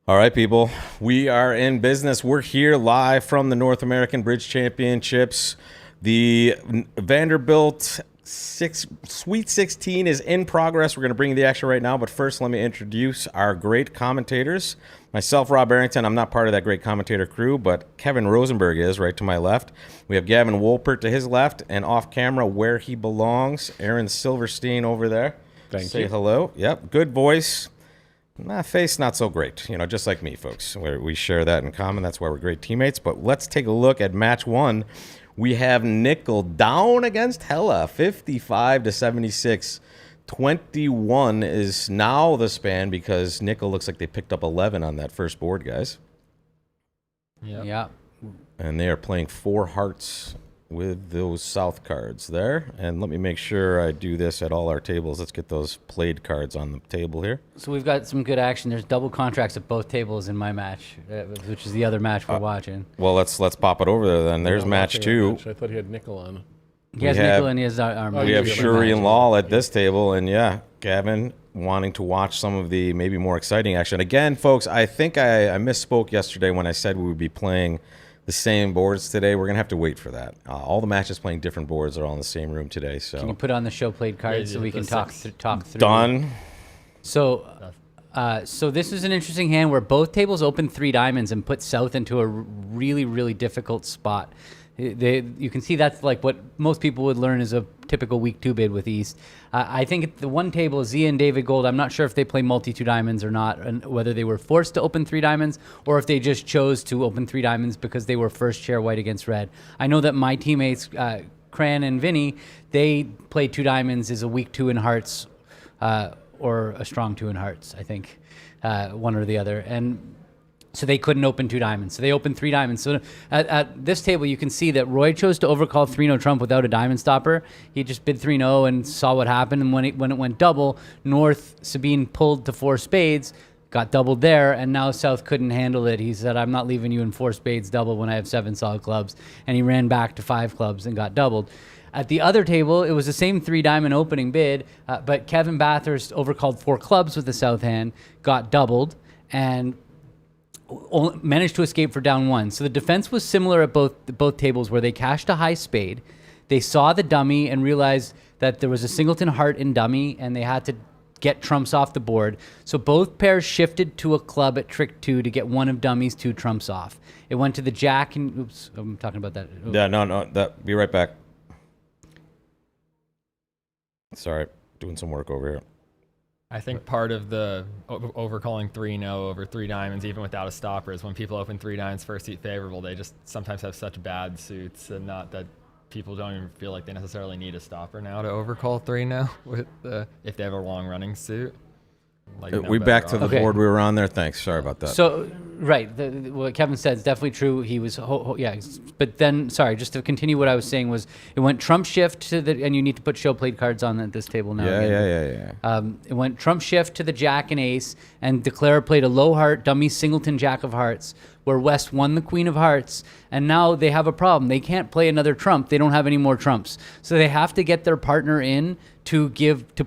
All right, people, we are in business. We're here live from the North American Bridge Championships. The Vanderbilt Sweet 16 is in progress. We're going to bring you the action right now, but first let me introduce our great commentators. Myself, Rob Barrington. I'm not part of that great commentator crew, but Kevin Rosenberg is right to my left. We have Gavin Wolpert to his left, and off camera where he belongs, Aaron Silverstein over there. Thank you. Say hello. Yep, good voice. Face not so great, just like me, folks. We share that in common. That's why we're great teammates. But let's take a look at match one. We have Nickel down against Hella, 55-76. 21 is now the span because Nickel looks like they picked up 11 on that first board, guys. Yep. Yeah. And they are playing 4 hearts with those south cards there. And let me make sure I do this at all our tables. Let's get those played cards on the table here. So we've got some good action. There's double contracts at both tables in my match, which is the other match we're watching. Well, let's pop it over there then. There's match 2. I thought he had Nickel on. He has Nickel and he has our we have Shuri and Lal at this table, and yeah, Gavin wanting to watch some of the maybe more exciting action. Again, folks, I think I misspoke yesterday when I said we would be playing the same boards today. We're going to have to wait for that. All the matches playing different boards are all in the same room today. So can you put on the show played cards so we can talk through? Done. So this is an interesting hand where both tables open 3 diamonds and put South into a really, really difficult spot. You can see that's like what most people would learn is a typical week 2 bid with East. I think the one table, Zia and David Gold, I'm not sure if they play multi-2 diamonds or not, and whether they were forced to open 3 diamonds or if they just chose to open 3 diamonds because they were first chair white against red. I know that my teammates, Cran and Vinny, they play 2 diamonds as a weak 2 in hearts or a strong 2 in hearts, I think, one or the other. And so they couldn't open 2 diamonds. So they opened 3 diamonds. So at this table, you can see that Roy chose to overcall 3-0 trump without a diamond stopper. He just bid 3-0 and saw what happened. And when it went double, North, Sabine pulled to 4 spades, got doubled there, and now South couldn't handle it. He said, I'm not leaving you in 4 spades double when I have 7 solid clubs. And he ran back to 5 clubs and got doubled. At the other table, it was the same 3-diamond opening bid, but Kevin Bathurst overcalled 4 clubs with the South hand, got doubled, and managed to escape for down 1. So the defense was similar at both tables where they cashed a high spade. They saw the dummy and realized that there was a singleton heart in dummy and they had to get trumps off the board. So both pairs shifted to a club at trick 2 to get one of dummy's 2 trumps off. It went to the jack and oops, I'm talking about that. Oops. Yeah, no, be right back. Sorry, doing some work over here. I think part of the overcalling 3-0 over 3 diamonds, even without a stopper, is when people open 3 diamonds first seat favorable, they just sometimes have such bad suits, and not that people don't even feel like they necessarily need a stopper now to overcall 3-0 with if they have a long running suit. Like we back to the board we were on there. Thanks. Sorry about that. So, right. What Kevin said is definitely true. He was, yeah. But then, sorry, just to continue what I was saying was it went trump shift to the, and you need to put show played cards on at this table now. Yeah. It went trump shift to the jack and ace, and Declare played a low heart, dummy singleton jack of hearts, where West won the queen of hearts, and now they have a problem. They can't play another trump. They don't have any more trumps. So they have to get their partner in to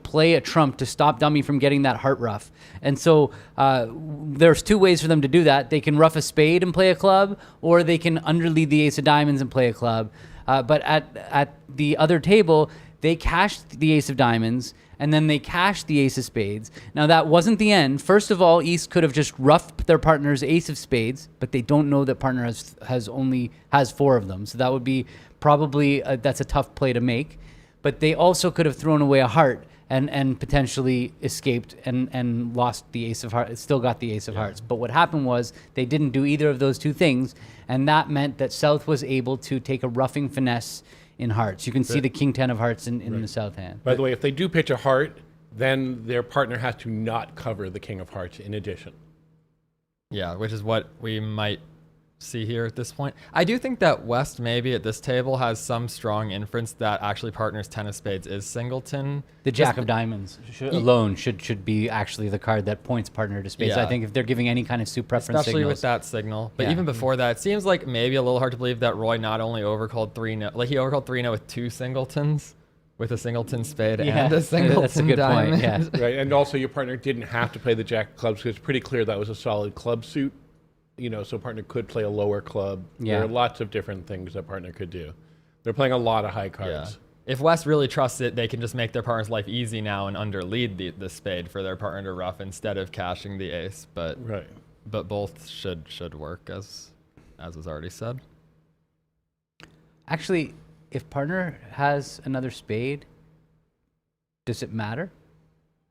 play a trump to stop dummy from getting that heart ruff. And so there's 2 ways for them to do that. They can ruff a spade and play a club, or they can underlead the ace of diamonds and play a club. But at the other table, they cashed the ace of diamonds, and then they cashed the ace of spades. Now, that wasn't the end. First of all, East could have just roughed their partner's ace of spades, but they don't know that partner has 4 of them. So that would be probably, that's a tough play to make. But they also could have thrown away a heart and potentially escaped and lost the ace of hearts, still got the ace of hearts. But what happened was they didn't do either of those 2 things, and that meant that South was able to take a roughing finesse in hearts. You can see the king 10 of hearts in the South hand. By the way, if they do pitch a heart, then their partner has to not cover the king of hearts in addition. Yeah, which is what we might see here at this point. I do think that West maybe at this table has some strong inference that actually partner's 10 of spades is singleton. The jack of diamonds alone should be actually the card that points partner to spades. Yeah. I think if they're giving any kind of suit preference especially signals, with that signal. But Yeah. even before that, it seems like maybe a little hard to believe that Roy not only overcalled 3-0, like he overcalled 3-0 with 2 singletons. with a singleton spade Yeah, and a singleton that's a good diamond. point. Yeah. Right, and also your partner didn't have to play the jack of clubs because it's pretty clear that was a solid club suit. So partner could play a lower club. Yeah. There are lots of different things that partner could do. They're playing a lot of high Yeah. cards. If West really trusts it, they can just make their partner's life easy now and underlead the spade for their partner to ruff instead of cashing the ace. But Right. both should work as was already said. Actually, if partner has another spade, does it matter?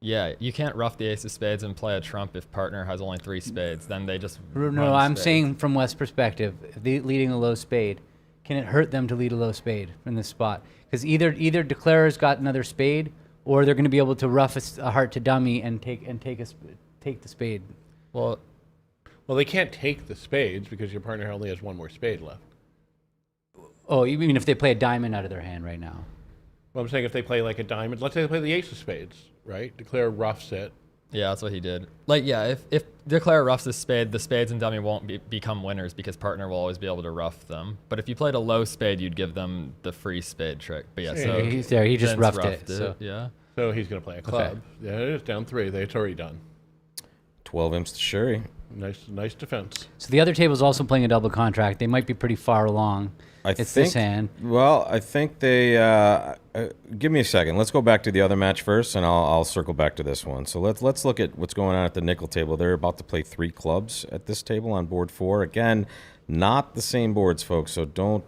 Yeah, you can't ruff the ace of spades and play a trump if partner has only 3 spades. Then they just No, run I'm spades. saying from West's perspective, if they leading a low spade, can it hurt them to lead a low spade in this spot? Because either declarer's got another spade, or they're going to be able to ruff a heart to dummy and take the spade. Well, They can't take the spades because your partner only has one more spade left. Oh, you mean if they play a diamond out of their hand right now? Well, I'm saying if they play like a diamond, let's say they play the ace of spades, right? Declare roughs it. yeah, that's what he did. Like, yeah, if declare ruffs his spade, the spades and dummy won't become winners because partner will always be able to ruff them. But if you played a low spade, you'd give them the free spade trick. But yeah, so He's there. He just Vince roughed it. So. Yeah. So he's going to play a club. Yeah, it is down 3. It's already done. 12 imps to Shuri. Nice defense. So the other table's also playing a double contract. They might be pretty far along. This hand. Well, I think they. Give me a second. Let's go back to the other match first, and I'll circle back to this one. So let's look at what's going on at the nickel table. They're about to play 3 clubs at this table on board 4. Again, not the same boards, folks. So don't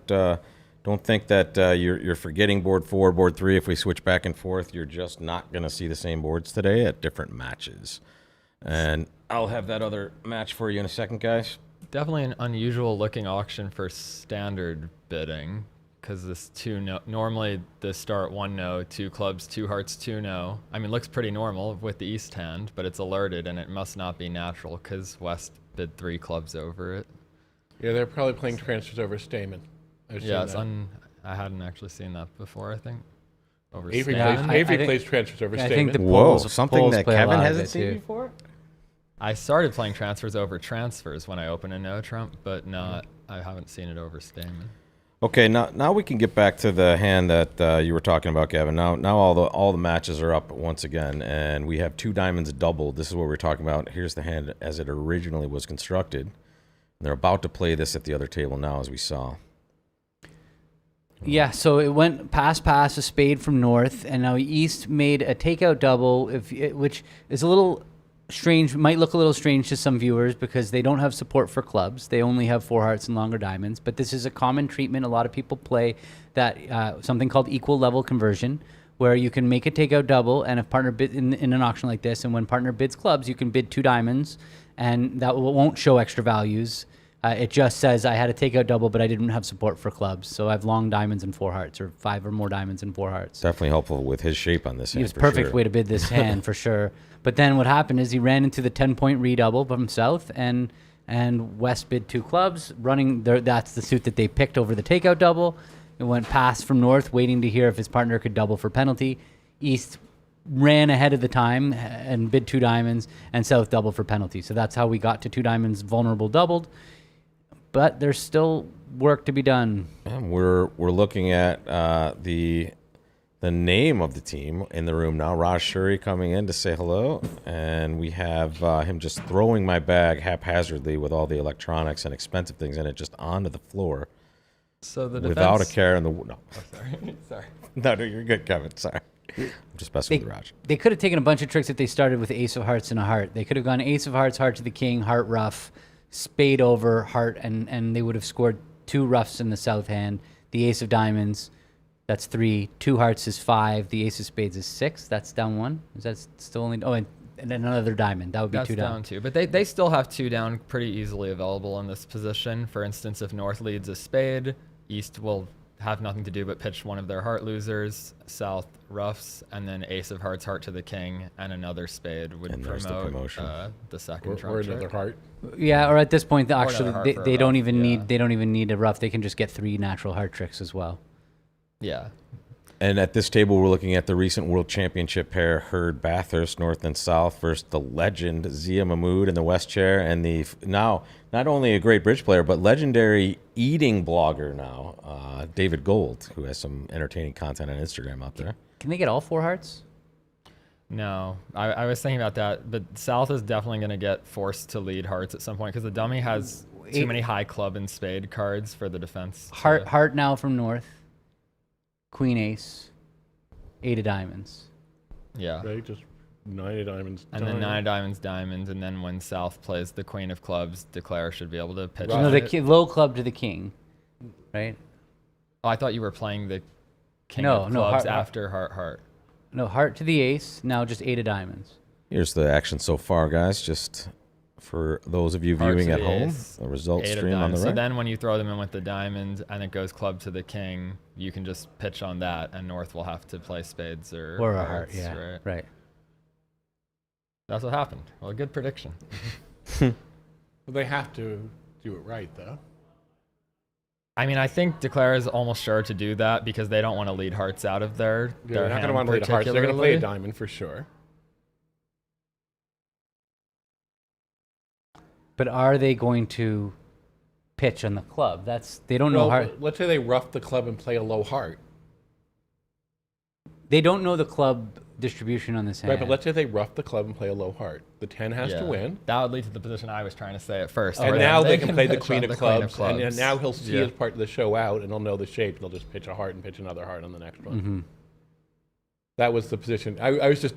think that you're forgetting board 4, board 3. If we switch back and forth, you're just not going to see the same boards today at different matches. And I'll have that other match for you in a second, guys. Definitely an unusual looking auction for standard bidding because this 2 no. Normally the start 1 no, 2 clubs, 2 hearts, 2 no. I mean, looks pretty normal with the east hand, but it's alerted and it must not be natural because West bid 3 clubs over it. Yeah, they're probably playing transfers over Stamen. Yeah, I hadn't actually seen that before. I think over Avery Stamen. plays transfers over I Stamen. think the Whoa, polls, something polls that play a Kevin lot of hasn't it, seen too. before? I started playing transfers over transfers when I opened a no trump, but I haven't seen it over Stamen. Okay, now we can get back to the hand that you were talking about, Gavin. Now all the matches are up once again, and we have 2 diamonds doubled. This is what we're talking about. Here's the hand as it originally was constructed. They're about to play this at the other table now, as we saw. Yeah, so it went pass, a spade from north, and now East made a takeout double, which is a little strange, might look a little strange to some viewers because they don't have support for clubs. They only have 4 hearts and longer diamonds, but this is a common treatment. A lot of people play that something called equal level conversion, where you can make a takeout double, and if partner bid in an auction like this, and when partner bids clubs, you can bid 2 diamonds, and that won't show extra values. It just says I had a takeout double, but I didn't have support for clubs, so I have long diamonds and 4 hearts, or 5 or more diamonds and 4 hearts. Definitely helpful with his shape on this hand. It was perfect way to bid this hand for sure. But then what happened is he ran into the 10-point redouble from south, and West bid 2 clubs, running there. That's the suit that they picked over the takeout double. It went pass from north, waiting to hear if his partner could double for penalty. East ran ahead of the time and bid 2 diamonds, and south double for penalty. So that's how we got to 2 diamonds vulnerable doubled. But there's still work to be done. We're looking at the name of the team in the room now. Raj Shuri coming in to say hello, and we have him just throwing my bag haphazardly with all the electronics and expensive things in it just onto the floor. So the without a defense- care in the no. Oh, sorry. No, you're good, Kevin. Sorry, I'm just messing with Raj. They could have taken a bunch of tricks if they started with ace of hearts and a heart. They could have gone ace of hearts, heart to the king, heart rough, spade over, heart, and they would have scored 2 roughs in the south hand. The ace of diamonds, that's 3. 2 hearts is 5. The ace of spades is 6. That's down 1. Is that still only? Oh, and then another diamond. That would be That's 2 down. down 2. But they still have 2 down pretty easily available in this position. For instance, if North leads a spade, East will have nothing to do but pitch one of their heart losers, South roughs, and then ace of hearts, heart to the king, and another spade would And there's the promote promotion. the second Or trump another trick. heart. Yeah, or at this point, another actually, heart for a they don't rough, even yeah. need a rough. They can just get 3 natural heart tricks as well. Yeah. And at this table, we're looking at the recent World Championship pair, Hurd Bathurst, North and South, versus the legend Zia Mahmood in the West chair, and the now not only a great bridge player, but legendary eating blogger now, David Gold, who has some entertaining content on Instagram out there. Can they get all 4 hearts? No, I was thinking about that, but South is definitely going to get forced to lead hearts at some point because the dummy has too many high club and spade cards for the defense. Heart now from North. Queen Ace. 8 of diamonds. Yeah. Right, just 9 of diamonds. And then 9 of diamonds, diamonds, and then when South plays the Queen of clubs, Declare should be able to pitch. No, the low club to the king, right? Oh, I thought you were playing the King No, of no, clubs heart. after heart. No, heart to the ace. Now just 8 of diamonds. Here's the action so far, guys. Just for those of you Heart viewing to at the home, ace, the result 8 of stream on the diamonds. right. So then when you throw them in with the diamonds and it goes club to the king, you can just pitch on that, and North will have to play spades or Or a heart, hearts, yeah. Right. That's what happened. Well, good prediction. Well, they have to do it right, though. I mean, I think Declare is almost sure to do that because they don't want to lead hearts out of their They're not going to hand want to lead a heart. So they're going to play a particularly. diamond for sure. But are they going to pitch on the club? They don't know Well, heart. let's say they rough the club and play a low heart. They don't know the club distribution on this hand. Right, but let's say they rough the club and play a low heart. The 10 has to Yeah. win. That would lead to the position I was trying to say at first. And where now they can play the pitch queen on of the queen clubs, and now he'll see his part of the show out, and he'll know the shape. He'll just pitch a heart and pitch another heart on the next one. Mm-hmm. That was the position. I was just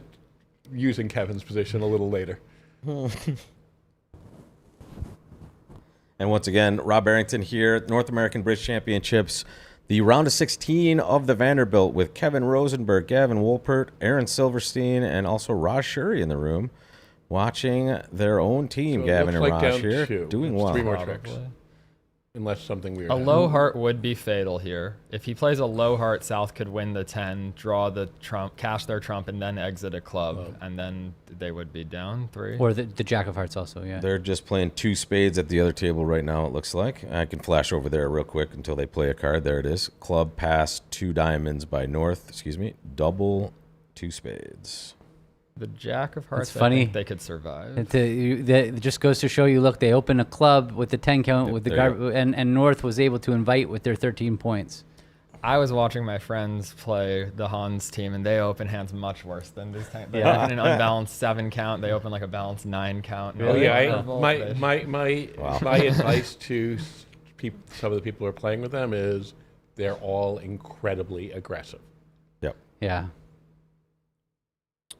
using Kevin's position a little later. And once again, Rob Barrington here, North American Bridge Championships, the round of 16 of the Vanderbilt with Kevin Rosenberg, Gavin Wolpert, Aaron Silverstein, and also Raj Shuri in the room watching their own team, So it Gavin and looks like Raj down here, 2. doing It's well. 3 more Probably. tricks. Unless something weird A happens. low heart would be fatal here. If he plays a low heart, South could win the 10, draw the trump, cash their trump, and then exit a club, and then they would be down 3. Or the jack of hearts also, yeah. They're just playing 2 spades at the other table right now, it looks like. I can flash over there real quick until they play a card. There it is. Club pass 2 diamonds by North. Excuse me. Double 2 spades. The jack of hearts, It's funny. I think they could survive. It just goes to show you, look, they open a club with the 10 count with the there you and North was able to invite with their 13 points. I was watching my friends play the Hans team, and they open hands much worse than this time. They open an unbalanced 7 count. They open like a balanced 9 count. Oh yeah, Wow. my advice to some of the people who are playing with them is they're all incredibly aggressive. Yep. Yeah.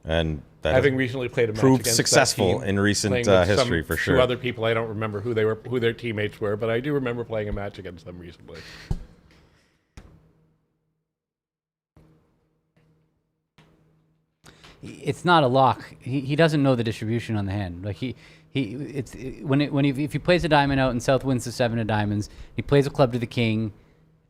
And that Having has recently played a match proved against successful that team, in recent playing with history for sure. 2 other people, I don't remember who their teammates were, but I do remember playing a match against them recently. It's not a lock. He doesn't know the distribution on the hand. Like if he plays a diamond out and South wins the 7 of diamonds, he plays a club to the king,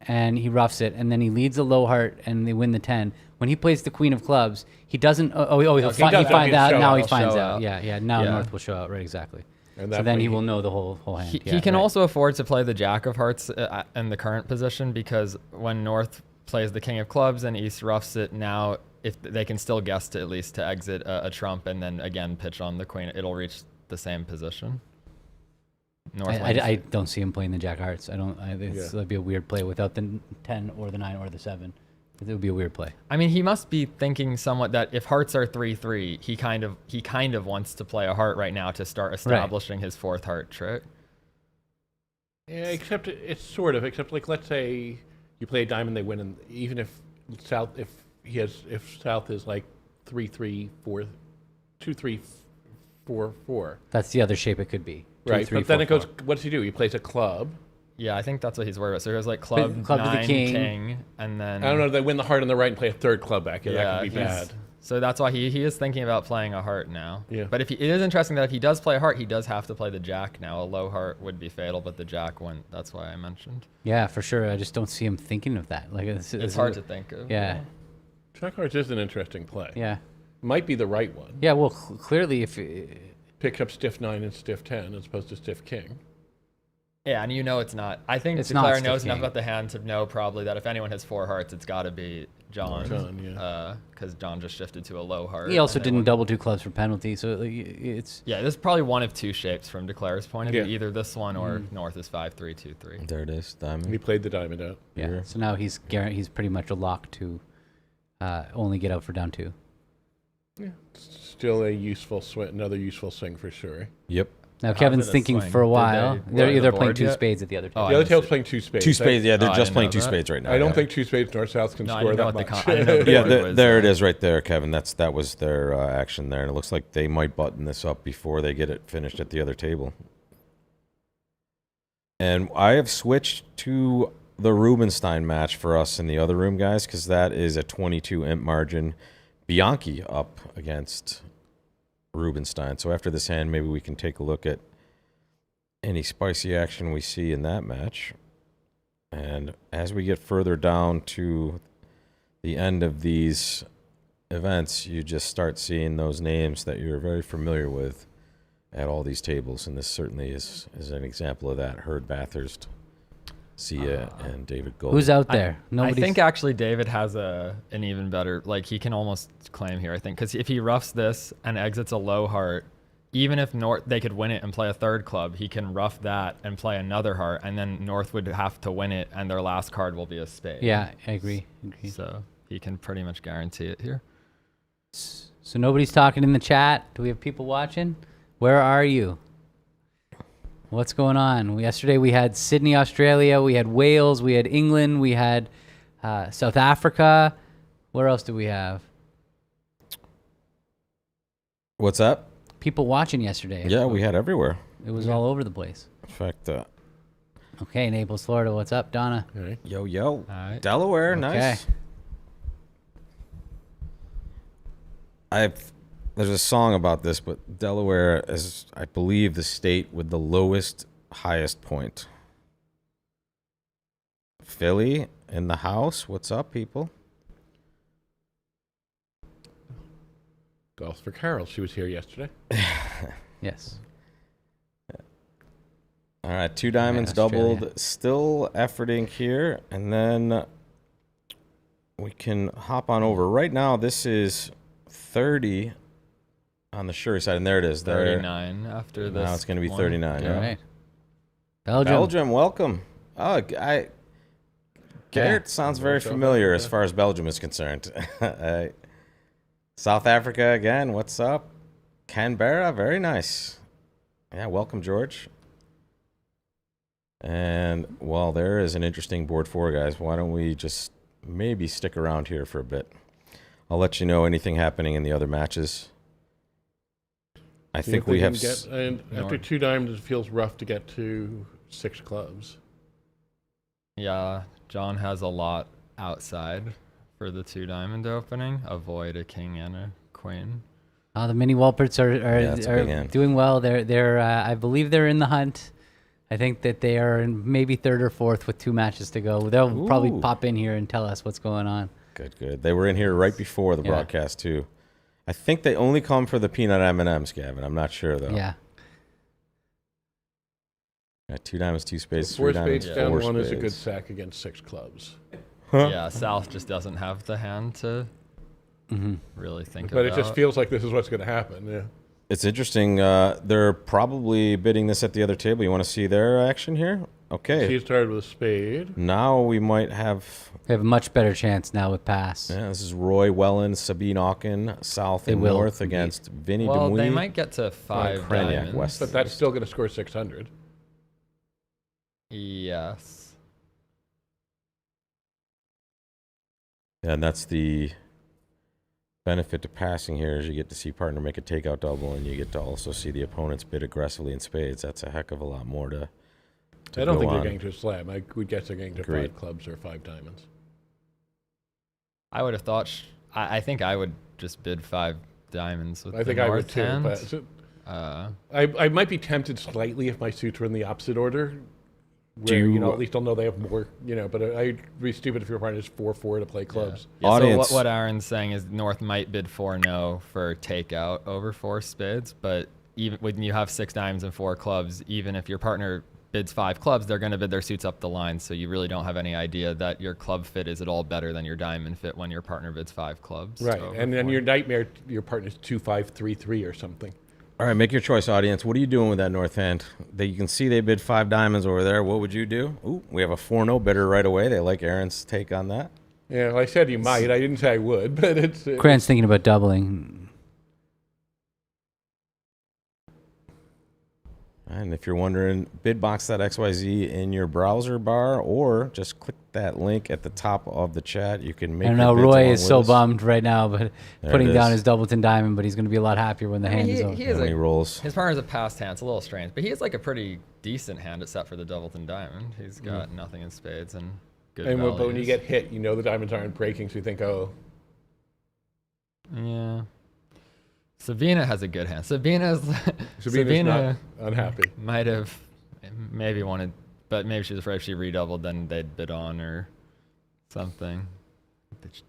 and he roughs it, and then he leads a low heart and they win the 10. When he plays the queen of clubs, he doesn't. He finds out. Now he finds out. Yeah. Now Yeah. North will show out. Right. Exactly. And So that then way he will know the whole hand. He Yeah, can right. also afford to play the jack of hearts in the current position because when North plays the king of clubs and East roughs it, now if they can still guess to at least to exit a trump and then again pitch on the queen, it'll reach the same position. North wins. I don't see him playing the jack of hearts. That'd be a weird play without the 10 or the 9 or the 7. It would be a weird play. I mean, he must be thinking somewhat that if hearts are 3-3, he kind of wants to play a heart right now to start establishing his 4th heart trick. Yeah, except except like let's say you play a diamond, they win, and even if South is like 3-3, 4, 2-3, 4-4. That's the other shape it could be. 2, Right, 3, but then 4, it goes. 4. What does he do? He plays a club. Yeah, I think that's what he's worried about. So it goes like club Club to the 9, king. king, and then I don't know. They win the heart on the right and play a 3rd club back. Yeah, that could be he's- bad. So that's why he is thinking about playing a heart now. Yeah. But it is interesting that if he does play a heart, he does have to play the jack now. A low heart would be fatal, but the jack wouldn't. That's why I mentioned. Yeah, for sure. I just don't see him thinking of that. Like It's hard to think of. Yeah. Jack hearts is an interesting play. Yeah. Might be the right one. Yeah. Well, clearly, if Picks up stiff 9 and stiff 10 as opposed to stiff king. Yeah, and it's not. I think It's not Declare stiff knows enough king. about the hand to know probably that if anyone has 4 hearts, it's got to be John. John, yeah. Because John just shifted to a low heart. he also and they didn't won. double 2 clubs for penalty, so it's Yeah, this is probably one of 2 shapes from Declare's point of view. Yeah. Either this one or North is 5-3-2-3. There it is. He Diamond. played the diamond out. yeah. So now he's pretty much a lock to only get out for down 2. Yeah, still a useful swing, another useful swing for sure. Yep. Now How's Kevin's it a thinking swing? for a Did while. they They're play either the playing board 2 yet? spades at the other Oh, table. The I other didn't table's see- playing 2 spades. Two spades. Yeah, they're Oh, I just didn't playing know 2 that. spades right now. I don't yeah. think 2 spades north-south can No, I score didn't know that what much. I didn't know the Yeah, board was, there it is right there, Kevin. That was their action there, and it looks like they might button this up before they get it finished at the other table. And I have switched to the Rubenstein match for us in the other room, guys, because that is a 22 imp margin. Bianchi up against Rubenstein. So after this hand, maybe we can take a look at any spicy action we see in that match. And as we get further down to the end of these events, you just start seeing those names that you're very familiar with at all these tables. And this certainly is an example of that. Herd Bathurst, Sia, and David Gold. Who's out there? I think actually David has an even better, like he can almost claim here, I think, because if he roughs this and exits a low heart, even if North, they could win it and play a third club, he can rough that and play another heart, and then North would have to win it, and their last card will be a spade. Yeah, I agree. So he can pretty much guarantee it here. So nobody's talking in the chat. Do we have people watching? Where are you? What's going on? Yesterday we had Sydney, Australia. We had Wales. We had England. We had South Africa. Where else do we have? What's up? People watching yesterday. Yeah, we had everywhere. It was all over the place. In fact, Okay, Naples, Florida. What's up, Donna? All right. yo. right. Delaware, Okay. nice. There's a song about this, but Delaware is, I believe, the state with the lowest, highest point. Philly in the house. What's up, people? Golf for Carol. She was here yesterday. Yes. All right, 2 diamonds Australia. doubled. Still efforting here, and then we can hop on over. Right now, this is 30 on the Shuri side, and there it is. There. 39 after this. Now it's going to be one. 39. All Yeah. right. Belgium. Belgium, welcome. Oh, Garrett sounds very South familiar Africa. as far as Belgium is concerned. South Africa again, what's up? Canberra, very nice. Yeah, welcome, George. And, well, there is an interesting board 4, guys. Why don't we just maybe stick around here for a bit? I'll let you know anything happening in the other matches. I think we have... And after 2 diamonds, it feels rough to get to 6 clubs. Yeah, John has a lot outside for the 2 diamond opening. Avoid a king and a queen. The mini Walperts it's a big hand. doing well. They're I believe they're in the hunt. I think that they are in maybe 3rd or 4th with 2 matches to go. They'll probably Ooh. pop in here and tell us what's going on. Good. They were in here right before the Yeah. broadcast, too. I think they only come for the peanut M&Ms, Gavin. I'm not sure, though. Yeah. 2 diamonds, 2 spades, 4 3 diamonds, spades down 4 1 is a good spades. sack against 6 clubs. Yeah, South just doesn't have the hand to Mm-hmm. really think But about. it just feels like this is what's going to happen. Yeah. It's interesting. They're probably bidding this at the other table. You want to see their action here? Okay. She started with a spade. Now we might have... They have a much better chance now with pass. Yeah, this is Roy Wellen, Sabine Auken, South They and will, North indeed. against Vinny well, Demouy. they might get to 5 Kraniak, diamonds. West. But that's still going to score 600. Yes. Yeah, and that's the benefit to passing here is you get to see partner make a takeout double, and you get to also see the opponents bid aggressively in spades. That's a heck of a lot more to I don't go think on. they're getting to a slam. I would guess they're getting to Agreed. 5 clubs or 5 diamonds. I would have thought. I think I would just bid 5 diamonds with I the think I would North too. hand. But I might be tempted slightly if my suits were in the opposite order. Where, you- at least I'll know they have more, but I'd be stupid if your partner is 4-4 to play clubs. Yeah, Audience. so what Aaron's saying is North might bid 4-0 for takeout over 4 spades, but even when you have 6 diamonds and 4 clubs, even if your partner bids 5 clubs, they're going to bid their suits up the line, so you really don't have any idea that your club fit is at all better than your diamond fit when your partner bids 5 clubs. Right. over And then 4. your nightmare, your partner's 2-5-3-3 or something. All right, make your choice, audience. What are you doing with that North hand? You can see they bid 5 diamonds over there. What would you do? Ooh, we have a 4-0 bidder right away. They like Aaron's take on that. Yeah, well, I said you might. I didn't say I would, but it's... Grant's thinking about doubling. And if you're wondering, bidbox.xyz in your browser bar, or just click that link at the top of the chat. You can make. I don't your know. bids Roy along is with so us. bummed right now, but There putting it down is. his Doubleton Diamond, but he's going to be a lot happier when the hand is over. he How is many rolls? his partner's a passed hand. It's a little strange, but he has like a pretty decent hand except for the Doubleton Diamond. He's got nothing in spades and good And values. but when you get hit, you know the diamonds aren't breaking, so you think, oh... Yeah. Sabina has a good hand. Sabina's Sabina's not unhappy. might have maybe wanted, but maybe she's afraid if she redoubled, then they'd bid on or something.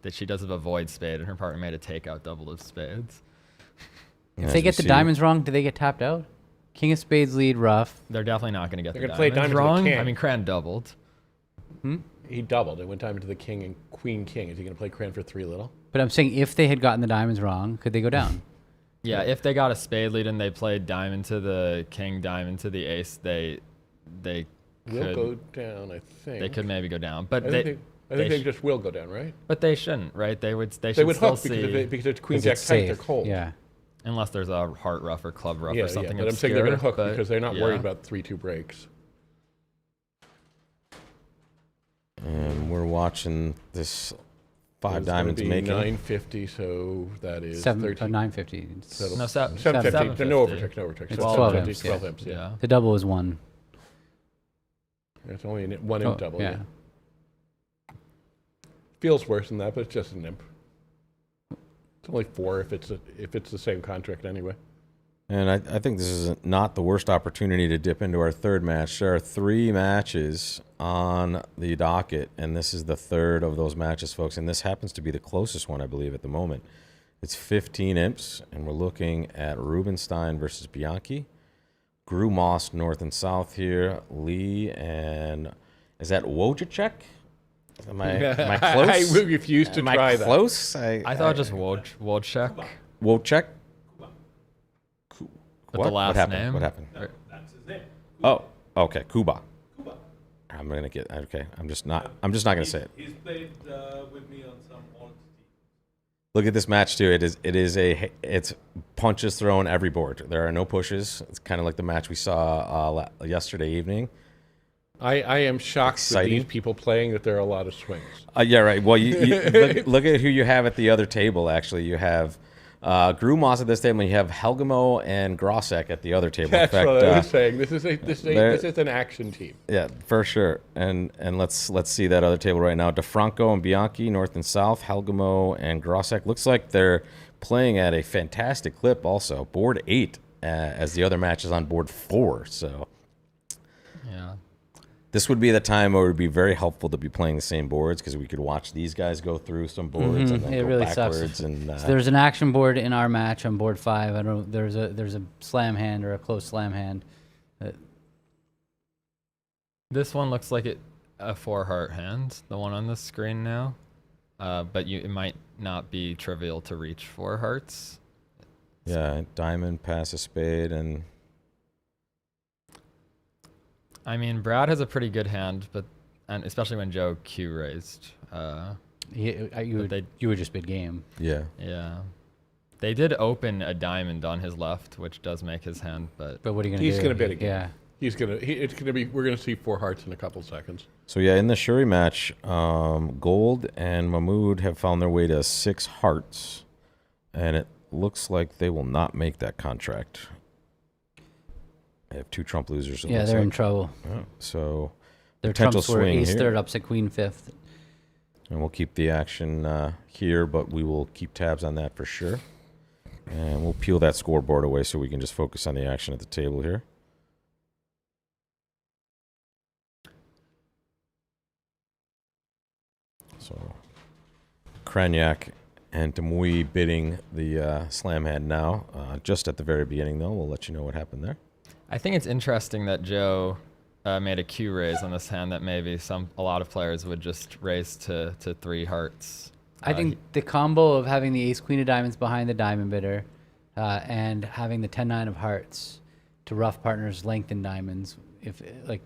That she does have a void spade, and her partner made a takeout double of spades. If they get the diamonds wrong, do they get tapped out? King of spades lead rough. They're definitely not going to get They're the gonna play diamonds diamonds with wrong. king. I mean, Cran doubled. He doubled. It went diamond to the king and queen king. Is he going to play cran for 3 little? But I'm saying if they had gotten the diamonds wrong, could they go down? Yeah, if they got a spade lead and they played diamond to the king, diamond to the ace, they Will could go down, I think. they could maybe go down, but I think they just will go down, right? but they shouldn't, right? They should They would still hook see because it's queen 'Cause jack it's tight. They're safe. cold. Yeah. unless there's a heart rough or club rough Yeah, or something. But I'm saying they're going to obscure, hook because they're not yeah. worried about 3-2 breaks. And we're watching this five It's gonna diamonds be making. 950, so that is 13. 950. So No, 750. No overcheck. No overcheck. It's So 12 750, imps, 12 yeah. imps. Yeah. Yeah. The double is 1. It's only one imp double. yeah. Yeah. Feels worse than that, but it's just an imp. It's only 4 if it's the same contract anyway. And I think this is not the worst opportunity to dip into our third match. There are 3 matches on the docket, and this is the third of those matches, folks. And this happens to be the closest one, I believe, at the moment. It's 15 imps, and we're looking at Rubenstein versus Bianchi. Gru Moss, north and south here. Lee and... Is that Wojciech? Am I close? I refuse to Am try I that. close? I thought just Wojciech. Wojciech? But the last what happened? name? What happened? That's his name. Oh, okay, Kuba. Kuba. I'm gonna get okay. I'm just not gonna say it. He's played with me on some old teams. Look at this match too. It's punches thrown every board. There are no pushes. It's kind of like the match we saw yesterday evening. I am shocked with Exciting. these people playing that there are a lot of swings. Yeah, right. Well, you look at who you have at the other table. Actually, you have Gru Moss at this table. And you have Helgamo and Grosek at the other table. That's In fact, what I was saying. This is there- an action team. yeah, for sure. And let's see that other table right now. DeFranco and Bianchi, north and south. Helgamo and Grosek. Looks like they're playing at a fantastic clip. Also, board 8 as the other match is on board 4. So. Yeah. This would be the time where it would be very helpful to be playing the same boards because we could watch these guys go through some boards and then It go really backwards. sucks. And So there's an action board in our match on board 5. I don't. There's a slam hand or a close slam hand. This one looks like a 4 heart hand, the one on the screen now. But it might not be trivial to reach 4 hearts. yeah, diamond, pass a spade, and I mean, Brad has a pretty good hand, and especially when Joe Q raised. You would just bid game. yeah. Yeah. They did open a diamond on his left, which does make his hand, but But what are you gonna do? He's going to bid again. Yeah. It's going to be. We're going to see 4 hearts in a couple seconds. So yeah, in the Shuri match, Gold and Mahmood have found their way to 6 hearts, and it looks like they will not make that contract. They have 2 trump losers. it Yeah, looks they're in like. trouble. Oh, so Their potential trumps were swing ace here. third, upset queen 5th. And we'll keep the action here, but we will keep tabs on that for sure. And we'll peel that scoreboard away so we can just focus on the action at the table here. So, Kranyak and Demui bidding the slam hand now. Just at the very beginning, though, we'll let you know what happened there. I think it's interesting that Joe made a Q raise on this hand that maybe a lot of players would just raise to 3 hearts. I think the combo of having the ace queen of diamonds behind the diamond bidder and having the 10-9 of hearts to rough partners lengthen diamonds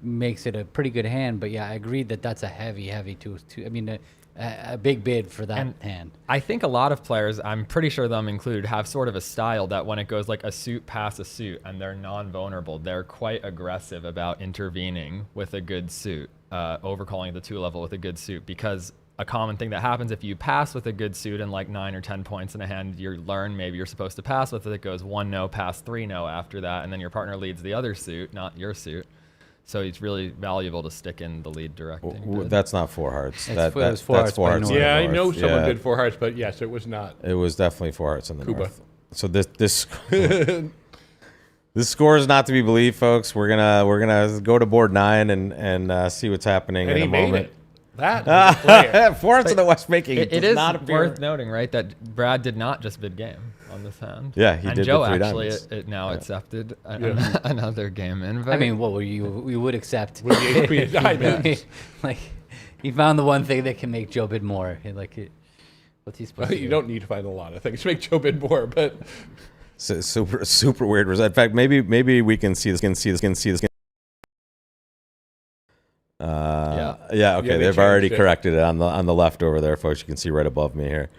makes it a pretty good hand. But yeah, I agreed that that's a heavy two. I mean, a big bid for that And hand. I think a lot of players, I'm pretty sure them included, have sort of a style that when it goes like a suit past a suit and they're non-vulnerable, they're quite aggressive about intervening with a good suit, overcalling the 2-level with a good suit, because a common thing that happens if you pass with a good suit and like 9 or 10 points in a hand, you learn maybe you're supposed to pass with it. It goes 1-no, pass 3-no after that, and then your partner leads the other suit, not your suit. So it's really valuable to stick in the lead directing. bid. That's not 4 hearts. It was 4 that's hearts 4 by hearts. North. in the Yeah, I north. know someone Yeah. did 4 hearts, but yes, it was not. It was definitely 4 hearts in the Cuba. north. So this this score is not to be believed, folks. We're gonna go to board 9 and see what's happening And in he a made moment. it. That was a player. 4 hearts in the west making It does is not appear. worth noting, right, that Brad did not just bid game on this hand. Yeah, he and did Joe the 3 actually diamonds. now accepted Yeah. another game invite. I mean, what were you would accept? With the HP diamond. Like, he found the one thing that can make Joe bid more. What's he supposed to do? You don't need to find a lot of things to make Joe bid more, but So, super weird result. In fact, maybe we can see this. Yeah. Okay. Yeah, they They've already changed it. corrected it on the left over there, folks. You can see right above me here.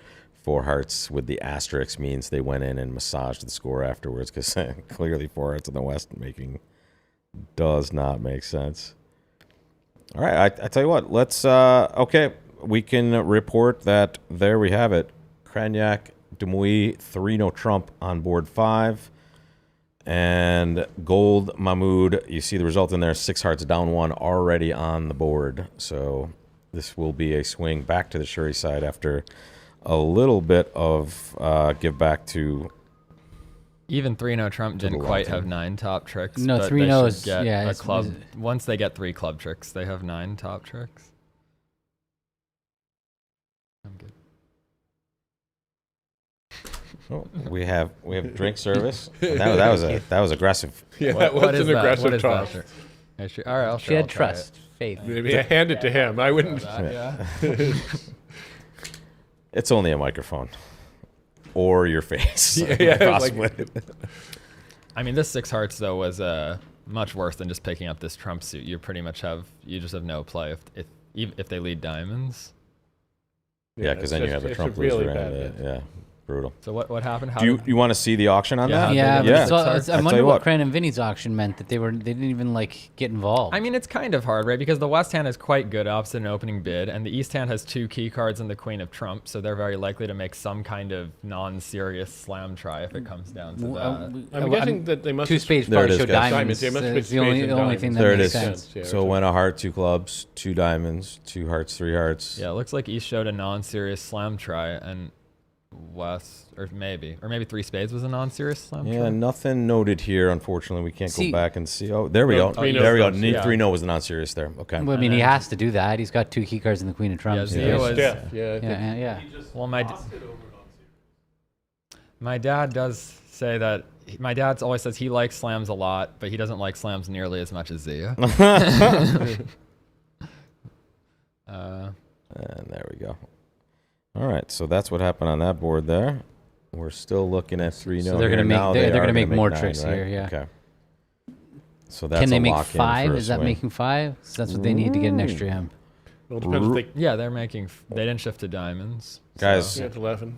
4 hearts with the asterisk means they went in and massaged the score afterwards, because clearly 4 hearts in the west making does not make sense. All right, I tell you what. Let's okay. We can report that there we have it. Cranyak, Demouy, 3-no trump on board 5. And Gold, Mahmoud, you see the result in there, 6 hearts down 1 already on the board. So this will be a swing back to the Shuri side after a little bit of give back to... even 3-no trump didn't the quite left have hand. 9 top tricks. No, but 3-no they is- should get yeah, a it's- club. Once they get 3 club tricks, they have 9 top tricks. I'm good. Oh, we have drink service. That was aggressive. yeah, that was an aggressive What is toss. that? Yeah, sure. All right, I'll She had try it. trust, faith. Maybe I hand it to him. I wouldn't. Yeah. It's only a microphone. Or your face. Yeah, possibly. I mean, this 6 hearts though was much worse than just picking up this trump suit. You pretty much you just have no play if they lead diamonds. Yeah, because then you have the it's Trump a really loser. bad And, bid. yeah, brutal. So what happened? How Do did- you want to see the auction on Yeah, that? Yeah, but Yeah. it's all- I it's- I tell wonder you what what. Cran and Vinny's auction meant, that they didn't even like get involved. I mean, it's kind of hard, right? Because the West hand is quite good opposite an opening bid, and the East hand has 2 key cards and the Queen of Trump, so they're very likely to make some kind of non-serious slam try if it comes down to that. I'm guessing that they must 2 have spades There it probably is, show guys. diamonds. They must have It's the only, spades and the only diamonds. thing that There it makes is. sense. Yeah, So when a heart, 2 clubs, 2 diamonds, 2 hearts, 3 hearts. Yeah, it looks like East showed a non-serious slam try, and West, or maybe 3 spades was a non-serious slam Yeah, try. nothing noted here. Unfortunately, we can't See- go back and see. Oh, there we No, go. 3-no There we go. was- yeah. 3-no was non-serious there. Okay. Well, I mean, he has to do that. He's got 2 key cards in the Queen of Trumps. Yeah, Yeah, Zia yeah, was- Stiff. Yeah, I think- yeah. He just Well, lost it over non-serious. My dad does say that my dad always says he likes slams a lot, but he doesn't like slams nearly as much as Zia. And there we go. All right, so that's what happened on that board there. We're still looking at 3-no. So they're gonna here. make- Now they're they gonna are make more 9, tricks right? here, yeah. Okay. So that's Can they a make lock-in 5? for a Is that swing. making 5? So that's what they need to get an extra amp. Well, it depends if they Yeah, they're making. They didn't shift to diamonds. Guys, so- yeah, it's 11.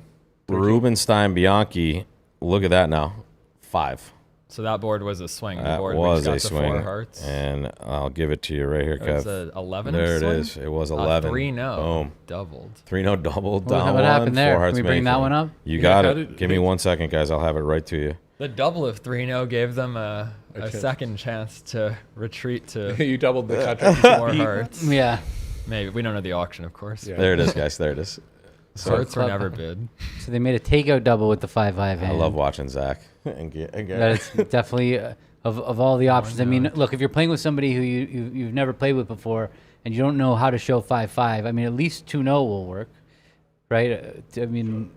Rubenstein Bianchi, look at that now. 5. So that board was a swing. The That board was got a to swing. 4 hearts. And I'll give it to you right here, It was Kev. a 11. There it swing? is. It was 11. 3-no. Boom. Doubled. 3-no double, What- down what 1, happened there? 4 hearts Can we bring that making. one up? You Yeah, got how it. did- Give me 1 second, guys. I'll have it right to you. The double of 3-no gave them a chance. second chance to retreat to You doubled the contract. 4 hearts. Yeah. Maybe. We don't know the auction, of course. Yeah. There it is, guys. There it is. Hearts were club- never bid. So they made a takeout double with the 5-5 I hand. love watching Zach. and get, That is definitely of all the options. I mean, look, if you're playing with somebody who you've never played with before and you don't know how to show 5-5, I mean, at least 2-no will work, right? I mean,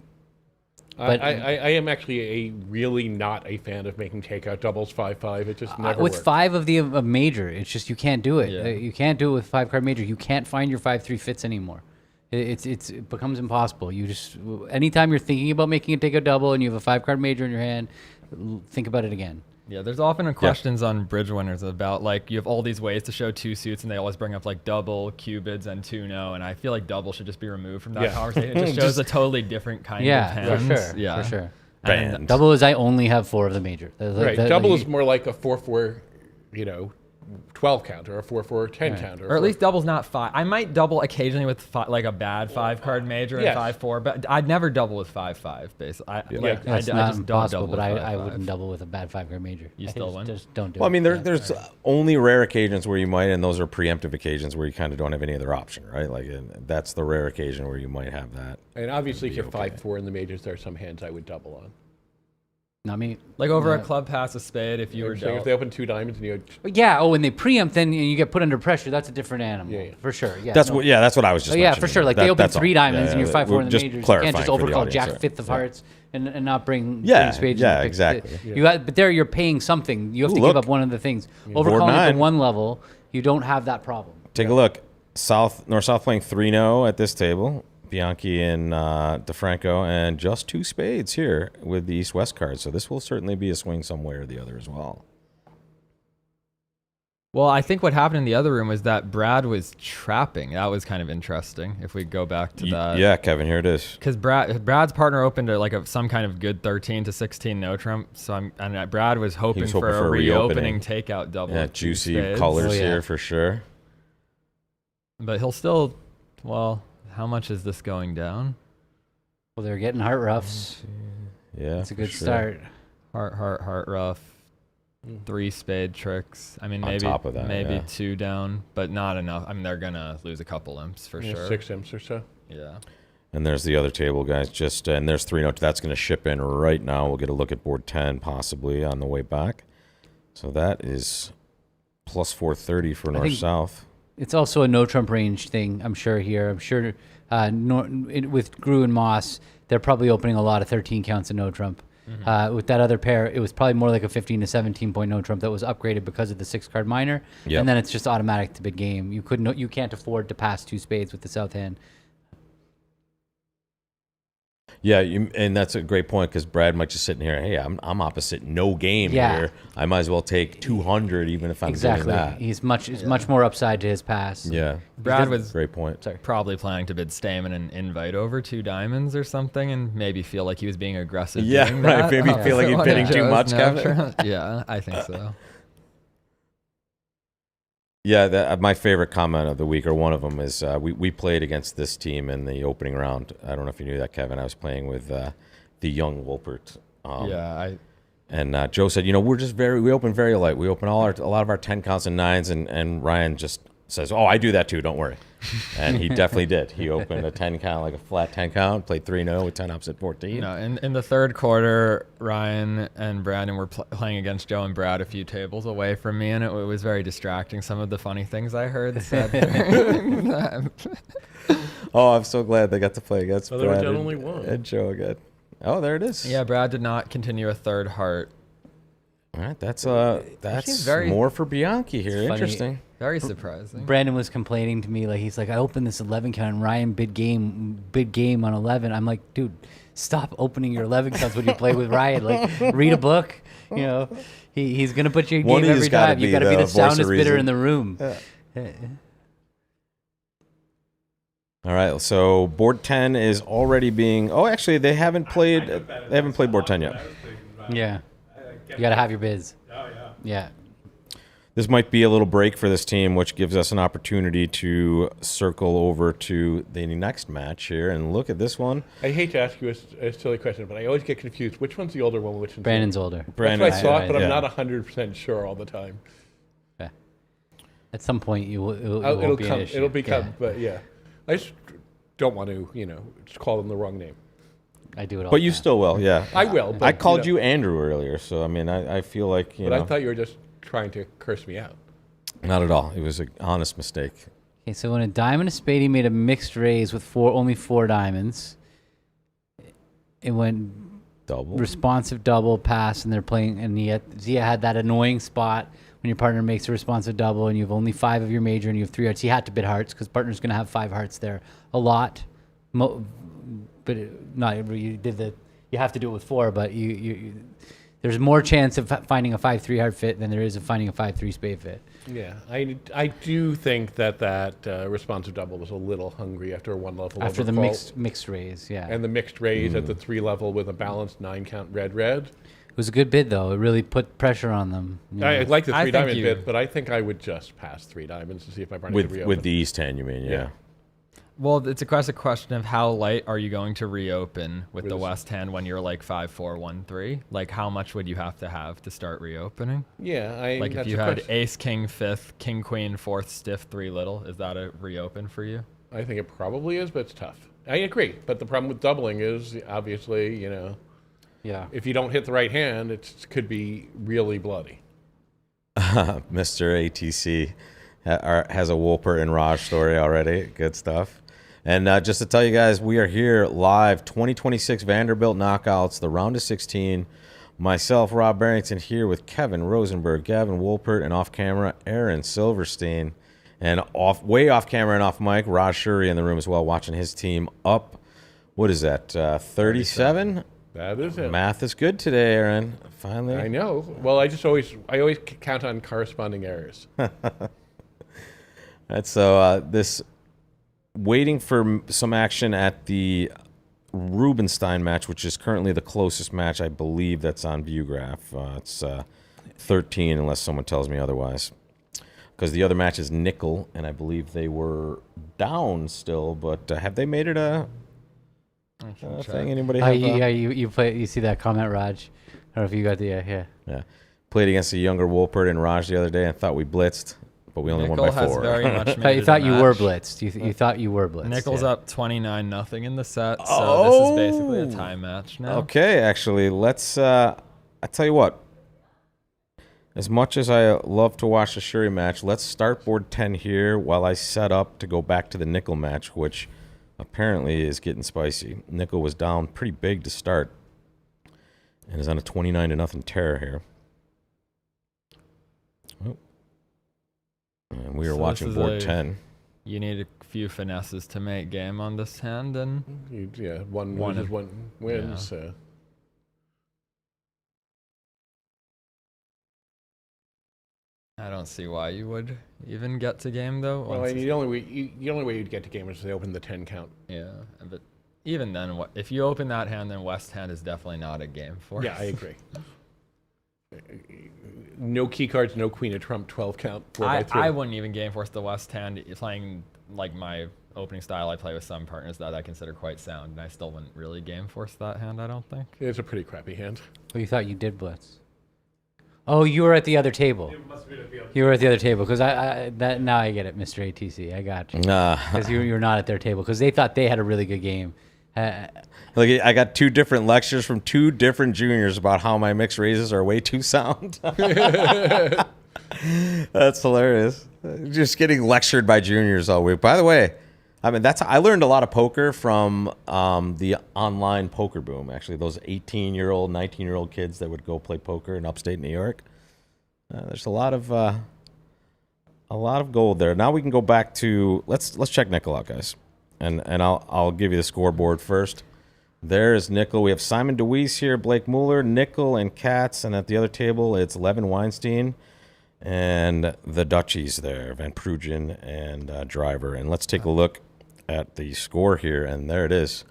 but I am actually a really not a fan of making takeout doubles 5-5. It just never with works. 5 of the major, it's just you can't do it. Yeah. You can't do it with 5-card major. You can't find your 5-3 fits anymore. It becomes impossible. You just anytime you're thinking about making a takeout double and you have a 5-card major in your hand, think about it again. Yeah, there's often questions on bridge winners about like you have all these ways to show two suits, and they always bring up like double, cubids, and 2-no, and I feel like double should just be removed from that conversation. It just shows a totally different kind of hands. For sure. Yeah, for sure. Band. Double is I only have 4 of the major. Right. Double is more like a 4-4, 12 count or a 4-4, 10 count. Or at least double's not 5. I might double occasionally with like a bad 5 card major and 5-4, but I'd never double with 5-5. Basically, I That's just not don't impossible, double. but with I 5-5. wouldn't double with a bad 5 card major. You still win? Just don't do Well, it. I mean, there's only rare occasions where you might, and those are preemptive occasions where you kind of don't have any other option, right? Like that's the rare occasion where you might have that. And obviously, if you're 5-4 in the majors, there are some hands I would double on. Not me. Like over a club pass a spade, if you were If dealt. they open 2 diamonds and you Yeah. Oh, when they preempt, then you get put under pressure. That's a different animal. Yeah. For sure. Yeah. That's what I was just. Yeah, for mentioning. sure. Like they open That's 3 all. diamonds and Yeah, you're 5-4 in the just majors. You can't clarifying just for the overcall audience, Jack right. 5th of hearts and not bring spades. Yeah, and pick- exactly. But there you're paying something. You have to Look. give up one of the things. Board Overcalling at 9. the 1 level, you don't have that problem. Take a look. North-South playing 3-0 at this table. Bianchi and DeFranco, and just 2 spades here with the East-West card. So this will certainly be a swing some way or the other as well. Well, I think what happened in the other room was that Brad was trapping. That was kind of interesting. If we go back to that. Yeah, Kevin, here it is. Because Brad's partner opened some kind of good 13 to 16 no trump. So Brad was hoping, hoping for for a a reopening reopening. takeout double. Yeah, with 2 juicy spades. colors Oh, yeah. here for sure. But he'll still. Well, how much is this going down? Well, they're getting heart roughs. Yeah, That's a for good sure. start. Heart rough. 3 spade tricks. I mean, On maybe top of that, maybe yeah. 2 down, but not enough. I mean, they're gonna lose a couple imps for sure. 6 imps or so. Yeah. And there's the other table, guys. And there's 3-0. That's going to ship in right now. We'll get a look at board 10 possibly on the way back. So that is plus 430 for North-South. It's also a no trump range thing, I'm sure, here. I'm sure with Grew and Moss, they're probably opening a lot of 13 counts of no trump. With that other pair, it was probably more like a 15 to 17 point no trump that was upgraded because of the 6 card minor. Yep. And then it's just automatic to big game. You can't afford to pass 2 spades with the south hand. Yeah, and that's a great point because Brad might just sitting here. Hey, I'm opposite no game here. I might as well take 200 even if I'm doing that. He's much more upside to his pass. Yeah, Brad was great point. probably planning to bid Stamen and invite over 2 diamonds or something, and maybe feel like he was being aggressive. Yeah, doing right. that. Maybe feel like he's One of bidding too Joe's much, no Kevin. trump. Yeah, I think so. Yeah, my favorite comment of the week, or one of them, is we played against this team in the opening round. I don't know if you knew that, Kevin. I was playing with the young Wolpert. And Joe said, we open very light. We open a lot of our 10 counts and 9s, and Ryan just says, oh, I do that too, don't worry. And he definitely did. He opened a 10 count, like a flat 10 count, played 3-0 with 10 opposite 14. No, in the third quarter, Ryan and Brandon were playing against Joe and Brad a few tables away from me, and it was very distracting. Some of the funny things I heard said during that. Oh, I'm so glad they got to play against they were Brad down and, only 1. and Joe again. Oh, there it is. Yeah, Brad did not continue a third heart. All right, that's seems very- more for Bianchi here. funny. Interesting. Very surprising. Brandon was complaining to me, he's like, I opened this 11 count and Ryan bid game on 11. I'm like, dude, stop opening your 11 counts when you play with Ryan. Read a book. He's gonna put you in One game of you's every gotta time. You be got to be the the voice of soundest bidder reason. in the room. All right, so board 10 is already being. Oh, actually, they haven't played. They haven't played board 10 yet. Yeah, you got to have your bids. Oh, yeah. Yeah. This might be a little break for this team, which gives us an opportunity to circle over to the next match here and look at this one. I hate to ask you a silly question, but I always get confused. Which one's the older one? Which one's Brandon's older. Brandon, That's what I thought, but yeah. I'm not 100% sure all the time. At some point, it It'll won't be come. an issue. It'll become. Yeah, But yeah, I just don't want to, just call them the wrong name. I do it all But the you time. still will, yeah. I will. But, I called you Andrew earlier, so I mean, I feel like But I thought you were just trying to curse me out. not at all. It was an honest mistake. Okay, so when a diamond and a spade, he made a mixed raise with only 4 diamonds. It went Double. responsive double pass, and they're playing. And Zia had that annoying spot when your partner makes a responsive double, and you have only 5 of your major, and you have 3 hearts. He had to bid hearts because partner's going to have 5 hearts there. A lot, but not. You have to do it with 4, but There's more chance of finding a 5-3 hard fit than there is of finding a 5-3 spade fit. Yeah, I do think that responsive double was a little hungry after a one level After the overcall. mixed raise, yeah. And the mixed raise at the 3 level with a balanced 9 count red. It was a good bid, though. It really put pressure on them. I like the I 3 think diamond you- bid, but I think I would just pass 3 diamonds to see if my Barney could reopen. With the East hand, you mean? Yeah. Well, it's a question of how light are you going to reopen with the With- West hand when you're like 5-4, 1-3? Like, how much would you have to start reopening? Yeah, Like, if that's you a had question. ace, king, fifth, king, queen, fourth, stiff, 3 little, is that a reopen for you? I think it probably is, but it's tough. I agree, but the problem with doubling is obviously, Yeah. if you don't hit the right hand, it could be really bloody. Mr. ATC has a Wolpert and Raj story already. Good stuff. And just to tell you guys, we are here live, 2026 Vanderbilt Knockouts, the round of 16. Myself, Rob Barrington, here with Kevin Rosenberg, Gavin Wolpert, and off camera, Aaron Silverstein. And way off camera and off mic, Raj Shuri in the room as well, watching his team up. What is that, 37? That is it. Math is good today, Aaron. Finally. I know. Well, I always count on corresponding errors. That's so this waiting for some action at the Rubenstein match, which is currently the closest match I believe that's on Viewgraph. It's 13 unless someone tells me otherwise. Because the other match is nickel, and I believe they were down still, but have they made it a thing? Anybody have You see that comment, Raj? I don't know if you got the Yeah. Played against a younger Wolpert and Raj the other day and thought we blitzed, but we only Nickel won by has 4. very much made You it a thought you were match. blitzed. You thought you were blitzed. Nickel's yeah. up 29-0 in the set, so this is basically a tie match now. Okay, actually, let's. I tell you what. As much as I love to watch the Shuri match, let's start board 10 here while I set up to go back to the nickel match, which apparently is getting spicy. Nickel was down pretty big to start and is on a 29-0 tear here. Oh. And we are So watching this is board a- 10. You need a few finesses to make game on this hand, and One One loses, of- one wins. I don't see why you would even get to game though. Well, once and it's- the only way you'd get to game is if they open the 10 count. yeah, but even then, if you open that hand, then West hand is definitely not a game for. Yeah, I agree. No key cards, no queen of trump, 12 count, 4 by 3. I wouldn't even game force the West hand playing like my opening style. I play with some partners that I consider quite sound, and I still wouldn't really game force that hand. I don't think. It's a pretty crappy hand. Oh, you thought you did blitz. Oh, you were at the other table. It must be at the other. You were at the other table because now I get it, Mr. ATC. I got you. Because you were not at their table because they thought they had a really good game. Look, I got 2 different lectures from 2 different juniors about how my mixed raises are way too sound. That's hilarious. Just getting lectured by juniors all week. By the way, I mean I learned a lot of poker from the online poker boom. Actually, those 18-year-old, 19-year-old kids that would go play poker in upstate New York. There's a lot of gold there. Now we can go back to let's check nickel out, guys. And I'll give you the scoreboard first. There is nickel. We have Simon DeWeese here, Blake Mueller, nickel, and Katz. And at the other table, it's Levin Weinstein and the Dutchies there, Van Prugen and Driver. And let's take a look at the score here. And there it is.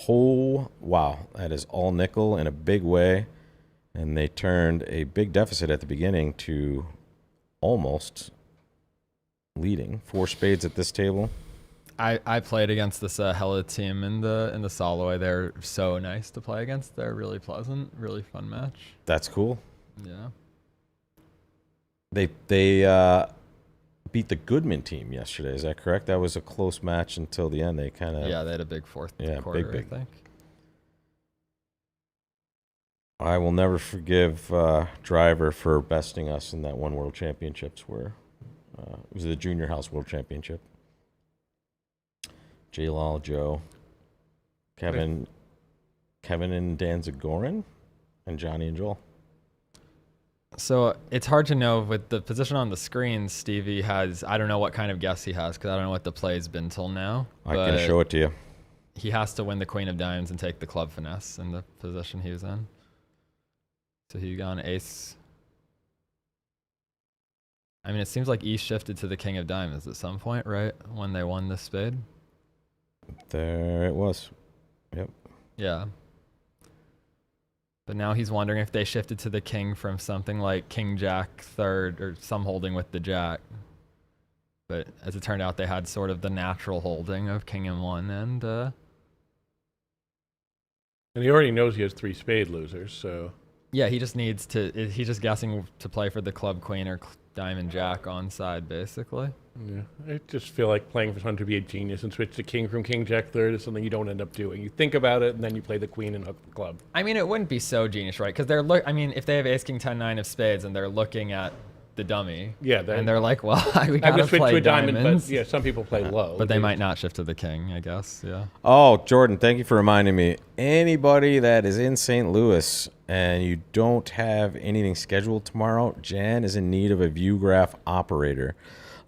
Oh, wow. That is all nickel in a big way. And they turned a big deficit at the beginning to almost leading. 4 spades at this table. I played against this Hella team in the Soloway. They're so nice to play against. They're really pleasant, really fun match. That's cool. Yeah. They beat the Goodman team yesterday. Is that correct? That was a close match until the end. They kind of Yeah, they had a big fourth Yeah, quarter, big. I think. I will never forgive Driver for besting us in that one World Championships where it was the Junior House World Championship. J-Lal, Joe, Kevin and Dan Zagorin, and Johnny and Joel. So it's hard to know with the position on the screen. Stevie has, I don't know what kind of guess he has because I don't know what the play's been till now. I can show it to you. He has to win the Queen of Diamonds and take the club finesse in the position he was in. So he gone ace. I mean, it seems like East shifted to the king of diamonds at some point, right? When they won the spade. There it was. Yep. Yeah. But now he's wondering if they shifted to the king from something like king jack third or some holding with the jack. But as it turned out, they had sort of the natural holding of king m1 And he already knows he has 3 spade losers, so... yeah, he just needs to, he's just guessing to play for the club queen or diamond jack on side, basically. Yeah, I just feel like playing for someone to be a genius and switch to king from king jack third is something you don't end up doing. You think about it, and then you play the queen and hook the club. I mean, it wouldn't be so genius, right? Because I mean, if they have ace king 10 9 of spades and they're looking at the dummy, Yeah, and they're like, well, we I'm gotta going to switch play to a diamond, diamonds. but yeah, some people play low. But they might not shift to the king, I guess. Yeah. Oh, Jordan, thank you for reminding me. Anybody that is in St. Louis and you don't have anything scheduled tomorrow, Jan is in need of a ViewGraph operator.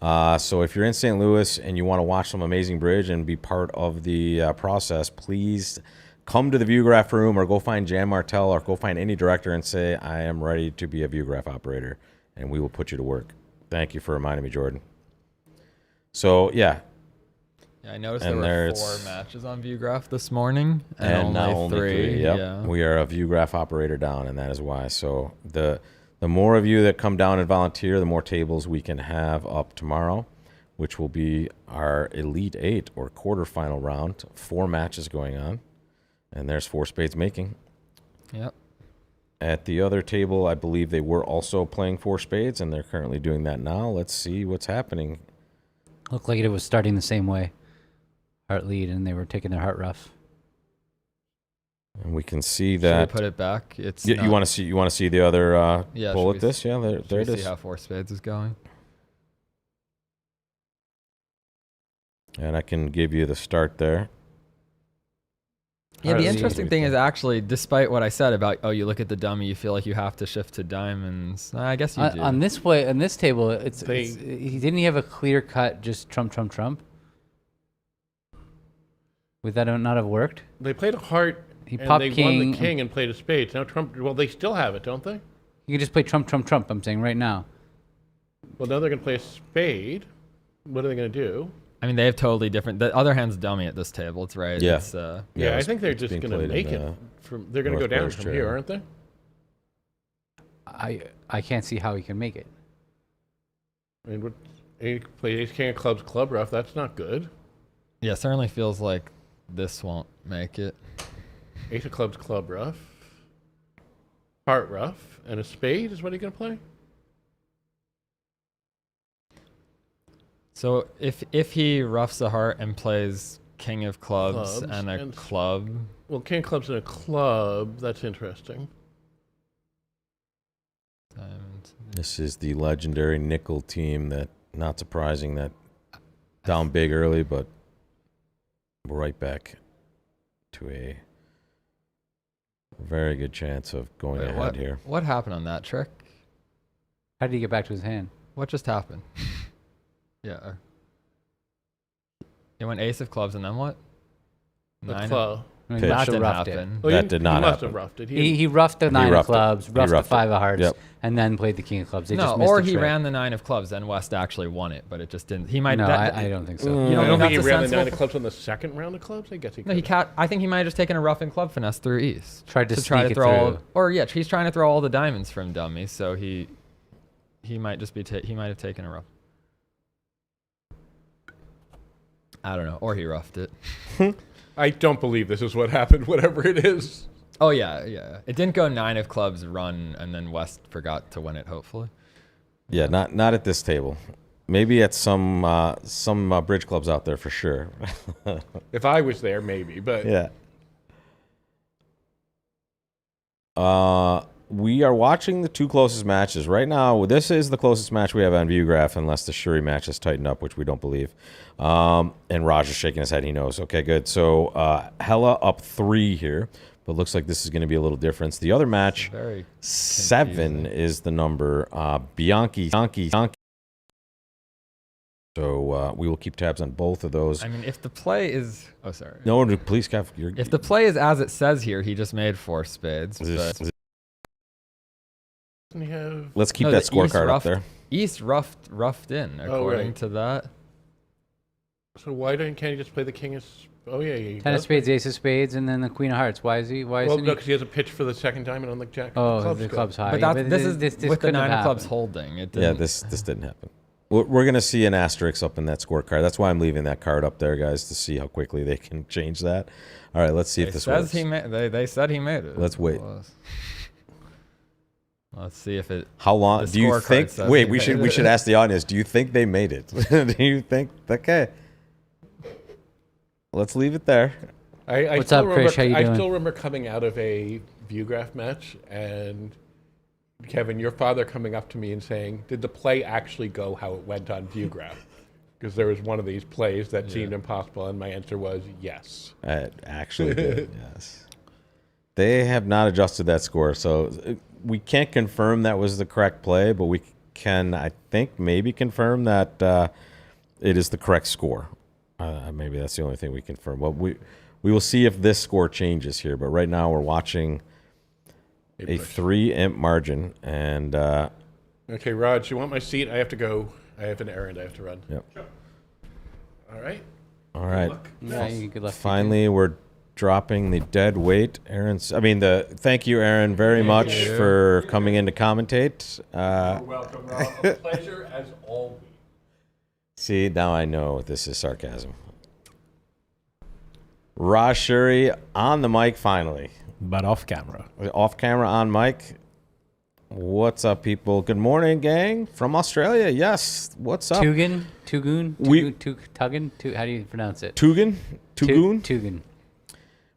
So if you're in St. Louis and you want to watch some amazing bridge and be part of the process, please come to the ViewGraph room or go find Jan Martell or go find any director and say, I am ready to be a ViewGraph operator, and we will put you to work. Thank you for reminding me, Jordan. So, yeah. Yeah, I noticed And there were there's- 4 matches on ViewGraph this morning, and, And now only only 3. Yep. Yeah. We are a ViewGraph operator down, and that is why. So the more of you that come down and volunteer, the more tables we can have up tomorrow, which will be our Elite 8 or quarterfinal round. 4 matches going on, and there's 4 spades making. Yep. At the other table, I believe they were also playing 4 spades, and they're currently doing that now. Let's see what's happening. Looked like it was starting the same way. Heart lead, and they were taking their heart rough. And we can see Should that. we put it back? It's You want to see the other Yeah, pull should at we this? Yeah, there Should it we is. see how 4 spades is going? And I can give you the start there. Yeah, Alright, the let's see interesting thing is actually, despite what I said about, oh, you look at the dummy, you feel like you have to shift to diamonds. I guess you do. On this table, he didn't he have a clear cut, just trump, trump, trump. Would that not have worked? They played a heart, He and popped they king. won the king and played a spade. Now Trump, well, they still have it, don't they? You can just play trump, trump, trump. I'm saying right now. Well, now they're going to play a spade. What are they going to do? I mean, they have totally different. The other hand's dummy at this table. It's right. Yeah. It's, Yeah, I it's- think they're it's just being going to played make in it. the They're going to go North down Players from chair. here, aren't they? I can't see how he can make it. I mean, he played ace king of clubs, club rough. That's not good. yeah, certainly feels like this won't make it. Ace of clubs, club rough, heart rough, and a spade is what he's going to play. So if he roughs a heart and plays king of clubs, Clubs and a and- club, Well, king of clubs and a club. That's interesting. diamond. This is the legendary nickel team that, not surprising, that down big early, but right back to a very good chance of going Wait, ahead here. what happened on that trick? How did he get back to his hand? What just happened? Yeah. It went ace of clubs and then what? The Nine. club. I mean, Pitch. he That must have didn't roughed it. happen. Oh, That did not He must happen. have roughed it. He roughed the 9 of roughed it. clubs, He roughed the roughed it. 5 of hearts, Yep. and then played the king of clubs. They No, just missed or the he trick. ran the 9 of clubs, then West actually won it, but it just didn't. He might. No, that- I don't think so. You I don't think he that's a ran the sensible- 9 of clubs on the second round of clubs. I guess he No, he could. can't. I think he might have just taken a rough and club finesse through East. Tried to try sneak to it throw all, through. or yeah, he's trying to throw all the diamonds from dummy, so he might just be he might have taken a rough. I don't know, or he roughed it. I don't believe this is what happened, whatever it is. Oh yeah, yeah. It didn't go 9 of clubs run, and then West forgot to win it. Hopefully. Yeah, not at this table. Maybe at some bridge clubs out there for sure. If I was there, maybe, but Yeah. We are watching the 2 closest matches right now. This is the closest match we have on ViewGraph, unless the Shuri match has tightened up, which we don't believe. And Raj is shaking his head. He knows. Okay, good. So Hella up 3 here, but looks like this is going to be a little different. The other match, Very 7 is the number. Bianchi. So we will keep tabs on both of those. I mean, if the play is, oh sorry. No, please, Kev. If the play is as it says here, he just made 4 spades. This- But Doesn't he have? Let's keep No, that the East scorecard up roughed- there. East roughed in, according right. to that. So why can't he just play the king of? Oh yeah, he Ten of does. spades, ace of spades, and then the queen of hearts. Why isn't Well, he? no, because he has a pitch for the second diamond on the jack. Oh, the good. club's high. But Yeah, this is this with the couldn't have 9 of clubs happened. holding. It Yeah, didn't, this didn't happen. We're going to see an asterisk up in that scorecard. That's why I'm leaving that card up there, guys, to see how quickly they can change that. All right, let's see if this works. They said he made it. Let's wait. Let's see if it. How long The do you scorecard think? says Wait, he we made it. should ask the audience. Do you think they made it? Do you think? Okay, let's leave it there. I What's still up, remember, Krish? How you I doing? still remember coming out of a Viewgraph match and Kevin, your father coming up to me and saying, "Did the play actually go how it went on Viewgraph?" Because there was one of these plays that seemed impossible, and my answer was yes. It actually did. Yes. They have not adjusted that score, so we can't confirm that was the correct play, but we can, I think, maybe confirm that it is the correct score. Maybe that's the only thing we confirm. Well, we will see if this score changes here, but right now we're watching a 3 imp margin, and Okay, Raj, you want my seat? I have to go. I have an errand I have to run. Yep. All right. All right. Yeah, good luck. Finally, we're dropping the dead weight. Thank you, Aaron, very much for coming in to commentate. You're welcome, Rob. A pleasure as always. See, now I know this is sarcasm. Raj Shuri on the mic finally. But off camera. Off camera, on mic. What's up, people? Good morning, gang. From Australia, yes. What's up? Tugun. How do you pronounce it? Tugun? Tugun.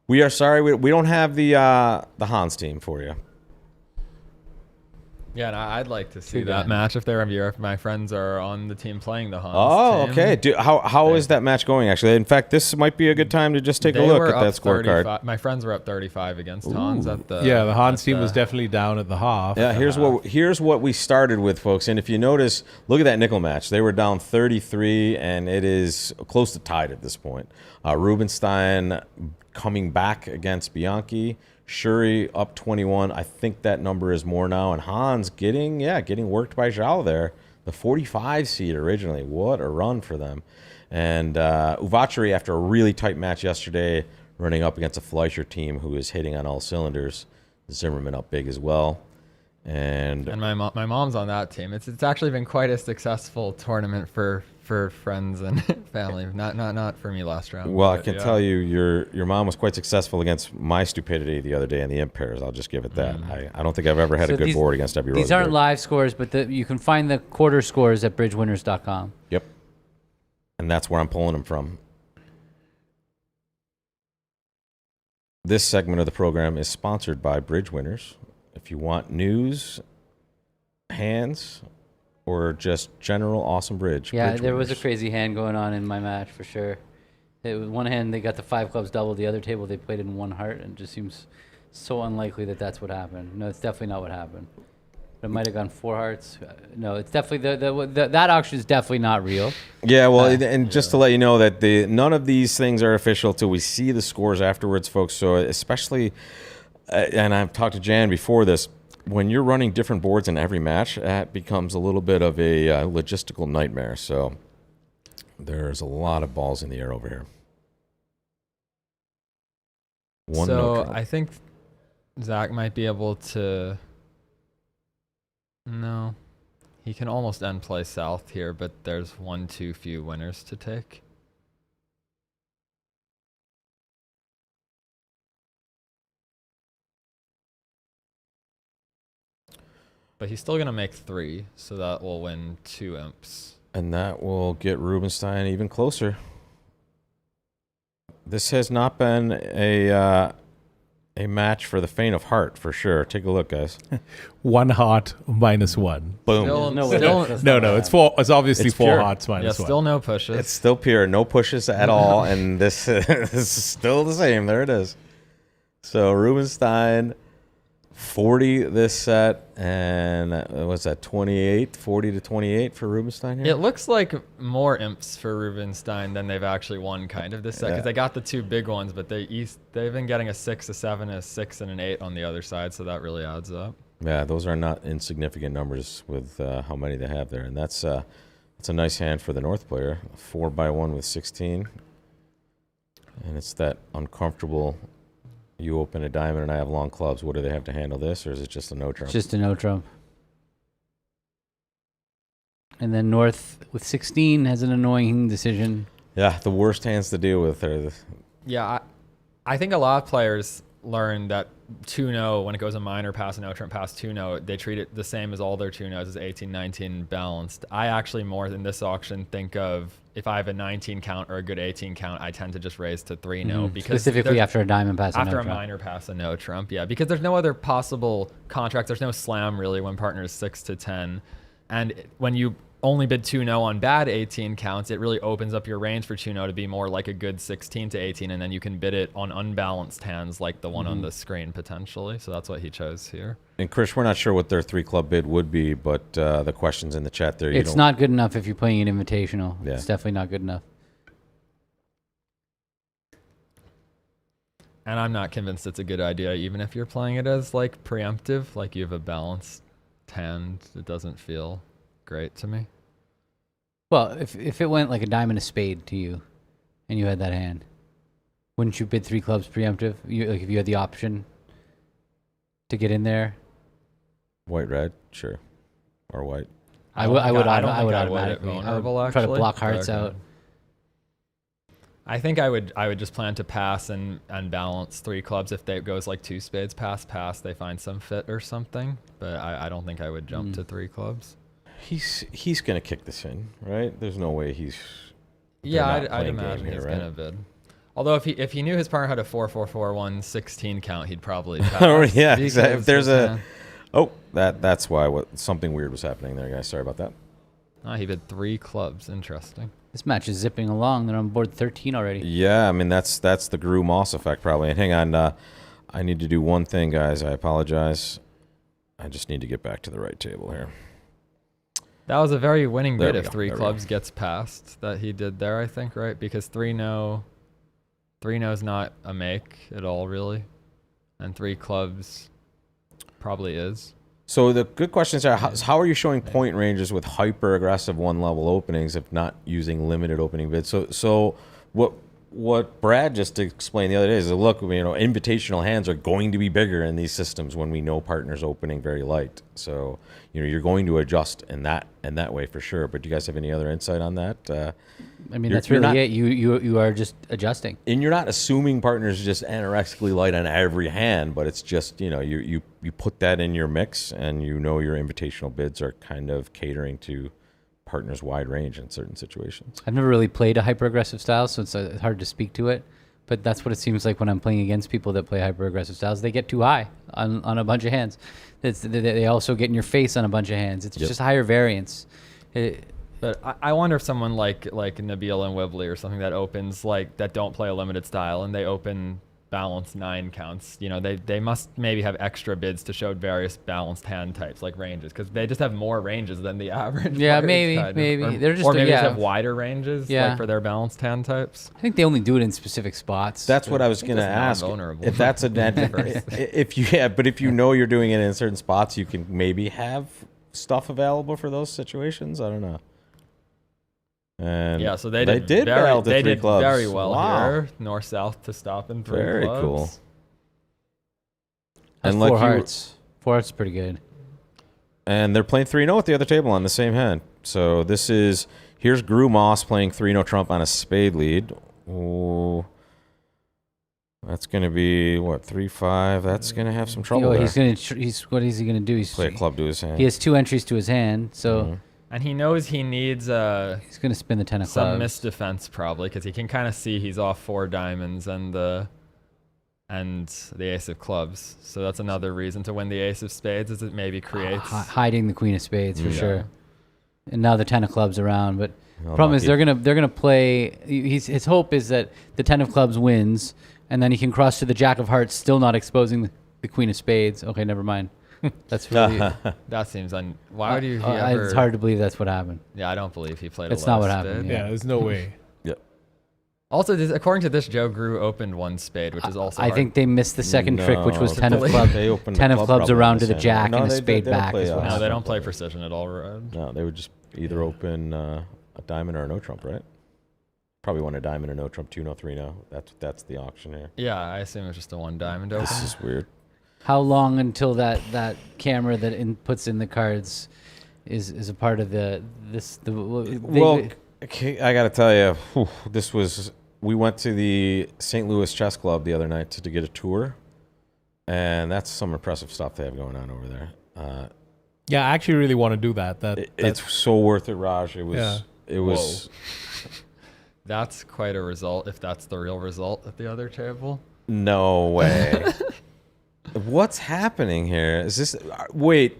We are sorry, we don't have the Hans team for you. Yeah, and I'd like to see Too that bad. match if they're in Europe. My friends are on the team playing the Hans. Oh, team. okay. How is that match going, actually? In fact, this might be a good time to just take a They look were at that up scorecard. 35 My friends were up 35 against Hans at the. The Hans at team the- was definitely down at the half. Yeah, here's what we started with, folks. And if you notice, look at that nickel match. They were down 33, and it is close to tied at this point. Rubenstein coming back against Bianchi. Shuri up 21. I think that number is more now. And Hans getting worked by Zhao there. The 45 seed originally. What a run for them. And Uvachari, after a really tight match yesterday, running up against a Fleischer team who is hitting on all cylinders. Zimmerman up big as well. And my mom's on that team. It's actually been quite a successful tournament for friends and family. Not for me last round. well, I but can yeah. tell you, your mom was quite successful against my stupidity the other day in the imp pairs. I'll just give it that. I don't think I've ever had a So good these- board against Debbie Rose. These aren't live scores, but you can find the quarter scores at bridgewinners.com. Yep. And that's where I'm pulling them from. This segment of the program is sponsored by Bridge Winners. If you want news, hands, or just general awesome bridge. Yeah, Bridge there was a Winners. crazy hand going on in my match for sure. It was one hand they got the 5 clubs double, the other table they played in 1 heart, and it just seems so unlikely that that's what happened. No, it's definitely not what happened. It might have gone 4 hearts. No, it's definitely that auction is definitely not real. Yeah, well, and just to let you know that none of these things are official till we see the scores afterwards, folks. So especially, and I've talked to Jan before this, when you're running different boards in every match, that becomes a little bit of a logistical nightmare. So there's a lot of balls in the air over here. No So trouble. I think Zach might be able to. No, he can almost end play south here, but there's 1 too few winners to take. But he's still gonna make 3, so that will win 2 imps. And that will get Rubenstein even closer. This has not been a match for the faint of heart, for sure. Take a look, guys. 1 heart minus 1. Boom. Still, No way. still, That's No, not no, what it's 4. It's obviously It's 4 pure. hearts yeah, minus 1. still no pushes. It's still pure. No pushes at all. And this is still the same. There it is. So Rubenstein, 40 this set. And what's that, 28? 40 to 28 for Rubenstein here? It looks like more imps for Rubenstein than they've actually won kind of this set, because Yeah. they got the 2 big ones, but they've been getting a 6, a 7, a 6, and an 8 on the other side, so that really adds up. Yeah, those are not insignificant numbers with how many they have there, and that's a nice hand for the North player. 4x1 with 16, and it's that uncomfortable. You open a diamond and I have long clubs. What do they have to handle this, or is it just a no trump? Just a no trump. And then North with 16 has an annoying decision. Yeah, the worst hands to deal with are the. Yeah, I think a lot of players learn that 2-0 when it goes a minor pass, a no trump pass, 2-0, they treat it the same as all their 2-0s as 18, 19 balanced. I actually more in this auction think of if I have a 19 count or a good 18 count, I tend to just raise to 3-0 because Specifically after a diamond pass, after no a trump. minor pass, a no trump. Yeah, because there's no other possible contract. There's no slam really when partner is 6 to 10, and when you only bid 2-0 on bad 18 counts, it really opens up your range for 2-0 to be more like a good 16 to 18, and then you can bid it on unbalanced hands like the one on the screen potentially. So that's what he chose here. And Chris, we're not sure what their 3-club bid would be, but the questions in the chat there. It's not good enough if you're playing an invitational. Yeah. It's definitely not good enough. And I'm not convinced it's a good idea, even if you're playing it as like preemptive, like you have a balanced hand. It doesn't feel great to me. Well, if it went like a diamond, a spade to you, and you had that hand, wouldn't you bid 3 clubs preemptive? Like if you had the option to get in there. White, red, sure, or white. I would automatically automatically try to block hearts out. I think I would just plan to pass and balance 3 clubs. If it goes like 2 spades, pass, they find some fit or something. But I don't think I would jump to 3 clubs. He's gonna kick this in, right? There's no way he's. Yeah, not I'd playing imagine game he's here, right? gonna bid. Although if he knew his partner had a 4-4-4-1 16 count, he'd probably pass. Oh yeah, exactly. If because, there's a. Oh, that's why something weird was happening there, guys. Sorry about that. he bid 3 clubs. Interesting. This match is zipping along. They're on board 13 already. Yeah, I mean that's the Gru Moss effect probably. And hang on, I need to do one thing, guys. I apologize. I just need to get back to the right table here. That was a very winning There bid we if go, 3 there we clubs gets passed that he did there, I think, right? Because 3-0 is not a make at all, really. And 3 clubs probably is. So the good questions are, how are you showing point ranges with hyper-aggressive one-level openings if not using limited opening bids? So what Brad just explained the other day is, look, invitational hands are going to be bigger in these systems when we know partners opening very light. So, you're going to adjust in that way for sure. But do you guys have any other insight on that? I mean, that's really it. You are just adjusting. And you're not assuming partners just anorexically light on every hand, but it's just, you put that in your mix and your invitational bids are kind of catering to partners' wide range in certain situations. I've never really played a hyper-aggressive style, so it's hard to speak to it. But that's what it seems like when I'm playing against people that play hyper-aggressive styles. They get too high on a bunch of hands. They also get in your face on a bunch of hands. It's just higher variance. But I wonder if someone like Nabil and Wibbly or something that opens that don't play a limited style and they open balanced 9 counts, they must maybe have extra bids to show various balanced hand types like ranges because they just have more ranges than the average. Yeah, players, maybe. Or, They're just or maybe just have wider ranges Yeah. for their balanced hand types. I think they only do it in specific spots. That's what I was going to ask. Non-vulnerable. If that's if you know you're doing it in certain spots, you can maybe have stuff available for those situations. I don't know. And Yeah, so they did barrel to they 3 did clubs. very well Wow. here. North south to stop in 3 Very clubs. cool. That's And 4 like hearts. 4 hearts is pretty good. And they're playing 3-0 at the other table on the same hand. So here's Gru Moss playing 3-0 trump on a spade lead. Ooh. That's going to be, 3-5? That's going to have some trouble there. What is he gonna do? Play a club to his hand. He has 2 entries to his hand, so Mhm. And he knows he needs he's gonna spin the 10 of some clubs. misdefense probably because he can kind of see he's off 4 diamonds and the ace of clubs. So that's another reason to win the ace of spades is it maybe creates. Hiding the queen of spades for Yeah. sure. And now the 10 of clubs around, but Unlucky. problem is they're gonna play. His hope is that the 10 of clubs wins, and then he can cross to the jack of hearts, still not exposing the queen of spades. Okay, never mind. That's really. That seems why would you ever? It's hard to believe that's what happened. Yeah, I don't believe he played. That's a low not what spade. happened, Yeah, there's no way. Also, according to this, Joe Grew opened one spade, which is also I hard. think they missed the second trick, which was No, 10 of they- clubs. they opened the 10 of club clubs probably around in to the the same way. jack No, and a they spade don't back play as well. No, they don't play Don't play. precision at all, Rod. No, they would just either open a diamond or a no trump, right? Probably want a diamond or no trump, 2 no 3 no. That's the auction here. Yeah, I assume it's just a one diamond open. This is weird. How long until that camera that puts in the cards is a part of Well, okay, I got to tell you, we went to the St. Louis Chess Club the other night to get a tour, and that's some impressive stuff they have going on over there. Yeah, I actually really want to do that. It's so worth it, Raj. It was. Yeah. It was. That's quite a result, if that's the real result at the other table. No way. What's happening here? Is this? Wait.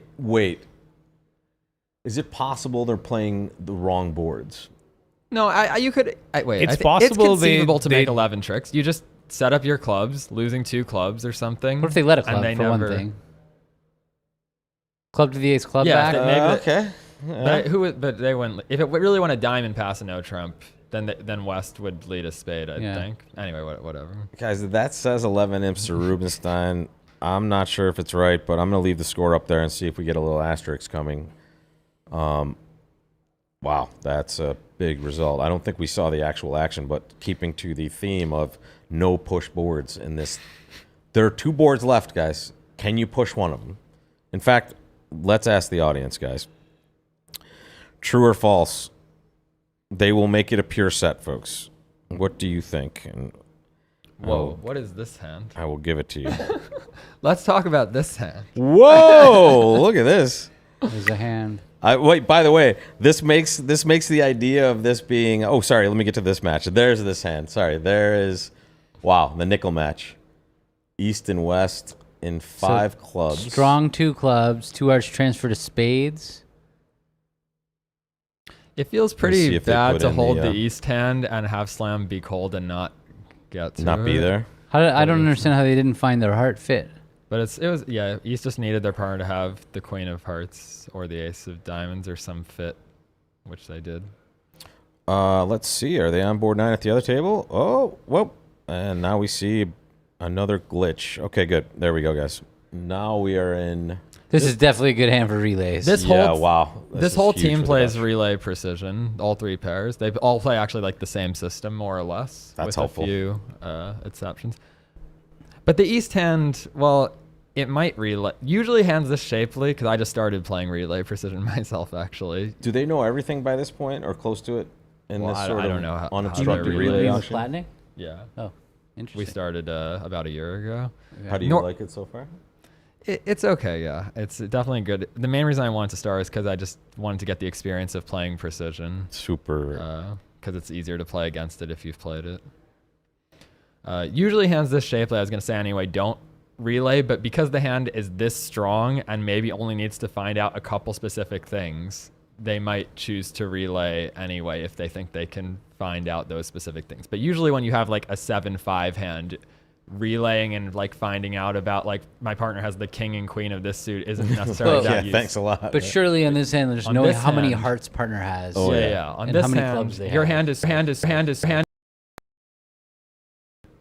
Is it possible they're playing the wrong boards? No, you could wait. It's it's possible conceivable to they- make 11 tricks. You just set up your clubs, losing 2 clubs or something. What if they let a and club they for one never- thing? Club to the ace, club Yeah, back. Maybe okay. But they wouldn't. If it really went a diamond past a no trump, then West would lead a spade. I Yeah. think. Anyway, whatever. Guys, that says 11 imps to Rubenstein. I'm not sure if it's right, but I'm going to leave the score up there and see if we get a little asterisk coming. Wow, that's a big result. I don't think we saw the actual action, but keeping to the theme of no push boards in this. There are 2 boards left, guys. Can you push one of them? In fact, let's ask the audience, guys. True or false? They will make it a pure set, folks. What do you think? And Whoa, what is this hand? I will give it to you. Let's talk about this hand. Whoa! Look at this. There's a hand. Wait. By the way, this makes the idea of this being. Oh, sorry. Let me get to this match. There's this hand. Sorry. There is. Wow, the nickel match. East and West in 5 clubs. Strong 2 clubs, 2 hearts transfer to spades. It feels see pretty if they bad put to in hold the, the East hand and have Slam be cold and not get to Not be it. there. I don't understand how they didn't find their heart fit. But it was East just needed their partner to have the Queen of Hearts or the Ace of Diamonds or some fit, which they did. Let's see. Are they on board 9 at the other table? Oh, well. And now we see another glitch. Okay, good. There we go, guys. Now we are in. This is definitely a good hand for relays. This Yeah, whole wow. this is whole huge team for the plays Dutch. relay precision, all 3 pairs. They all play actually like the same system, more or less. That's with helpful. a few exceptions. But the East hand, well, it might relay. Usually hands this shapely because I just started playing relay precision myself, actually. Do they know everything by this point or close to it in Well, this I sort don't of know how unobstructed they're relay relays. auction? flattening? Yeah. Oh, interesting. We started about a year ago. How do you Nor- like it so far? It's okay, yeah. It's definitely good. The main reason I wanted to start is because I just wanted to get the experience of playing precision. Super. Because it's easier to play against it if you've played it. Usually hands this shapely, I was going to say anyway, don't relay, but because the hand is this strong and maybe only needs to find out a couple specific things, they might choose to relay anyway if they think they can find out those specific things. But usually when you have like a 7-5 hand, relaying and like finding out about like my partner has the king and queen of this suit isn't necessarily that yeah, useful. thanks a lot. But surely on this hand, there's On knowing this how many hand- hearts partner has. Oh, yeah. On And this how many hand, clubs they your have. hand is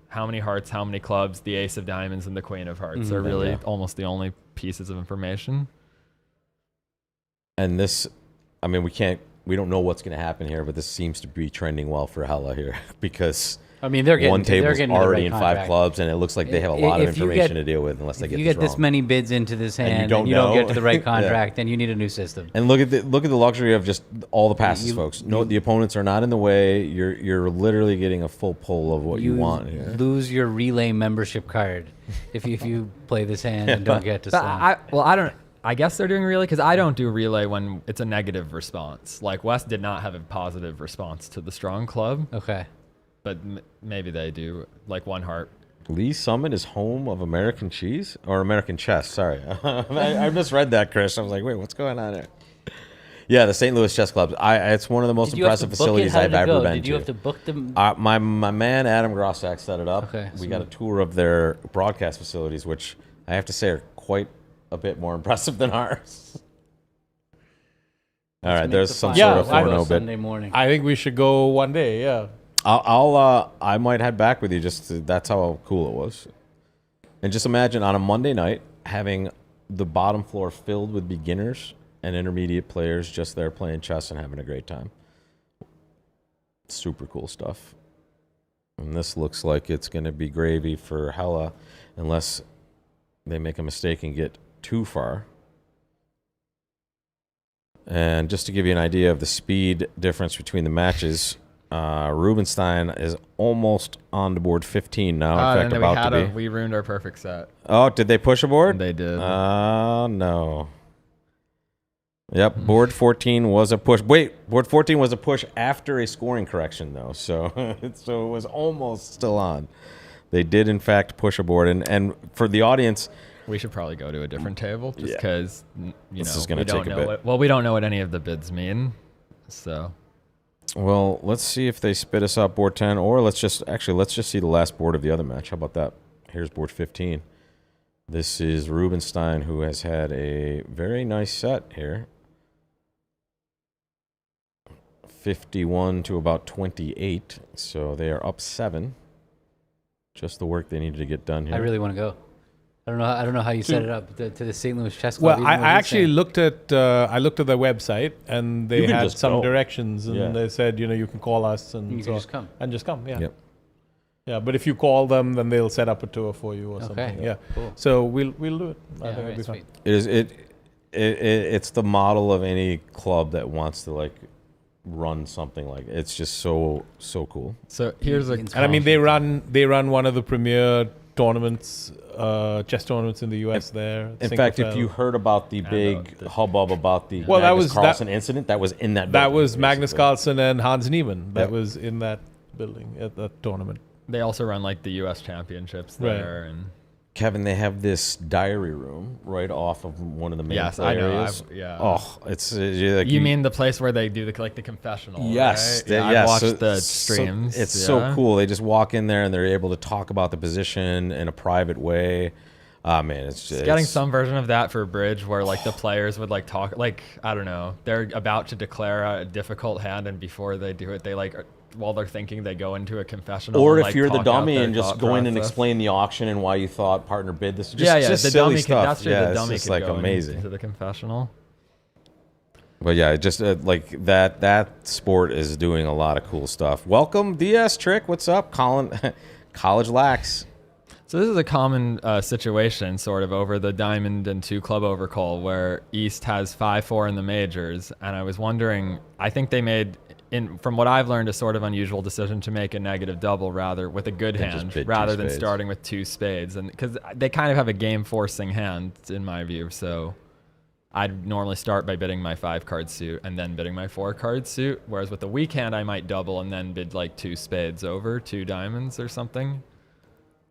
how many hearts, how many clubs, the ace of diamonds and the queen of hearts are really Yeah. almost the only pieces of information. And this, I mean, we don't know what's going to happen here, but this seems to be trending well for Hella here because I mean, they're getting one they're table's getting to the already right in contract. 5 clubs, and it looks like they have a lot of If you information get- to deal with unless they If get you this get this wrong. many bids into this And you hand don't and you don't know. get to the right Yeah. contract, then you need a new system. And look at the luxury of just all the passes, You- folks. No, the opponents are not in the way. You're literally getting a full pull of what you want here. lose your relay membership card if you play this hand and don't get to But slam. I guess they're doing relay because I don't do relay when it's a negative response. Like West did not have a positive response to the strong club, Okay. but maybe they do. Like one heart. Lee Summit is home of American cheese or American chess. Sorry, I misread that, Chris. I was like, wait, what's going on there? Yeah, the St. Louis Chess Club. It's one of the most Did you have to impressive book it? facilities How did I've it ever go? been Did to. you have to book them? My man Adam Grossack set it up. Okay, We got a tour of their broadcast facilities, which I have to say are quite a bit more impressive than ours. All right, Make there's the some final sort of Yeah, I 4-0 know, bid. Sunday morning. I think we should go one day. Yeah. I might head back with you. That's how cool it was. And just imagine on a Monday night having the bottom floor filled with beginners and intermediate players just there playing chess and having a great time. Super cool stuff. And this looks like it's going to be gravy for Hella unless they make a mistake and get too far. And just to give you an idea of the speed difference between the matches, Rubinstein is almost on the board 15 now. In fact, about to be. We ruined our perfect set. Oh, did they push a board? They did. Oh, no. Yep, board 14 was a push. Wait, board 14 was a push after a scoring correction, though. So so it was almost still on. They did, in fact, push a board. And for the audience... We should probably go to a different table just because, this is going to take a bit. We don't know what any of the bids mean. So... Well, let's see if they spit us out board 10, or let's just see the last board of the other match. How about that? Here's board 15. This is Rubinstein, who has had a very nice set here. 51 to about 28, so they are up 7. Just the work they needed to get done here. I really want to go. I don't know how you set it up to the St. Louis Chess Club. Well, I actually looked at their website, and they had some directions, and they said, you can call us and you can just come. And just come, yeah. Yep. Yeah, but if you call them, then they'll set up a tour for you or something. Yeah. Cool. So we'll do it. I think it'll be fun. It's the model of any club that wants to run something like it. It's just so cool. So here's and I mean they run one of the premier tournaments, chess tournaments in the U.S. there. In fact, if you heard about the big hubbub about the that was Carlsen incident, that was in that building. That was Magnus Carlsen and Hans Niemann. That was in that building at that tournament. They also run the U.S. championships there. And Kevin, they have this diary room right off of one of the main play areas. Yeah. Oh, it's you mean the place where they do the confessional? Yes. Right? I watched the streams. It's so cool. They just walk in there and they're able to talk about the position in a private way. Man, it's getting some version of that for bridge where the players would talk I don't know, they're about to declare a difficult hand, and before they do it, they while they're thinking, they go into a confessional. Or if you're the dummy and just go in and explain the auction and why you thought partner bid this. Just the silly dummy stuff. That's true. The dummy it's could go amazing into the confessional. But yeah, just that sport is doing a lot of cool stuff. Welcome, DS Trick. What's up, Colin? College Lax. So this is a common situation, sort of, over the Diamond and 2 club overcall, where East has 5-4 in the majors, and I was wondering, I think they made, from what I've learned, a sort of unusual decision to make a negative double with a good hand, rather than starting with 2 spades, and because they kind of have a game-forcing hand, in my view. So I'd normally start by bidding my 5-card suit and then bidding my 4-card suit, whereas with a weak hand, I might double and then bid 2 spades over 2 diamonds or something.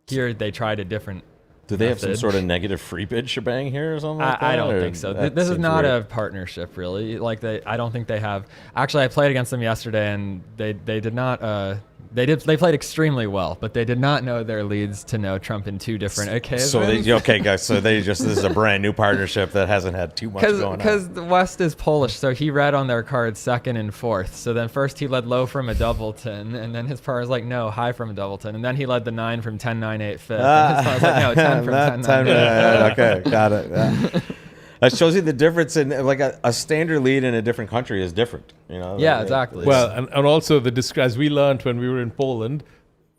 Here they tried a different Do they have some sort of negative free bid shebang here or something like that? I don't think so. This is not a partnership, really. I don't think they have. Actually, I played against them yesterday, and they did not. They played extremely well, but they did not know their leads to know Trump in 2 different occasions. So okay, guys. So this is a brand new partnership that hasn't had too much going on. Because the West is Polish, so he read on their cards 2nd and 4th. So then first he led low from a doubleton, and then his partner was like, no, high from a doubleton, and then he led the 9 from 10-9-8 5th. And his partner was like, no, 10 from 10-9. Okay, got it. Yeah. That shows you the difference in a standard lead in a different country is different. Yeah, exactly. Well, and also as we learned when we were in Poland,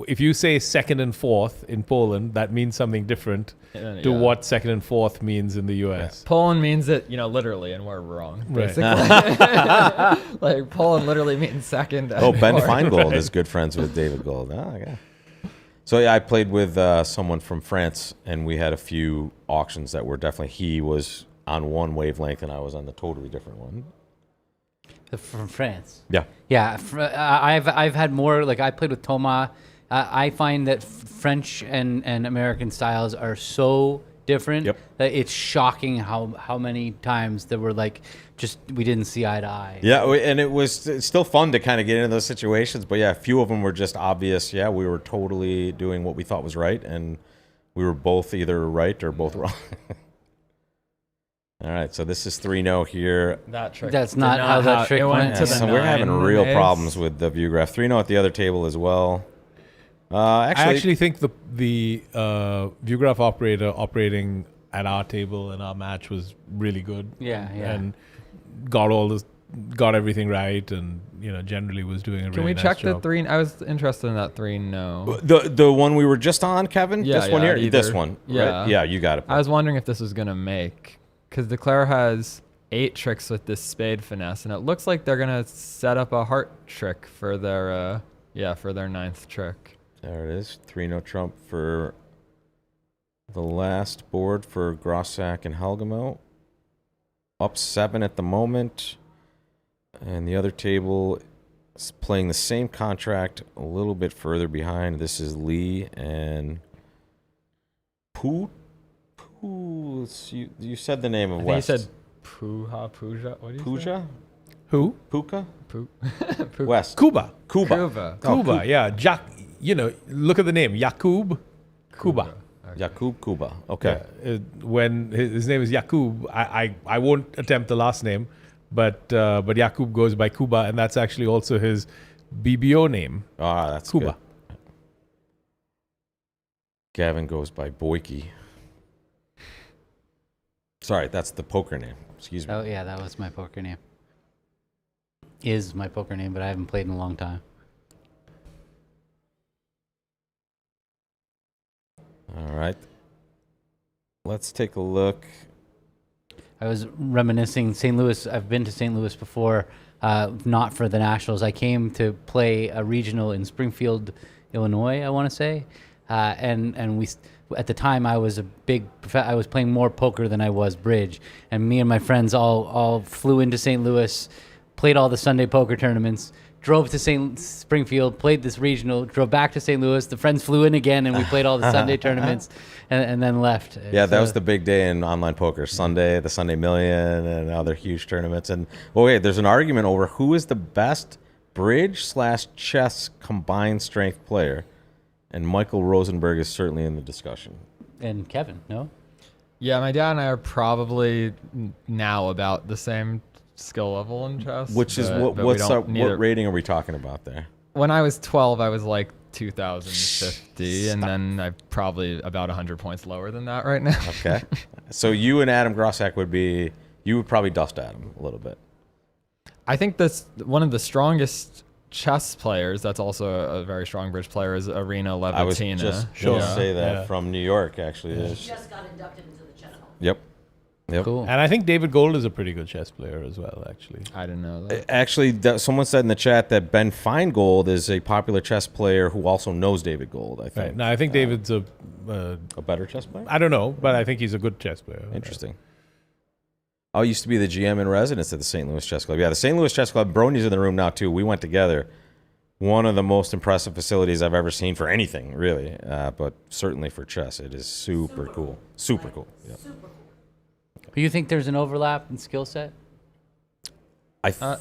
if you say 2nd and 4th in Poland, that means something different to what 2nd and 4th means in the U.S. Yeah. Poland means it, literally, and we're wrong, basically. Right. Poland literally means 2nd. Ben Feingold is good friends with David Gold. Oh, yeah. So yeah, I played with someone from France, and we had a few auctions that were definitely, he was on one wavelength and I was on the totally different one. From France. Yeah. Yeah. I've had more, I played with Thomas. I find that French and American styles are so different that it's shocking how many times there were we didn't see eye to eye. Yeah, and it's still fun to kind of get into those situations, but yeah, a few of them were just obvious. Yeah, we were totally doing what we thought was right, and we were both either right or both wrong. All right, so this is 3-0 here. That trick. That's did not how that trick it went. to the So we're having 9 real ace. problems with the view graph. 3-0 at the other table as well. I actually think the view graph operator operating at our table in our match was really good. Yeah. And got everything right, and generally was doing a really Can we nice check job. the 3? I was interested in that 3. No. the one we were just on, Kevin. Yeah, this one yeah, here. This either. one. Yeah. Right? Yeah, you got it. I was wondering if this was gonna make, because Declare has 8 tricks with this spade finesse, and it looks like they're gonna set up a heart trick for their for their 9th trick. There it is. 3-0 trump for the last board for Grossack and Helgamo. Up 7 at the moment. And the other table is playing the same contract a little bit further behind. This is Lee and Poo. You said the name of I think West. you said Puja. What do you say? Puja? Who? Puka? Puka. West. Kuba. Kuba. Kuba. Kuba, yeah. Look at the name. Yakub Kuba. Yakub Kuba. Okay. Yeah, when his name is Yakub, I won't attempt the last name, but Yakub goes by Kuba, and that's actually also his BBO name. Ah, that's Kuba. good. Gavin goes by Boyke. Sorry, that's the poker name. Excuse me. Oh yeah, that was my poker name. Is my poker name, but I haven't played in a long time. All right. Let's take a look. I was reminiscing St. Louis. I've been to St. Louis before, not for the Nationals. I came to play a regional in Springfield, Illinois, I want to say. And we, at the time, I was I was playing more poker than I was bridge. And me and my friends all flew into St. Louis, played all the Sunday poker tournaments, drove to Springfield, played this regional, drove back to St. Louis. The friends flew in again, and we played all the Sunday tournaments, and then left. Yeah, that was the big day in online poker. Sunday, the Sunday Million, and other huge tournaments. And there's an argument over who is the best bridge/chess combined strength player, and Michael Rosenberg is certainly in the discussion. And Kevin, no? Yeah, my dad and I are probably now about the same skill level in chess. Which is but we what don't rating are we talking about there? When I was 12, I was like 2,050, and then I'm probably about 100 points lower than that right now. Okay. So you and Adam Grossack you would probably dust Adam a little bit. I think that's one of the strongest chess players. That's also a very strong bridge player. Is Arena Levitina. I was just going to say that from New York, actually. He just got inducted into the chess hall. Yep. Cool. And I think David Gold is a pretty good chess player as well, actually. I didn't know that. Actually, someone said in the chat that Ben Feingold is a popular chess player who also knows David Gold, I think. Right. Now, I think David's a better chess player? I don't know, but I think he's a good chess player. Interesting. I used to be the GM in residence at the St. Louis Chess Club. Yeah, the St. Louis Chess Club, Bronia's in the room now, too. We went together. One of the most impressive facilities I've ever seen for anything, really, but certainly for chess. It is super cool. Super cool. Yeah. Super cool. Do you think there's an overlap in skill set? Sorry.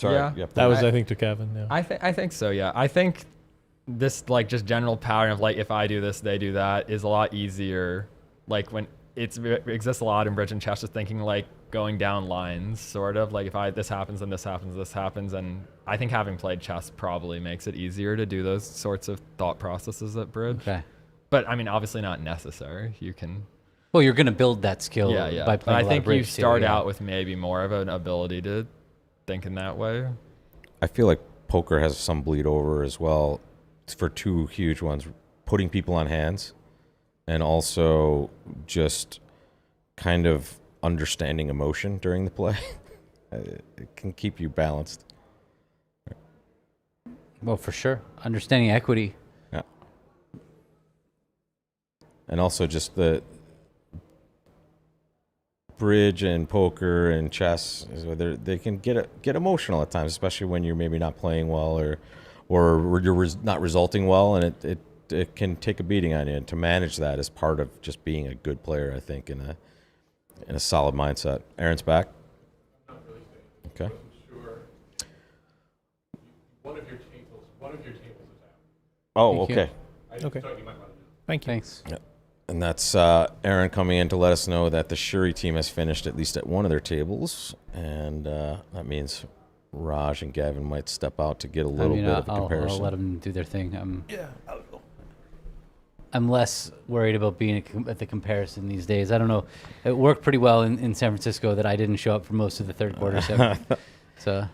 Yeah. That was, I think, to Kevin. Yeah. I think so. Yeah. I think this like just general pattern of like if I do this, they do that is a lot easier. Like when it exists a lot in bridge and chess, just thinking like going down lines, sort of like if this happens, then this happens, this happens, and I think having played chess probably makes it easier to do those sorts of thought processes at bridge. Okay. But I mean, obviously not necessary. You can. Well, you're going to build that skill Yeah. by But playing I a lot think of bridge you too, start yeah. out with maybe more of an ability to think in that way. I feel like poker has some bleed over as well for two huge ones, putting people on hands and also just kind of understanding emotion during the play. It can keep you balanced. Well, for sure. Understanding equity. Yeah. And also just the bridge and poker and chess, they can get emotional at times, especially when you're maybe not playing well or you're not resulting well, and it can take a beating on you. And to manage that is part of just being a good player, I think, in a solid mindset. Aaron's back. Not really saying. Okay. I wasn't sure. One of your tables is out. Oh, Thank you. okay. I just Okay. thought you might want to do Thank you. Thanks. And that's Aaron coming in to let us know that the Shuri team has finished at least at one of their tables. And that means Raj and Gavin might step out to get a little bit of a comparison. I'll let them do their thing. I'm less worried about being at the comparison these days. I don't know. It worked pretty well in San Francisco that I didn't show up for most of the third quarter segment. So,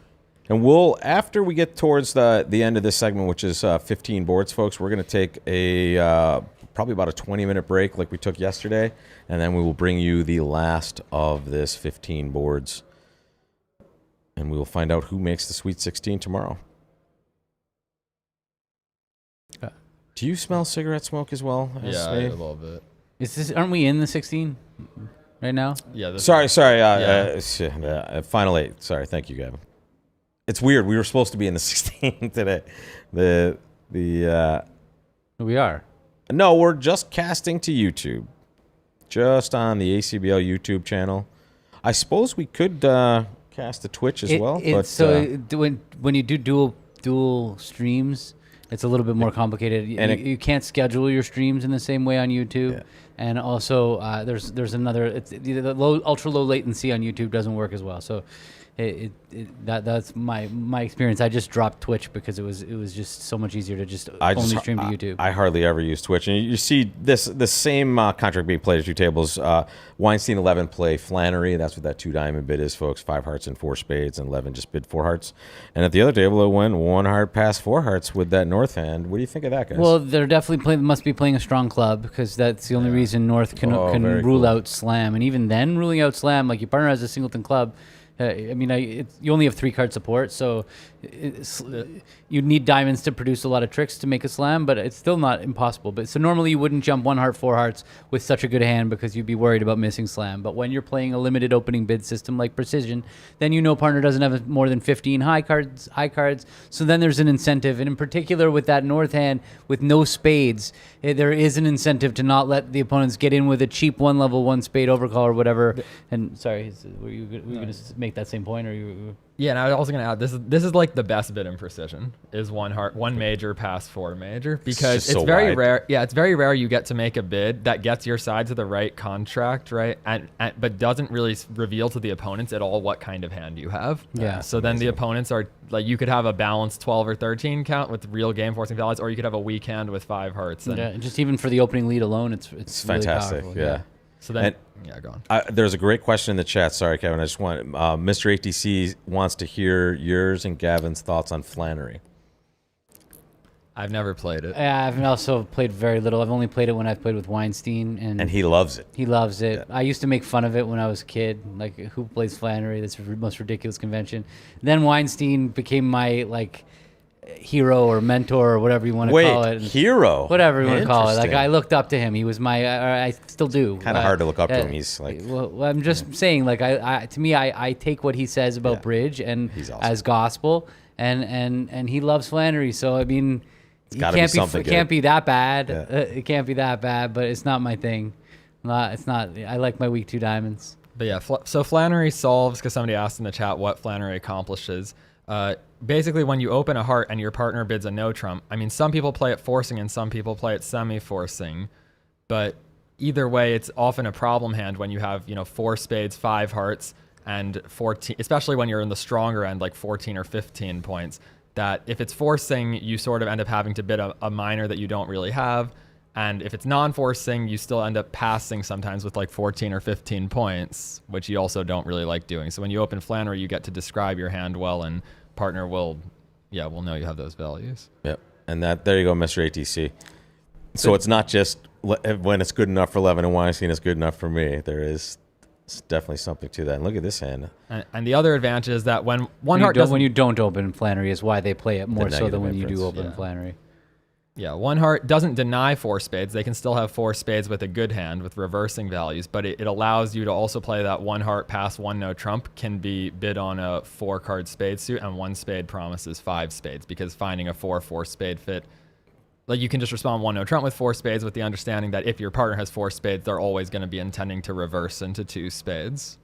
and we'll, after we get towards the end of this segment, which is 15 boards, folks, we're going to take a probably about a 20-minute break like we took yesterday, and then we will bring you the last of this 15 boards, and we will find out who makes the Sweet 16 tomorrow. Do you smell cigarette smoke as well? Yeah, a little bit. Aren't we in the 16 right now? Yeah. Sorry. Final 8. Sorry. Thank you, Gavin. It's weird. We were supposed to be in the 16 today. We are. No, we're just casting to YouTube. Just on the ACBL YouTube channel. I suppose we could cast to Twitch as well. When you do dual streams, it's a little bit more complicated. You can't schedule your streams in the same way on YouTube. Yeah. And also, there's another. The ultra low latency on YouTube doesn't work as well. So, that's my experience. I just dropped Twitch because it was just so much easier to just only stream to YouTube. I hardly ever use Twitch, and you see the same contract being played at 2 tables. Weinstein 11 play Flannery. That's what that 2 diamond bid is, folks. 5 hearts and 4 spades, and 11 just bid 4 hearts. And at the other table, it went 1 heart past 4 hearts with that North hand. What do you think of that, guys? Well, they're definitely must be playing a strong club because that's the only reason North can rule out slam, and even then ruling out slam, like your partner has a singleton club. You only have 3 card support, so you need diamonds to produce a lot of tricks to make a slam, but it's still not impossible. But so normally you wouldn't jump 1 heart, 4 hearts with such a good hand because you'd be worried about missing slam. But when you're playing a limited opening bid system like Precision, then partner doesn't have more than 15 high cards. So then there's an incentive, and in particular with that North hand with no spades, there is an incentive to not let the opponents get in with a cheap 1 level 1 spade overcall or whatever. And sorry, were you going to make that same point, or you? Yeah, and I was also going to add this is like the best bid in Precision is 1 heart, 1 major past 4 major, because it's very rare. Yeah, it's very rare you get to make a bid that gets your side to the right contract, right, and but doesn't really reveal to the opponents at all what kind of hand you have. Yeah. So then the opponents are like, you could have a balanced 12 or 13 count with real game forcing values, or you could have a weak hand with 5 hearts. And just even for the opening lead alone, it's really fantastic. Powerful, yeah. So then, go on. There's a great question in the chat. Sorry, Kevin. I just want Mr. ATC wants to hear yours and Gavin's thoughts on Flannery. I've never played it. Yeah, I've also played very little. I've only played it when I've played with Weinstein, and he loves it. He loves it. Yeah. I used to make fun of it when I was a kid, like, who plays Flannery? That's the most ridiculous convention. Then Weinstein became my hero or mentor or whatever you want to call it. Hero? Whatever you want to call it. Like, I looked up to him. He was I still do. Kind of hard to look up to him. He's like... Well, I'm just saying, I take what he says about bridge and awesome. As gospel, and he loves Flannery. So, I mean, it can't be that bad. Yeah. It can't be that bad, but it's not my thing. It's not. I like my weak 2 diamonds. But yeah, so Flannery solves, because somebody asked in the chat what Flannery accomplishes. Basically, when you open a heart and your partner bids a no trump, I mean, some people play it forcing and some people play it semi-forcing, but either way, it's often a problem hand when you have 4 spades, 5 hearts, and 14, especially when you're in the stronger end, like 14 or 15 points, that if it's forcing, you sort of end up having to bid a minor that you don't really have. And if it's non-forcing, you still end up passing sometimes with like 14 or 15 points, which you also don't really like doing. So when you open Flannery, you get to describe your hand well, and partner will know you have those values. Yep. And there you go, Mr. ATC. So it's not just when it's good enough for 11 and Weinstein, it's good enough for me. There is definitely something to that. And look at this hand. And the other advantage is that when when you don't open Flannery is why they play it more so than when you do open Flannery. Yeah, 1 heart doesn't deny 4 spades. They can still have 4 spades with a good hand with reversing values, but it allows you to also play that 1 heart past 1 no trump can be bid on a 4 card spade suit, and 1 spade promises 5 spades, because finding a 4 spade fit, like, you can just respond 1 no trump with 4 spades with the understanding that if your partner has 4 spades, they're always going to be intending to reverse into 2 spades.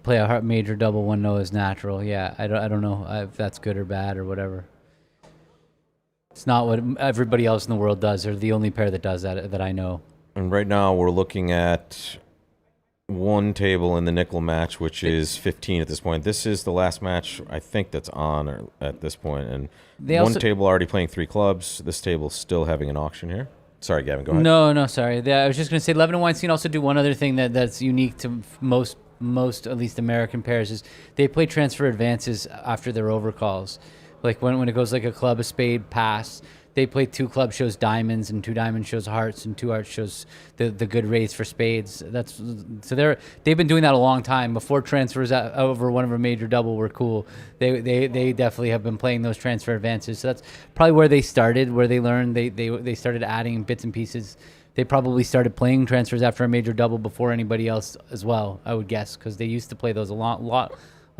Play a heart major double 1 no is natural. Yeah, I don't know if that's good or bad or whatever. It's not what everybody else in the world does. They're the only pair that does that I know. And right now we're looking at one table in the nickel match, which is 15 at this point. This is the last match I think that's on at this point. And one table already playing 3 clubs. This table still having an auction here. Sorry, Gavin, go ahead. No, sorry. I was just going to say, Levin and Weinstein also do one other thing that's unique to most at least American pairs is they play transfer advances after their overcalls. Like when it goes like a club, a spade, pass, they play 2 clubs shows diamonds and 2 diamonds shows hearts and 2 hearts shows the good raise for spades. They've been doing that a long time before transfers over one of a major double were cool. They definitely have been playing those transfer advances. So that's probably where they started, where they learned. They started adding bits and pieces. They probably started playing transfers after a major double before anybody else as well, I would guess, because they used to play those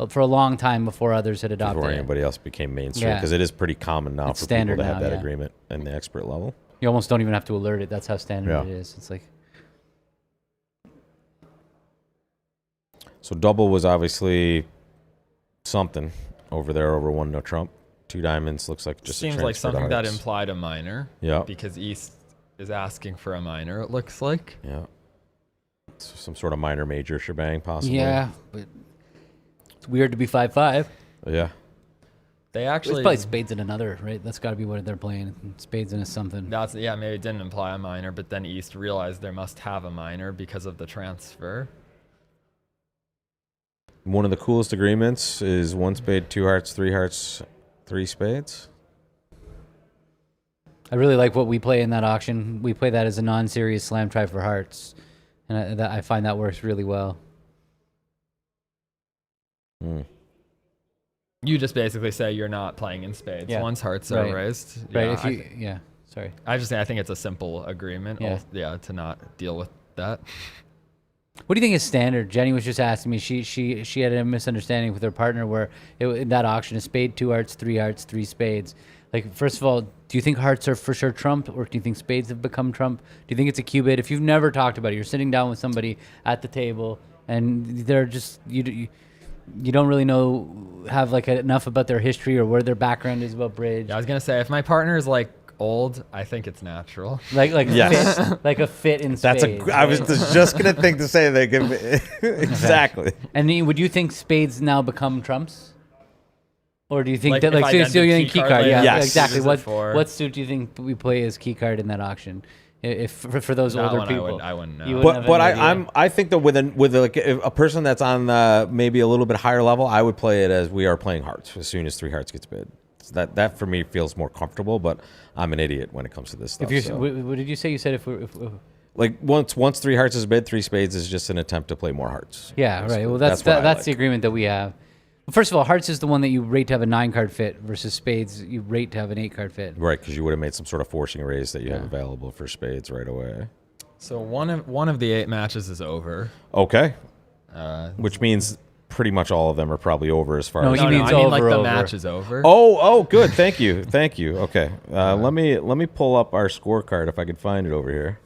for a long time before others had adopted Before it. anybody else became mainstream, because it is pretty common now for people to have that agreement in the expert level. You almost don't even have to alert it. That's how standard it is. It's like... So double was obviously something over there over 1 no trump. 2 diamonds looks like just seems a like something that hearts. implied a minor. Yeah. Because East is asking for a minor, it looks like. Yeah. So some sort of minor major shebang possibly. Yeah, but it's weird to be 5-5. Yeah. They actually... It's probably spades in another, right? That's got to be what they're playing. Spades in a something. Maybe it didn't imply a minor, but then East realized there must have a minor because of the transfer. One of the coolest agreements is 1 spade, 2 hearts, 3 hearts, 3 spades. I really like what we play in that auction. We play that as a non-serious slam try for hearts. And I find that works really well. You just basically say you're not playing in spades. Yeah. Once hearts are raised. Right. Yeah, Sorry. I think it's a simple agreement. To not deal with that. What do you think is standard? Jenny was just asking me. She had a misunderstanding with her partner where in that auction, a spade, 2 hearts, 3 spades. Like, first of all, do you think hearts are for sure trump, or do you think spades have become trump? Do you think it's a cubit? If you've never talked about it, you're sitting down with somebody at the table, and they're just you don't really have like enough about their history or where their background is about bridge. Yeah, I was gonna say if my partner is like old, I think it's natural. Like Yes. like a fit in spades. I was just gonna think to say that. Exactly. And would you think spades now become trumps? Or do you think Like that, if like, I so then you did think key key card card? later, Yeah, Yes. exactly. Is it for- What suit do you think we play as key card in that auction? If for those That older one people, I wouldn't know. You wouldn't have But any idea. I think that with like a person that's on maybe a little bit higher level, I would play it as we are playing hearts as soon as 3 hearts gets bid. So that for me feels more comfortable. But I'm an idiot when it comes to this stuff. What did you say? You said if like once 3 hearts is bid, 3 spades is just an attempt to play more hearts. yeah, basically. right. Well, that's what I that's like. the agreement that we have. First of all, hearts is the one that you rate to have a 9-card fit versus spades you rate to have an 8-card fit. Right, because you would have made some sort of forcing raise that you have available for spades right away. So one of the 8 matches is over. Okay. Which means pretty much all of them are probably over as far No, as. he means I mean like over. the match is over. Oh, good. Thank you. Okay. Let me pull up our scorecard if I could find it over here.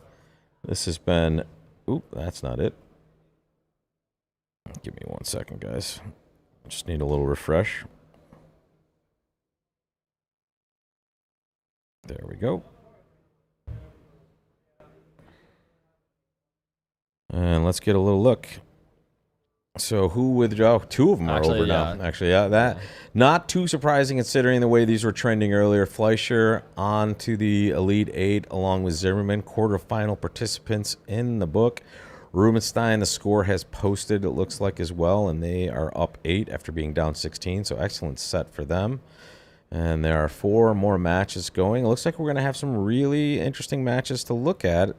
This has been. Oop, that's not it. Give me 1 second, guys. Just need a little refresh. There we go. And let's get a little look. So who withdrew? 2 of them are over now. Actually, not too surprising considering the way these were trending earlier. Fleischer on to the Elite 8 along with Zimmerman, quarterfinal participants in the book. Rubenstein, the score has posted, it looks like, as well, and they are up 8 after being down 16, so excellent set for them. And there are 4 more matches going. It looks like we're going to have some really interesting matches to look at,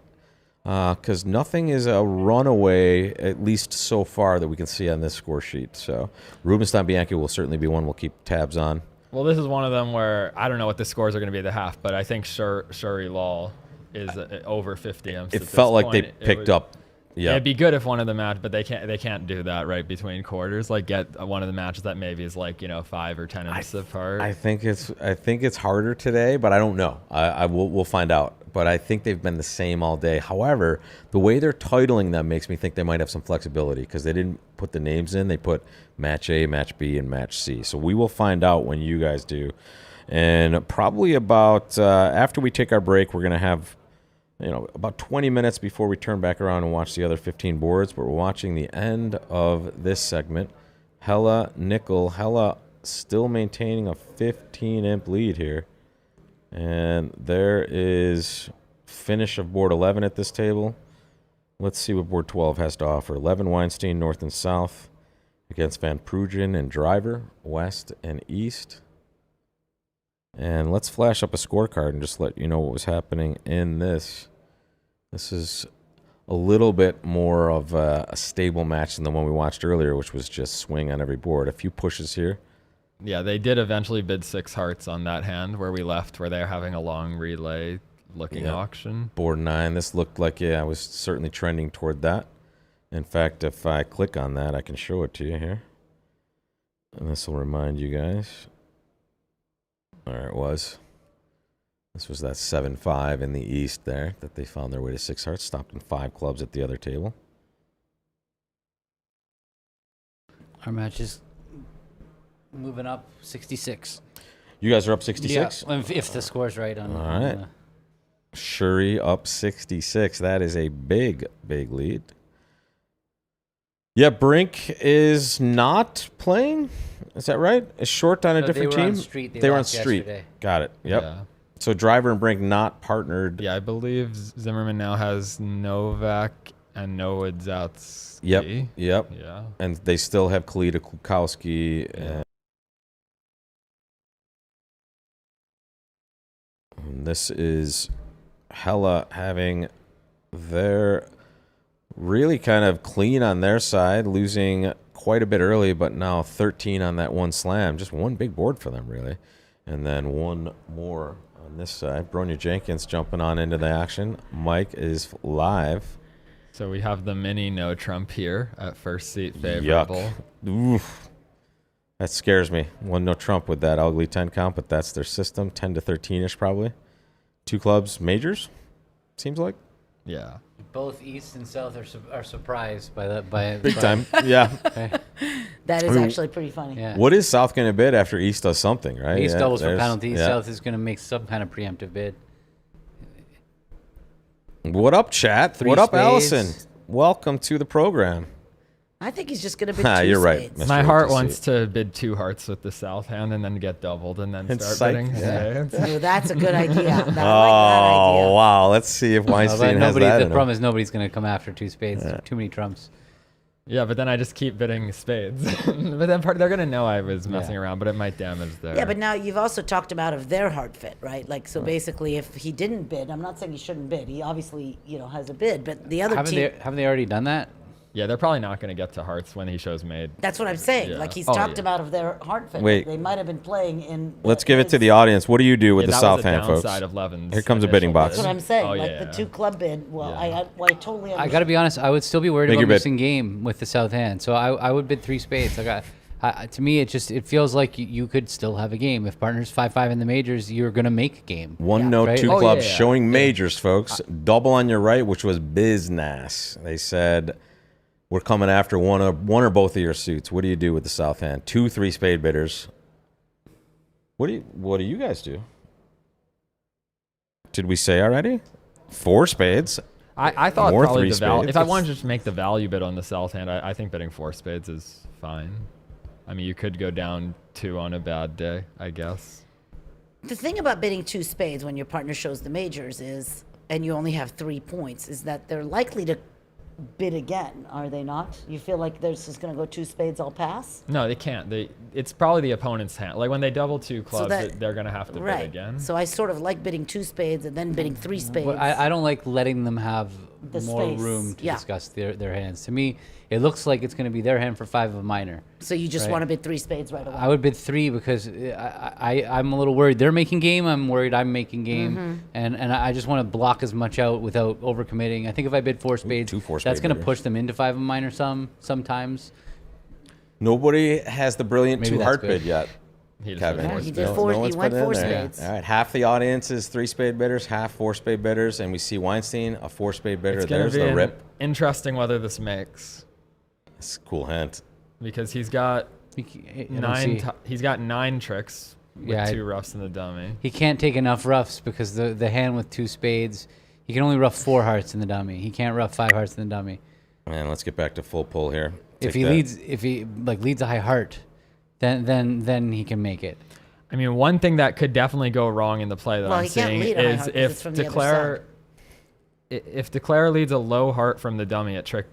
because nothing is a runaway, at least so far, that we can see on this score sheet. So Rubenstein Bianchi will certainly be one we'll keep tabs on. Well, this is one of them where I don't know what the scores are going to be at the half, but I think Shuri Lal is over 50 imps. It felt like they picked up. Yeah, it'd be good if one of the match, but they can't do that right between quarters. Like get one of the matches that maybe is like 5 or 10 imps apart. I think it's harder today, but I don't know. We'll find out. But I think they've been the same all day. However, the way they're titling them makes me think they might have some flexibility because they didn't put the names in. They put match A, match B, and match C. So we will find out when you guys do. And probably about after we take our break, we're going to have about 20 minutes before we turn back around and watch the other 15 boards. But we're watching the end of this segment. Hella nickel. Hella still maintaining a 15-imp lead here. And there is finish of board 11 at this table. Let's see what board 12 has to offer. 11 Weinstein, north and south, against Van Prugen and Driver, west and east. And let's flash up a scorecard and just let you know what was happening in this. This is a little bit more of a stable match than the one we watched earlier, which was just swing on every board. A few pushes here. Yeah, they did eventually bid 6 hearts on that hand where we left, where they're having a long relay looking auction. Board 9. This looked like, I was certainly trending toward that. In fact, if I click on that, I can show it to you here. And this will remind you guys. There it was. This was that 7-5 in the east there that they found their way to 6 hearts. Stopped in 5 clubs at the other table. Our match is moving up 66. You guys are up 66? Yeah, if the score's right. All right. Shuri up 66. That is a big, big lead. Yeah, Brink is not playing. Is that right? Is Short on a different team? They were on street. Yesterday. Got it. Yep. Yeah. So Driver and Brink not partnered. Yeah, I believe Zimmerman now has Novak and Noah Zoutsky. Yep. Yeah. And they still have Kalita Klukowski. And this is Hella having their really kind of clean on their side, losing quite a bit early, but now 13 on that one slam. Just one big board for them, really. And then one more on this side. Bronia Jenkins jumping on into the action. Mike is live. So we have the mini no Trump here at first seat favorable. Yuck. Oof. That scares me. One no Trump with that ugly 10 count, but that's their system. 10 to 13-ish probably. 2 clubs majors, seems like. Yeah. Both East and South are surprised by that. By Big time. Yeah. That is actually pretty funny. Yeah. What is South going to bid after East does something, right? East doubles for there's- penalties. yeah. South is going to make some kind of preemptive bid. What up, chat? Three What up, spades. Allison? Welcome to the program. I think he's just going to bid 2 You're right. spades. Mr. My heart Otis. wants to bid 2 hearts with the south hand and then get doubled and then And start psych. bidding Yeah. spades. Oh, that's a good idea. I like that Oh, idea. wow. Let's see if Weinstein has that The in him. problem is nobody's going to come after 2 spades. Too many trumps. Yeah, but then I just keep bidding spades. But then they're going to know I was messing around, but it might damage their... Yeah, but now you've also talked him out of their hard fit, right? Like, so basically, if he didn't bid, I'm not saying he shouldn't bid. He obviously, has a bid, but the other team. Haven't they already done that? Yeah, they're probably not going to get to hearts when he shows made. That's what I'm saying. Yeah. Like, he's Oh, talked yeah. him out of their hard fit. Wait. They might have been playing in. Let's give it to the audience. What do you do with the that south was a hand, folks? downside of Levin's Here comes a bidding initial box. That's what I'm saying. Oh, like yeah. the 2 club bid. Well, Yeah. I totally understand. I got to be honest. I would still be worried Make about your bid. missing game with the south hand. So I would bid 3 spades. To me, it feels like you could still have a game. If partners 5-5 in the majors, you're gonna make a game. One note, right? 2 Oh, clubs yeah. showing majors, folks. Double on your right, which was business. They said, we're coming after one or both of your suits. What do you do with the south hand? 2 3-spade bidders. What do you guys do? Did we say already? 4 spades. I thought More probably 3 the value. spades. If I wanted to just make the value bid on the south hand, I think bidding 4 spades is fine. I mean, you could go down 2 on a bad day, I guess. The thing about bidding 2 spades when your partner shows the majors is, and you only have 3 points, is that they're likely to bid again, are they not? You feel like there's just going to go 2 spades, I'll pass? No, they can't. It's probably the opponent's hand. Like when they double 2 clubs, they're going to have to bid Right. again. So I sort of like bidding 2 spades and then bidding 3 spades. But I don't like letting them have The more space, room to yeah. discuss their hands. To me, it looks like it's going to be their hand for 5 of minor. So you just Right. want to bid 3 spades right away. I would bid 3 because I'm a little worried. They're making game. I'm worried I'm making game. Mm-hmm. And I just want to block as much out without overcommitting. I think if I bid 4 spades, 2 4-spade that's going to bidders. push them into 5 of minor sometimes. Nobody has the brilliant Maybe 2 that's heart good. bid yet. He just Kevin. said Yeah, four he spades. did 4. one's He went put it in 4 there. spades. All right, half the audience is 3-spade bidders, half 4-spade bidders, and we see Weinstein, a 4-spade bidder. It's going There's to be the rip. interesting whether this makes, It's a cool hint. because he's got I don't 9. see- He's got 9 tricks with Yeah, 2 roughs in the dummy. He can't take enough roughs because the hand with 2 spades, he can only rough 4 hearts in the dummy. He can't rough 5 hearts in the dummy. Man, let's get back to full pull here. If Take he leads a high heart, then he can make it. I mean, one thing that could definitely go wrong in the play that Well, I'm he can't seeing lead a high is heart 'cause it's if from the other Declare if Declare leads a low heart from the dummy at trick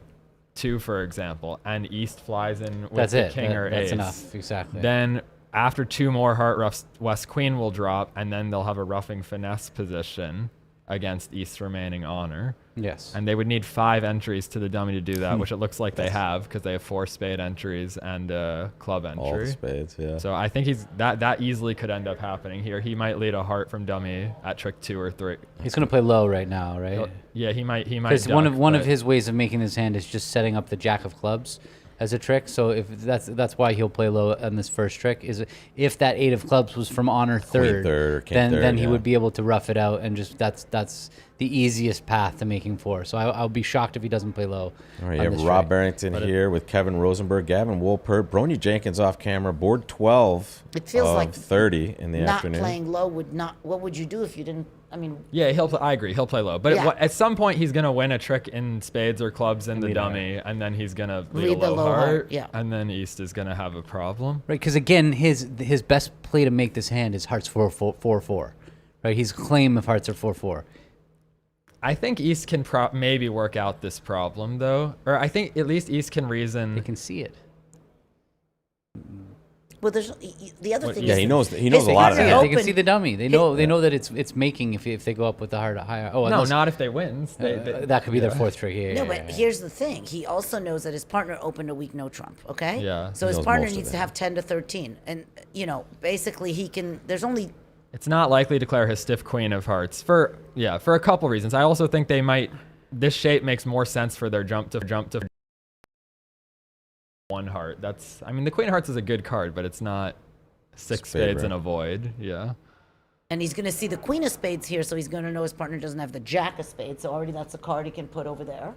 2, for example, and East flies in with That's the it. king or That's ace, enough. Exactly. then after 2 more heart roughs, West Queen will drop, and then they'll have a roughing finesse position against East's remaining honor. Yes. And they would need 5 entries to the dummy to do that, which it looks like they have because they have 4 spade entries and a club entry. all the spades, yeah. So I think that easily could end up happening here. He might lead a heart from dummy at trick 2 or 3. He's going to play low right now, right? Yeah, he might. Because one of his ways of making this hand is just setting up the jack of clubs as a trick. So if that's why he'll play low on this first trick, is if that 8 of clubs was from honor third, third or king then third, he yeah. would be able to rough it out, and just that's the easiest path to making 4. So I'll be shocked if he doesn't play low. All right, you on have this Rob trick. Barrington here with Kevin Rosenberg, Gavin Wolpert, Bronia Jenkins off camera, board 12 It feels of like 30 in the Not afternoon. playing low would not. What would you do if you didn't? I mean, Yeah, I agree. He'll play low, but Yeah. at some point he's gonna win a trick in spades or clubs in the lead a dummy, and then he's gonna Lead lead the a low low heart, heart. yeah. And then East is gonna have a problem. Right, because again, his best play to make this hand is hearts 4-4. Right, he's claim if hearts are 4-4. I think East can maybe work out this problem though, or I think at least East can reason. They can see it. well, there's the other thing. yeah, is he knows his a lot of partner that. They can opened- see the dummy. They know that it's making if they go up with the heart higher. Oh, No, unless- not if they win. that could be their 4th trick. Yeah, No, yeah, but yeah. here's the thing. He also knows that his partner opened a weak no trump. Okay. Yeah. So He his knows partner most of needs it. to have 10 to 13, and basically he can. There's only. It's not likely to declare his stiff queen of hearts for a couple reasons. I also think they might. This shape makes more sense for their jump to 1 heart. The queen of hearts is a good card, but it's not 6 Spade, spades right? and a void. Yeah. And he's going to see the queen of spades here, so he's going to know his partner doesn't have the jack of spades. So already that's a card he can put over there.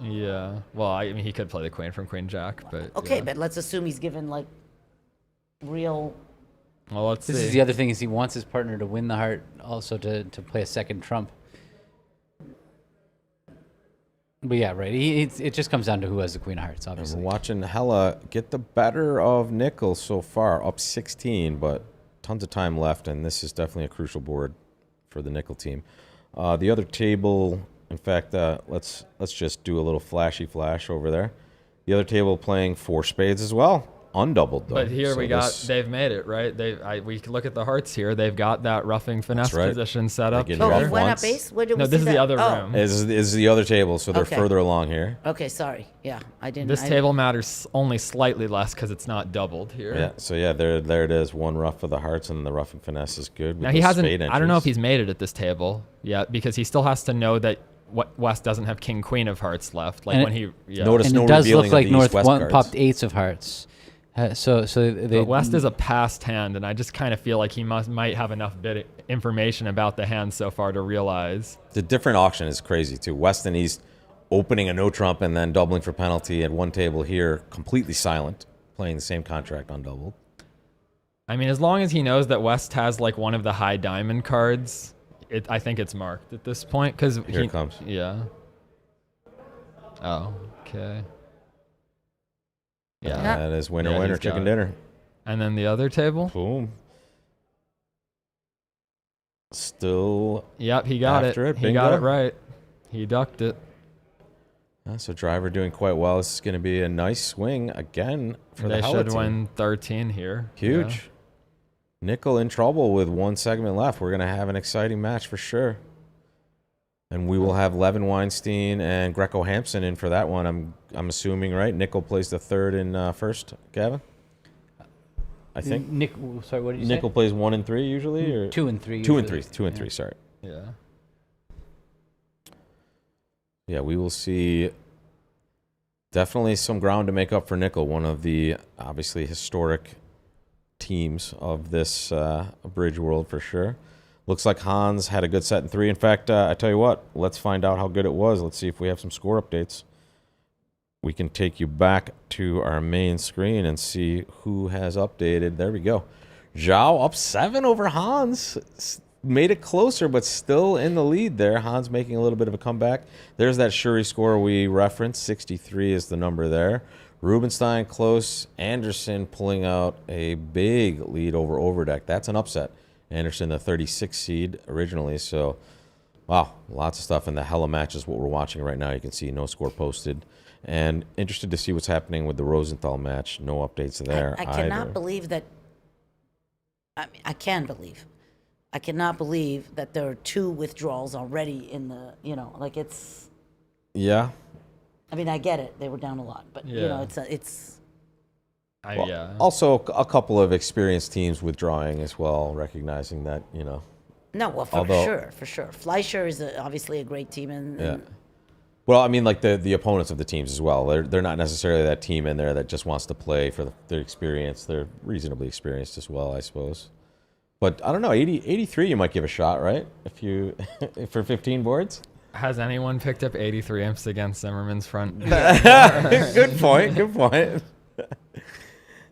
Yeah. Well, I mean, he could play the queen from queen jack, but Okay, yeah. but let's assume he's given like real. Well, let's This see. is the other thing is he wants his partner to win the heart, also to play a second trump. But yeah, right. It just comes down to who has the queen of hearts, And obviously. we're watching Hella get the better of Nickel so far, up 16, but tons of time left, and this is definitely a crucial board for the Nickel team. The other table, in fact, let's just do a little flashy flash over there. The other table playing 4 spades as well, undoubled though. But here So we got, this- they've made it, right? We can look at the hearts here. They've got that roughing finesse right. position set up get Oh, rough he here. went once. up ace. Where did No, we this see is the that? other Oh, room. is the other table, so they're Okay. further along here. Okay, sorry. Yeah, I didn't. This I- table matters only slightly less because it's not doubled here. Yeah, so yeah, there it is. 1 rough of the hearts, and the roughing finesse is good. with Now he those hasn't. spade I don't know if entries. he's made it at this table yet because he still has to know that West doesn't have king queen of hearts left. Like And when he Notice And no it does revealing look of like the North East-West cards. popped 8s of hearts. So they But West is a passed hand, and I just kind of feel like he might have enough information about the hand so far to realize. The different auction is crazy too. West and East opening a no trump and then doubling for penalty at one table here, completely silent, playing the same contract undoubled. I mean, as long as he knows that West has like one of the high diamond cards, I think it's marked at this point because Here it comes. Yeah. Oh, okay. Yeah. That is winner, Yeah, winner, he's got chicken it. dinner. And then the other table. Boom. Still, Yep, he got After it, He got bingo. it right. He ducked it. so driver doing quite well. This is going to be a nice swing again for They the Hella should team. win 13 here. Huge. Yeah. Nickel in trouble with 1 segment left. We're going to have an exciting match for sure. And we will have Levin Weinstein and Greco Hampson in for that one. I'm assuming, right? Nickel plays the 3rd and first, Gavin? I think. Nick. Sorry, what did you Nickel say? plays 1 and 3 usually? Or 2 and 3. 2 and 3. usually. 2 and Yeah. 3, sorry. Yeah. Yeah, we will see definitely some ground to make up for Nickel, one of the obviously historic teams of this bridge world for sure. Looks like Hans had a good set in 3. In fact, I tell you what, let's find out how good it was. Let's see if we have some score updates. we can take you back to our main screen and see who has updated. There we go. Zhao up 7 over Hans. Made it closer, but still in the lead there. Hans making a little bit of a comeback. There's that Shuri score we referenced. 63 is the number there. Rubenstein close. Anderson pulling out a big lead over Overdeck. That's an upset. Anderson, the 36 seed originally. So, wow, lots of stuff in the hella matches. What we're watching right now, you can see no score posted. And interested to see what's happening with the Rosenthal match. No updates there. I cannot believe that. I mean, I cannot believe that there are 2 withdrawals already in the, like it's. Yeah. I mean, I get it. They were down a lot, but it's. Also, a couple of experienced teams withdrawing as well, recognizing that, No, well, for sure. Fleischer is obviously a great team, and well, I mean, like the opponents of the teams as well. They're not necessarily that team in there that just wants to play for their experience. They're reasonably experienced as well, I suppose. But I don't know, 83 you might give a shot, right? If you for 15 boards. Has anyone picked up 83 imps against Zimmerman's front? Good point.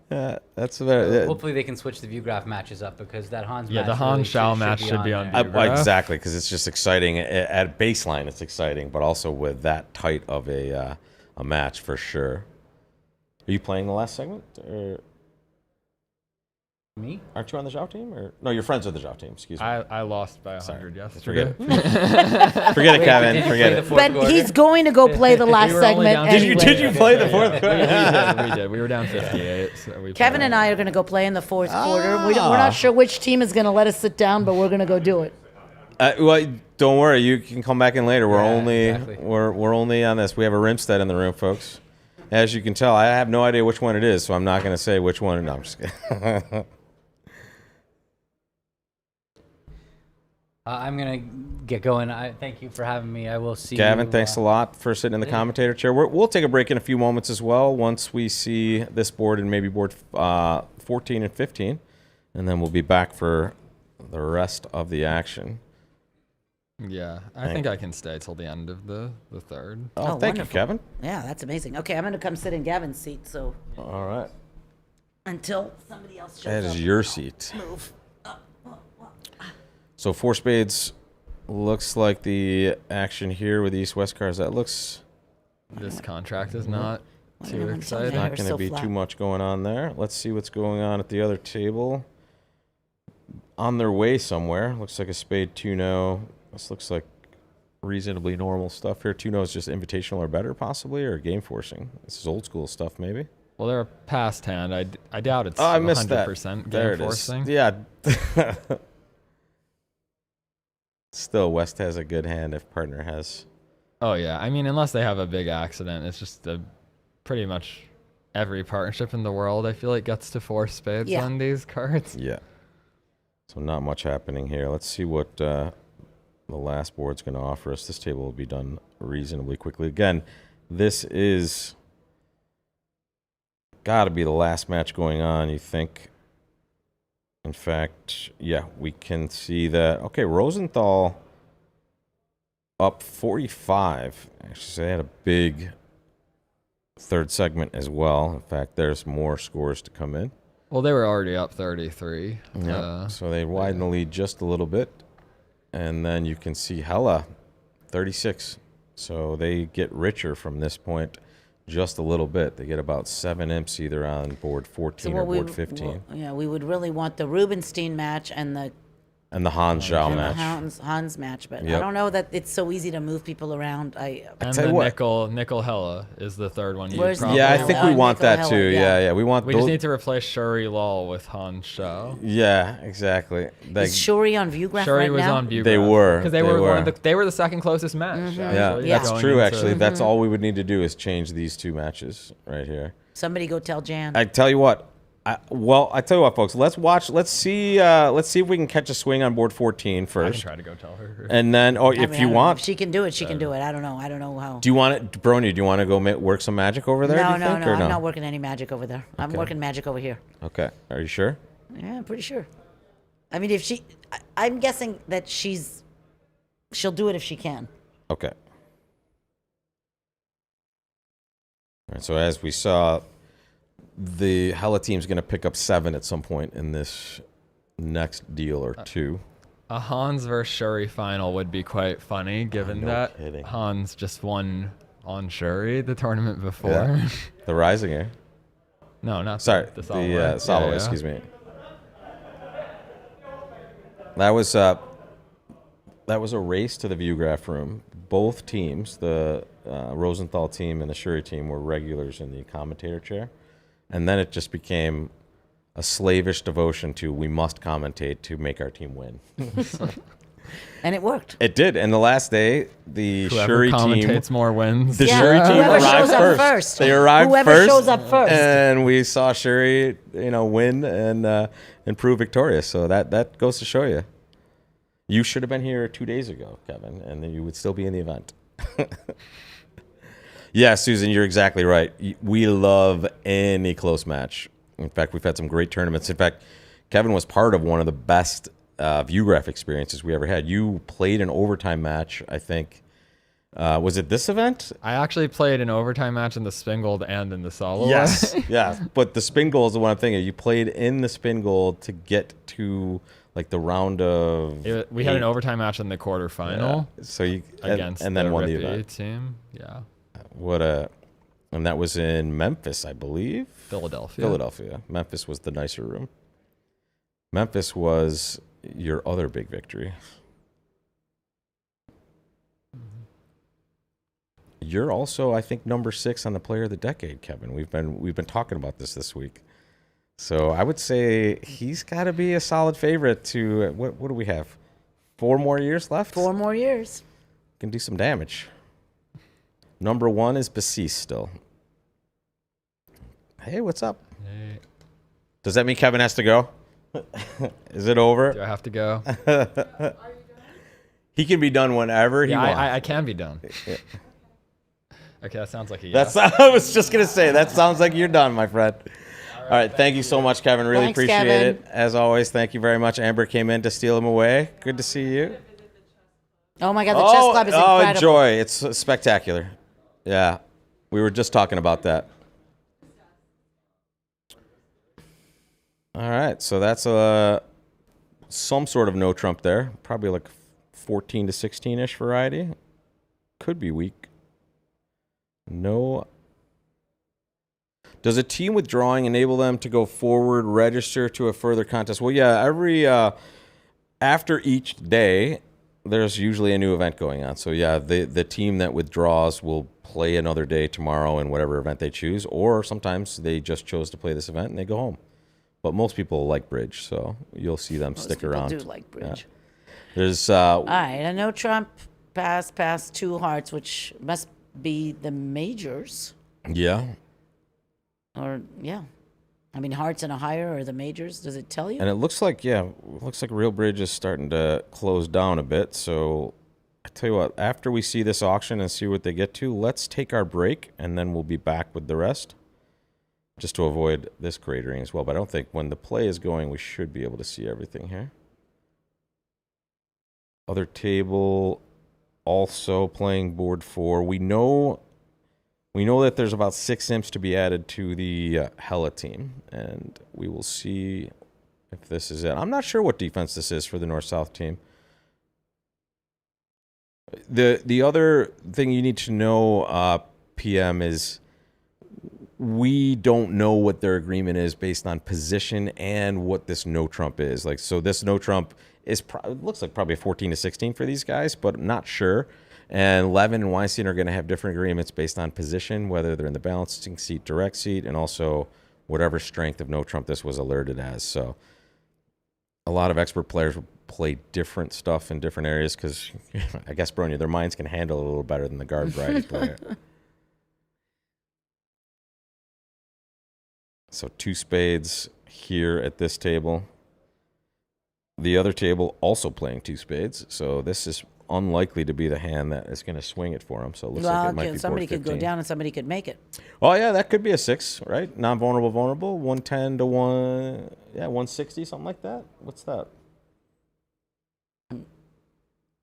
That's about Hopefully they can switch the view graph matches up because that Hans match. The Hans Shao match should be on there. view graph. Exactly, because it's just exciting at baseline. It's exciting, but also with that tight of a match for sure. Are you playing the last segment? Or Me? aren't you on the Zhao team? Or no, your friends are the Zhao team. Excuse me. I lost by 100 Forget yesterday. it. Forget it, Kevin. Forget it. But he's going to go play the last We were only segment. down- Anyway. Did you play the fourth quarter? We did. We were down 58. So Kevin and I are going to go play in the 4th quarter. We're not sure which team is going to let us sit down, but we're going to go do it. Well, don't worry. You can come back in later. Exactly. We're only on this. We have a Rimstead in the room, folks. As you can tell, I have no idea which one it is, so I'm not going to say which one. No, I'm just kidding. I'm going to get going. Thank you for having me. I will see Gavin, you. thanks a lot for sitting in the commentator chair. We'll take a break in a few moments as well once we see this board and maybe board 14 and 15, and then we'll be back for the rest of the action. Yeah, I think I can stay till the end of the 3rd. Oh, thank you, wonderful. Kevin. Yeah, that's amazing. Okay, I'm going to come sit in Gavin's seat, so All right. until somebody else shows That up. is your seat. Move. So 4 spades looks like the action here with the East-West cards. That looks This contract is not Why too don't I exciting. tell not They're going to so be flat. too much going on there. Let's see what's going on at the other table. On their way somewhere. Looks like a spade 2-0. This looks like reasonably normal stuff here. 2-0 is just invitational or better, possibly, or game forcing. This is old school stuff, maybe. Well, they're a past hand. I doubt it's Oh, I missed that. 100% There game it is. forcing. Yeah. Still, West has a good hand if partner has. Oh, yeah. I mean, unless they have a big accident, it's just pretty much every partnership in the world, I feel like, gets to 4 spades Yeah. on these cards. Yeah. So not much happening here. Let's see what the last board's going to offer us. This table will be done reasonably quickly. Again, this is got to be the last match going on, you think. In fact, yeah, we can see that. Okay, Rosenthal up 45. Actually, so they had a big 3rd segment as well. In fact, there's more scores to come in. Well, they were already up 33. Yeah. So they widen the lead just a little bit. And then you can see Hella 36. So they get richer from this point just a little bit. They get about 7 imps either on board 14 or board 15. We would really want the Rubenstein match and the And the Hans Zhao match. Hans match, but I Yep. don't know that it's so easy to move people around. And tell the you what. nickel Hella is the 3rd one. Where's Probably Yeah, I Nickel think Hella? we want Nickel that Hella, too. yeah. Yeah. We want We those. just need to replace Shuri Lal with Han Shao. Yeah, exactly. Is Shuri on view graph Shuri right was now? on view. They were. because They they were were. they were the second closest match. Yeah, actually, Yeah. that's going true, into- actually. That's all we would need to do is change these 2 matches right here. Somebody go tell Jan. I tell you what. I tell you what, folks. Let's watch. Let's see if we can catch a swing on board 14 I can first, try to go tell her. and then, I if mean, I you don't know. want, If she can do it, she can do it. I don't know. I don't know how. do you want it, Bronia? Do you want to go work some magic over there? do No, you no, think, no. or I'm not working any magic over there. I'm Okay. working magic over here. Okay, are you sure? Yeah, I'm pretty sure. I mean, if I'm guessing that she'll do it if she can. Okay. All right, so as we saw, the Hella team's going to pick up 7 at some point in this next deal or two. A Hans versus Shuri final would be quite funny, given no that kidding. Hans just won on Shuri the tournament before. Yeah. The Rising Air. No, not Sorry, the the Soloway. Soloway, excuse me. That was a race to the Viewgraph room. Both teams, the Rosenthal team and the Shuri team, were regulars in the commentator chair. And then it just became a slavish devotion to we must commentate to make our team win. And it worked. It did. And the last day, the Whoever Shuri team, commentates more wins. the Yeah. Shuri team Whoever arrived shows up first. first. They arrived Whoever first. shows up first. And we saw Shuri, win and prove victorious. So that goes to show you. You should have been here 2 days ago, Kevin, and then you would still be in the event. Yeah, Susan, you're exactly right. We love any close match. In fact, we've had some great tournaments. In fact, Kevin was part of one of the best Viewgraph experiences we ever had. You played an overtime match, I think. Was it this event? I actually played an overtime match in the spin gold and in the solo. Yes. Yeah, but the spin goal is the one I'm thinking. You played in the spin goal to get to like the round of. We had an 8. overtime match in the quarterfinal So you against and then the won the Rippy event. team. Yeah, And that was in Memphis, I believe. Philadelphia. Memphis was the nicer room. Memphis was your other big victory. You're also, I think, number 6 on the Player of the Decade, Kevin. We've been talking about this week. So I would say he's got to be a solid favorite to what do we have? 4 more years left? 4 more years. Can do some damage. Number 1 is Basis still. Hey, what's up? Hey, Does that mean Kevin has to go? Is it over? do I have to go? He can be done whenever he Yeah, wants. I can be done. Okay, that sounds like a yes. That's I was just gonna say that sounds like you're done, my friend. All right, thank you so much, Kevin. Really Thanks, appreciate Kevin. it. As always, thank you very much. Amber came in to steal him away. Good to see you. Oh my God, the chess club is incredible. Enjoy. It's spectacular. Yeah, we were just talking about that. All right, so that's some sort of no trump there. Probably like 14 to 16-ish variety. Could be weak. No. Does a team withdrawing enable them to go forward, register to a further contest? Well, yeah, every after each day, there's usually a new event going on. So yeah, the team that withdraws will play another day tomorrow in whatever event they choose, or sometimes they just chose to play this event and they go home. But most people like bridge, so you'll see them Most stick people around. do like bridge. There's All right, a no trump pass 2 hearts, which must be the majors. yeah, Or, yeah. I mean, hearts and a higher are the majors. Does it tell you? and it looks like Real Bridge is starting to close down a bit. So I tell you what, after we see this auction and see what they get to, let's take our break and then we'll be back with the rest, just to avoid this cratering as well. But I don't think when the play is going, we should be able to see everything here. Other table also playing board 4. We know that there's about 6 imps to be added to the Hella team, and we will see if this is it. I'm not sure what defense this is for the North-South team. The other thing you need to know, PM, is we don't know what their agreement is based on position and what this no trump is. Like, so this no trump is it looks like probably a 14 to 16 for these guys, but I'm not sure. And Levin and Weinstein are going to have different agreements based on position, whether they're in the balancing seat, direct seat, and also whatever strength of no trump this was alerted as. So a lot of expert players will play different stuff in different areas because I guess, Bronia, their minds can handle it a little better than the guard variety player. So 2 spades here at this table. The other table also playing 2 spades. So this is unlikely to be the hand that is going to swing it for him. So it looks like it might be somebody board could go 15. down and somebody could make it. Oh, yeah, that could be a 6, right? Non-vulnerable, vulnerable. 110 to 160, something like that. What's that?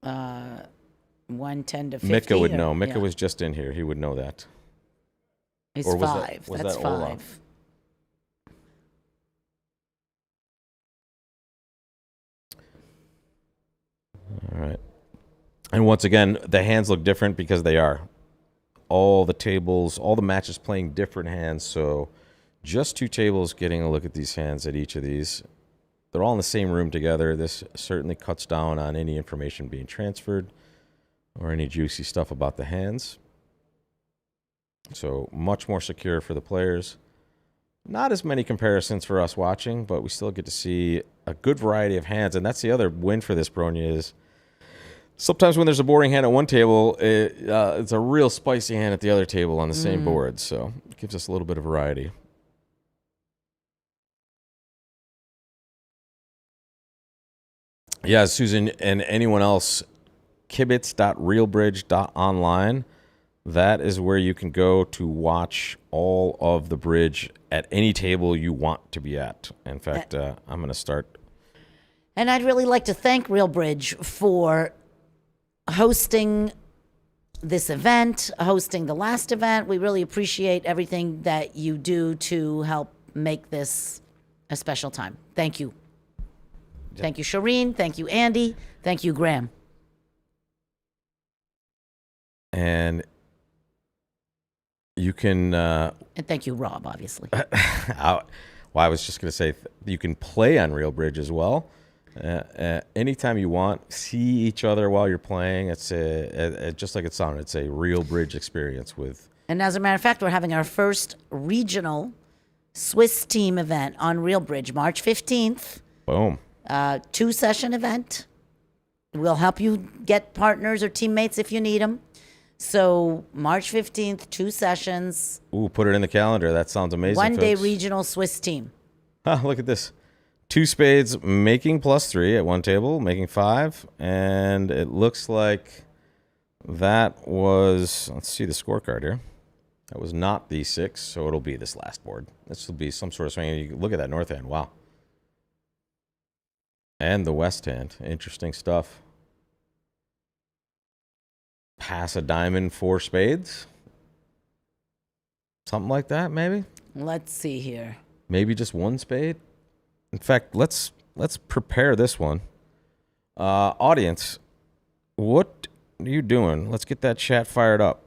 110 to 50. Mika would know. or- Mika yeah. was just in here. He would know that. It's Or was 5. was That's that Olaf? 5. All right. And once again, the hands look different because they are. All the tables, all the matches playing different hands. So just 2 tables getting a look at these hands at each of these. They're all in the same room together. This certainly cuts down on any information being transferred or any juicy stuff about the hands. So much more secure for the players. Not as many comparisons for us watching, but we still get to see a good variety of hands. And that's the other win for this, Bronia, is sometimes when there's a boring hand at one table, it's a real spicy hand at the other table on the same board. So it gives us a little bit of variety. Yeah, Susan and anyone else, kibitz.realbridge.online. That is where you can go to watch all of the bridge at any table you want to be at. In fact, I'm going to start. And I'd really like to thank Real Bridge for hosting this event, hosting the last event. We really appreciate everything that you do to help make this a special time. Thank you. Yep. Thank you, Shireen. Thank you, Andy. Thank you, Graham. And you can... and thank you, Rob, obviously. I was just going to say, you can play on Real Bridge as well. Anytime you want, see each other while you're playing. It's just like it sounded. It's a Real Bridge experience with. And as a matter of fact, we're having our first regional Swiss team event on Real Bridge, March 15th. Boom. 2-session event. We'll help you get partners or teammates if you need them. So March 15th, 2 sessions. Ooh, put it in the calendar. That sounds amazing. 1-day folks. regional Swiss team. Look at this. 2 spades making +3 at one table, making 5. And it looks like that was, let's see the scorecard here. That was not the 6, so it'll be this last board. This will be some sort of swing. You can look at that north hand. Wow. And the west hand. Interesting stuff. Pass a diamond, 4 spades. Something like that, maybe? Let's see here. Maybe just 1 spade. In fact, let's prepare this one. Audience, what are you doing? Let's get that chat fired up.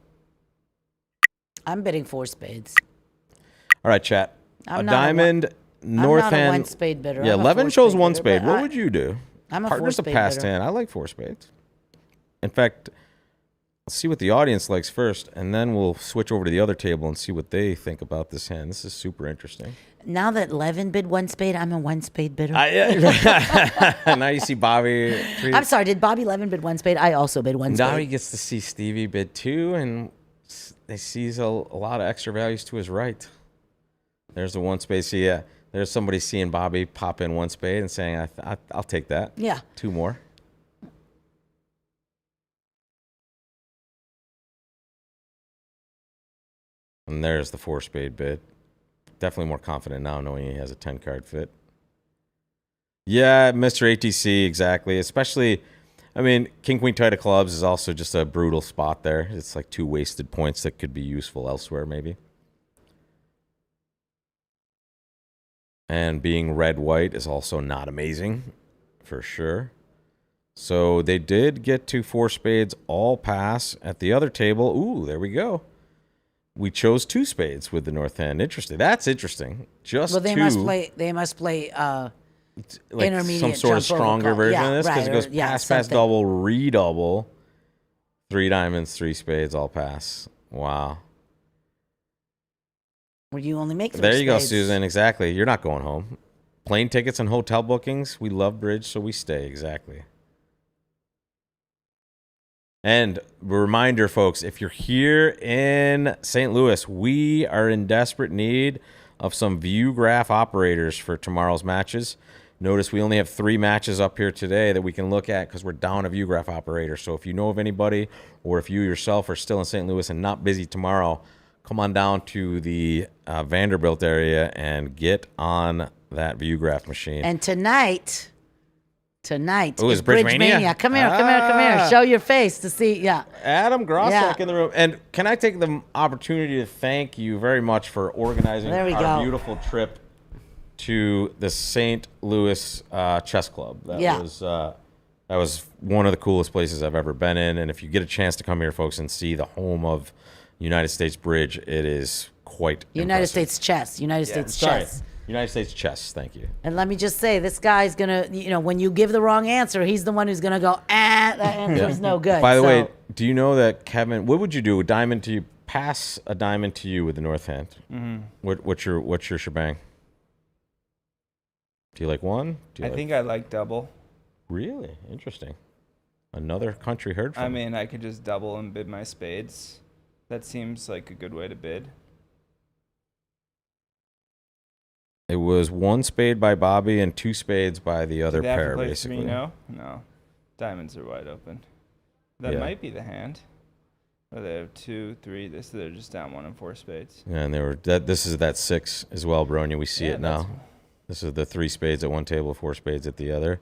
I'm bidding 4 spades. All right, chat. I'm a not diamond, north I'm not hand. a 1-spade bidder. Yeah, I'm a 11 4 shows spade 1 bidder, spade. but What would you do? I'm a Partner's 4-spade a past bidder. hand. I like 4 spades. In fact, let's see what the audience likes first, and then we'll switch over to the other table and see what they think about this hand. This is super interesting. Now that Levin bid 1 spade, I'm a 1-spade bidder. Now you see Bobby. I'm sorry, did Bobby Levin bid 1 spade? I also bid 1 spade. Now he gets to see Stevie bid 2, and he sees a lot of extra values to his right. There's the 1 spade. So yeah, there's somebody seeing Bobby pop in 1 spade and saying, I'll take that. Yeah. 2 more. And there's the 4 spade bid. Definitely more confident now knowing he has a 10 card fit. Yeah, Mr. ATC, exactly. Especially, I mean, King Queen tight of clubs is also just a brutal spot there. It's like 2 wasted points that could be useful elsewhere, maybe. And being red-white is also not amazing, for sure. So they did get to 4 spades all pass at the other table. Ooh, there we go. We chose 2 spades with the north hand. Interesting. That's interesting. Just Well, they 2. must play Like intermediate some sort of jump over stronger call. version Yeah, of this because right, it goes or- yeah, pass, pass, something. double, redouble, 3 diamonds, 3 spades, all pass. Wow. where you only make 3 There you go, spades. Susan. Exactly. You're not going home. Plane tickets and hotel bookings. We love bridge, so we stay. Exactly. And a reminder, folks, if you're here in St. Louis, we are in desperate need of some view graph operators for tomorrow's matches. Notice we only have 3 matches up here today that we can look at because we're down a view graph operator. So if you know of anybody, or if you yourself are still in St. Louis and not busy tomorrow, come on down to the Vanderbilt area and get on that view graph machine. And tonight, tonight. Ooh, is is Bridge Mania? Mania. Come here, come here, come here. Ah. Show your face to see. Yeah. Adam Grossack Yeah. in the room. And can I take the opportunity to thank you very much for organizing There we our go. beautiful trip to the St. Louis Chess Club. That was one of the coolest places I've ever been in. And if you get a chance to come here, folks, and see the home of United States Bridge, it is quite United impressive. States chess. United States Sorry. chess. United States Chess. Thank you. And let me just say, this guy's gonna, when you give the wrong answer, he's the one who's gonna go, that answer's no good. By the So, way, do you know that Kevin? What would you do? A diamond to you? Pass a diamond to you with the north hand. What's your shebang? Do you like one? Do you I think I like double. Really interesting. Another country heard from. I mean, I could just double and bid my spades. That seems like a good way to bid. It was one spade by Bobby and two spades by the other Do they have to pair, play basically. three? No. Diamonds are wide open. That Yeah. might be the hand. Or they have 2, 3. They're just down 1 and 4 spades. Yeah, and they were. This is that 6 as well, Bronia. We see Yeah, it now. that's- This is the 3 spades at one table, 4 spades at the other,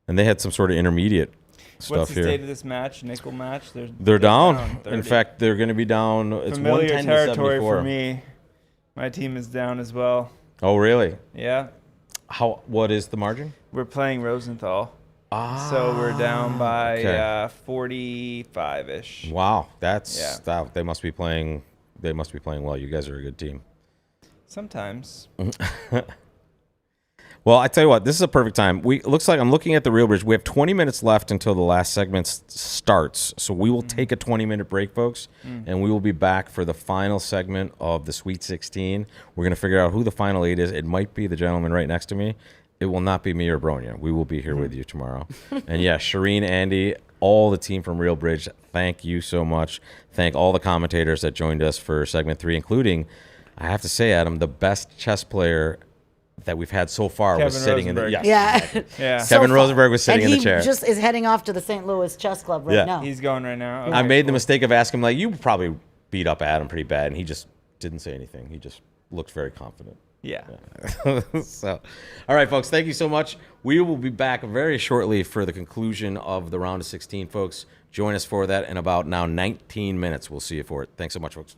and they had some sort of intermediate stuff What's the here. state of this match? Nickel match? They're down. 30. In fact, they're going to be down. It's Familiar 110 to territory 74. for me. My team is down as well. Oh, really? Yeah. What is the margin? We're playing Rosenthal. Ah, So we're down by okay. 45-ish. Wow, that's Yeah. that. They must be playing. They must be playing well. You guys are a good team. Sometimes. Well, I tell you what, this is a perfect time. Looks like I'm looking at the Real Bridge. We have 20 minutes left until the last segment starts. So we will take a 20-minute break, folks, and we will be back for the final segment of the Sweet 16. We're going to figure out who the final 8 is. It might be the gentleman right next to me. It will not be me or Bronia. We will be here with you tomorrow. And yeah, Shireen, Andy, all the team from Real Bridge, thank you so much. Thank all the commentators that joined us for segment 3, including, I have to say, Adam, the best chess player that we've had so far was Kevin sitting in the Rosenberg. yeah. Yeah. Kevin Rosenberg was sitting and in the chair. He just is heading off to the St. Louis Chess Club right Yeah. now. He's going right now. I Okay, made the cool. mistake of asking him, like, you probably beat up Adam pretty bad, and he just didn't say anything. He just looked very confident. Yeah. So, all right, folks, thank you so much. We will be back very shortly for the conclusion of the round of 16, folks. Join us for that in about now 19 minutes. We'll see you for it. Thanks so much, folks.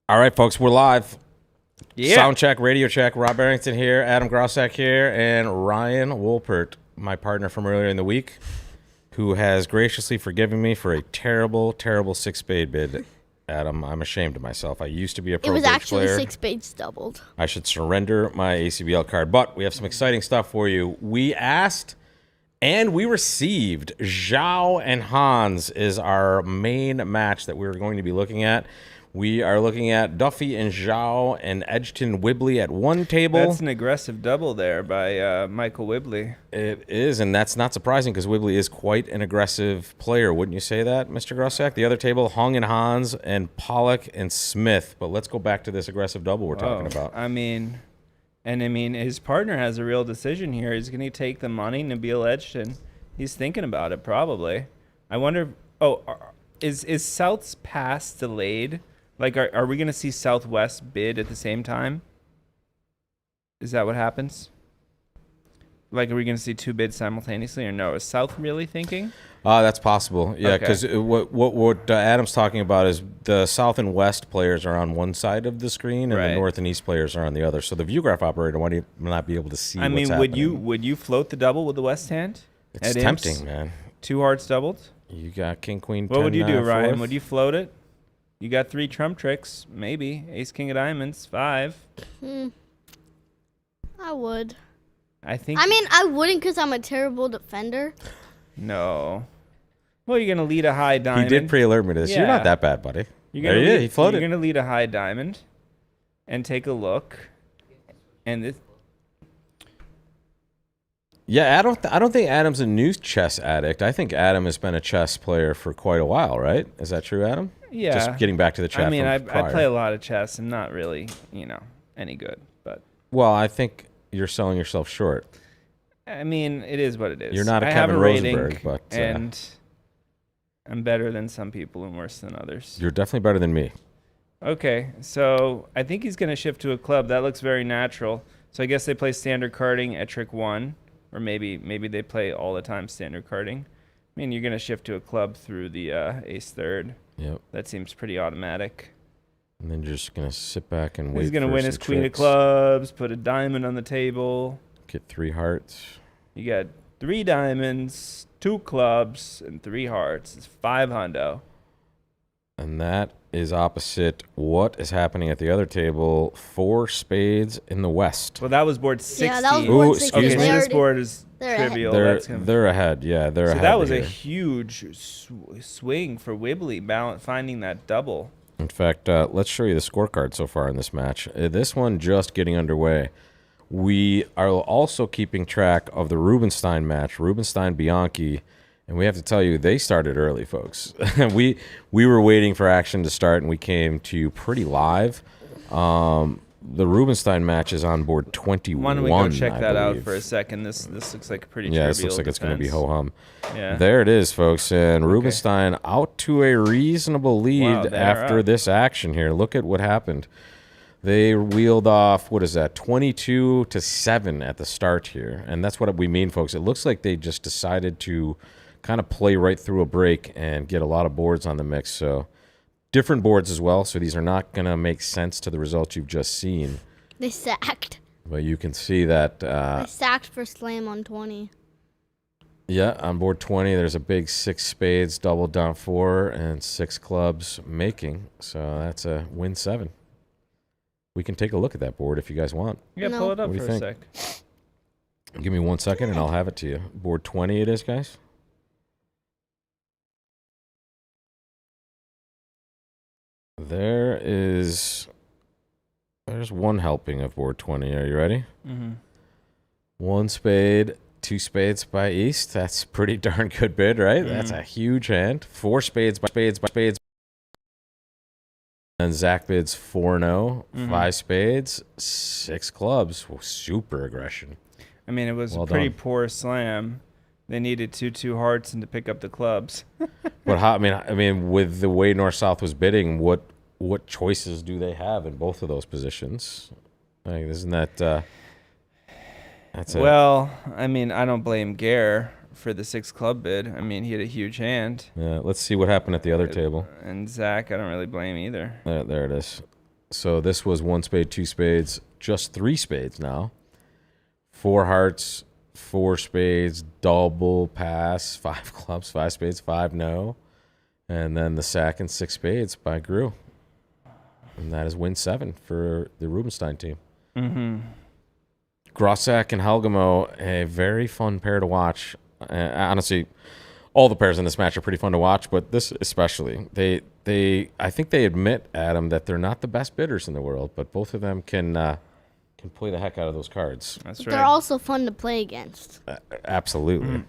All right, folks, we're live. Yeah. Sound check, radio check. Rob Barrington here, Adam Grossack here, and Ryan Wolpert, my partner from earlier in the week, who has graciously forgiven me for a terrible, terrible six-spade bid. Adam, I'm ashamed of myself. I used to be a pro It was bridge actually player. 6 spades doubled. I should surrender my ACBL card. But we have some exciting stuff for you. We asked and we received Zhao and Hans is our main match that we're going to be looking at. We are looking at Duffy and Zhao and Edgerton Whibley at one table. That's an aggressive double there by Michael Whibley. It is, and that's not surprising because Whibley is quite an aggressive player. Wouldn't you say that, Mr. Grossack? The other table, Hung and Hans and Pollock and Smith. But let's go back to this aggressive double we're talking about. I mean, his partner has a real decision here. He's going to take the money, Nabil Edgerton. He's thinking about it, probably. I wonder, is South's pass delayed? Like, are we going to see Southwest bid at the same time? Is that what happens? Like, are we going to see two bids simultaneously, or no? Is South really thinking? That's possible. Yeah, Okay. because what Adam's talking about is the South and West players are on one side of the screen, and Right. the North and East players are on the other. So the view graph operator might not be able to see. I mean, what's would happening. you float the double with the West hand? It's at tempting, imps? man. Two hearts doubled. You got King Queen. What would you 10, do, Ryan? fourth. Would you float it? You got three trump tricks, maybe. Ace, king of diamonds, 5. I would. I think. I mean, I wouldn't because I'm a terrible defender. No. Well, you're gonna lead a high He diamond. did pre-alert me to this. You're Yeah. not that bad, buddy. You're There gonna you lead, he floated. You're gonna lead a high diamond, and take a look, and this. Yeah, I don't think Adam's a new chess addict. I think Adam has been a chess player for quite a while, right? Is that true, Adam? Yeah. Just getting back to the chat. I mean, from I prior. play a lot of chess, and not really, any good. But Well, I think you're selling yourself short. I mean, it is what it is. You're not a I have Kevin a rating, Rosenberg, but, and I'm better than some people and worse than others. You're definitely better than me. Okay, so I think he's going to shift to a club. That looks very natural. So I guess they play standard carding at trick 1, or maybe they play all the time standard carding. I mean, you're going to shift to a club through the ace third. Yep. That seems pretty automatic. And then you're just gonna sit back and wait. He's going to for win some his queen of tricks. clubs, put a diamond on the table. Get 3 hearts. You got 3 diamonds, 2 clubs, and 3 hearts. It's 5 hundo. And that is opposite what is happening at the other table. 4 spades in the west. Well, that was board 16. Yeah, that was Ooh, board excuse 16. me. Okay, so They this already- board is they're ahead. trivial. They're That's they're ahead. Yeah, they're so ahead. that was a here. huge swing for Whibley, finding that double. In fact, let's show you the scorecard so far in this match. This one just getting underway. We are also keeping track of the Rubenstein match, Rubenstein-Bianchi, and we have to tell you, they started early, folks. we were waiting for action to start, and we came to you pretty live. The Rubenstein match is on board 21. Why don't we go check I that out believe. for a second? This looks like a pretty Yeah, trivial this looks like it's going to be defense. ho-hum. Yeah. There it is, folks. And Rubenstein out to a reasonable lead Wow, they're after up. this action here. Look at what happened. They wheeled off, 22-7 at the start here. And that's what we mean, folks. It looks like they just decided to kind of play right through a break and get a lot of boards on the mix. So different boards as well. So these are not going to make sense to the results you've just seen. They sacked. But you can see that... They sacked for slam on 20. Yeah, on board 20, there's a big 6 spades, double down 4, and 6 clubs making. So that's a win 7. We can take a look at that board if you guys want. Yeah, No. pull it up What do for you a think? sec. Give me 1 second and I'll have it to you. Board 20 it is, guys. There's one helping of board 20. Are you ready? Mm-hmm. 1 spade, 2 spades by East. That's pretty darn good bid, right? That's a huge hand. 4 spades by spades. And Zach bids 4-0, 5 spades, 6 clubs. Super aggression. I mean, it was Well a pretty done. poor slam. They needed 2 hearts and to pick up the clubs. But how, I mean, with the way North South was bidding, what choices do they have in both of those positions? Like, isn't that that's it? Well, I mean, I don't blame Gare for the 6 club bid. I mean, he had a huge hand. Yeah, let's see what happened at the other table. And Zach, I don't really blame either. There it is. So this was 1 spade, 2 spades, just 3 spades now. 4 hearts, 4 spades, double pass, 5 clubs, 5 spades, 5 no. And then the sack and 6 spades by Grew. And that is win 7 for the Rubenstein team. Mm-hmm. Grossack and Helgamo, a very fun pair to watch. Honestly, all the pairs in this match are pretty fun to watch, but this especially. I think they admit, Adam, that they're not the best bidders in the world, but both of them can play the heck out of those cards. That's They're right. also fun to play against. Absolutely.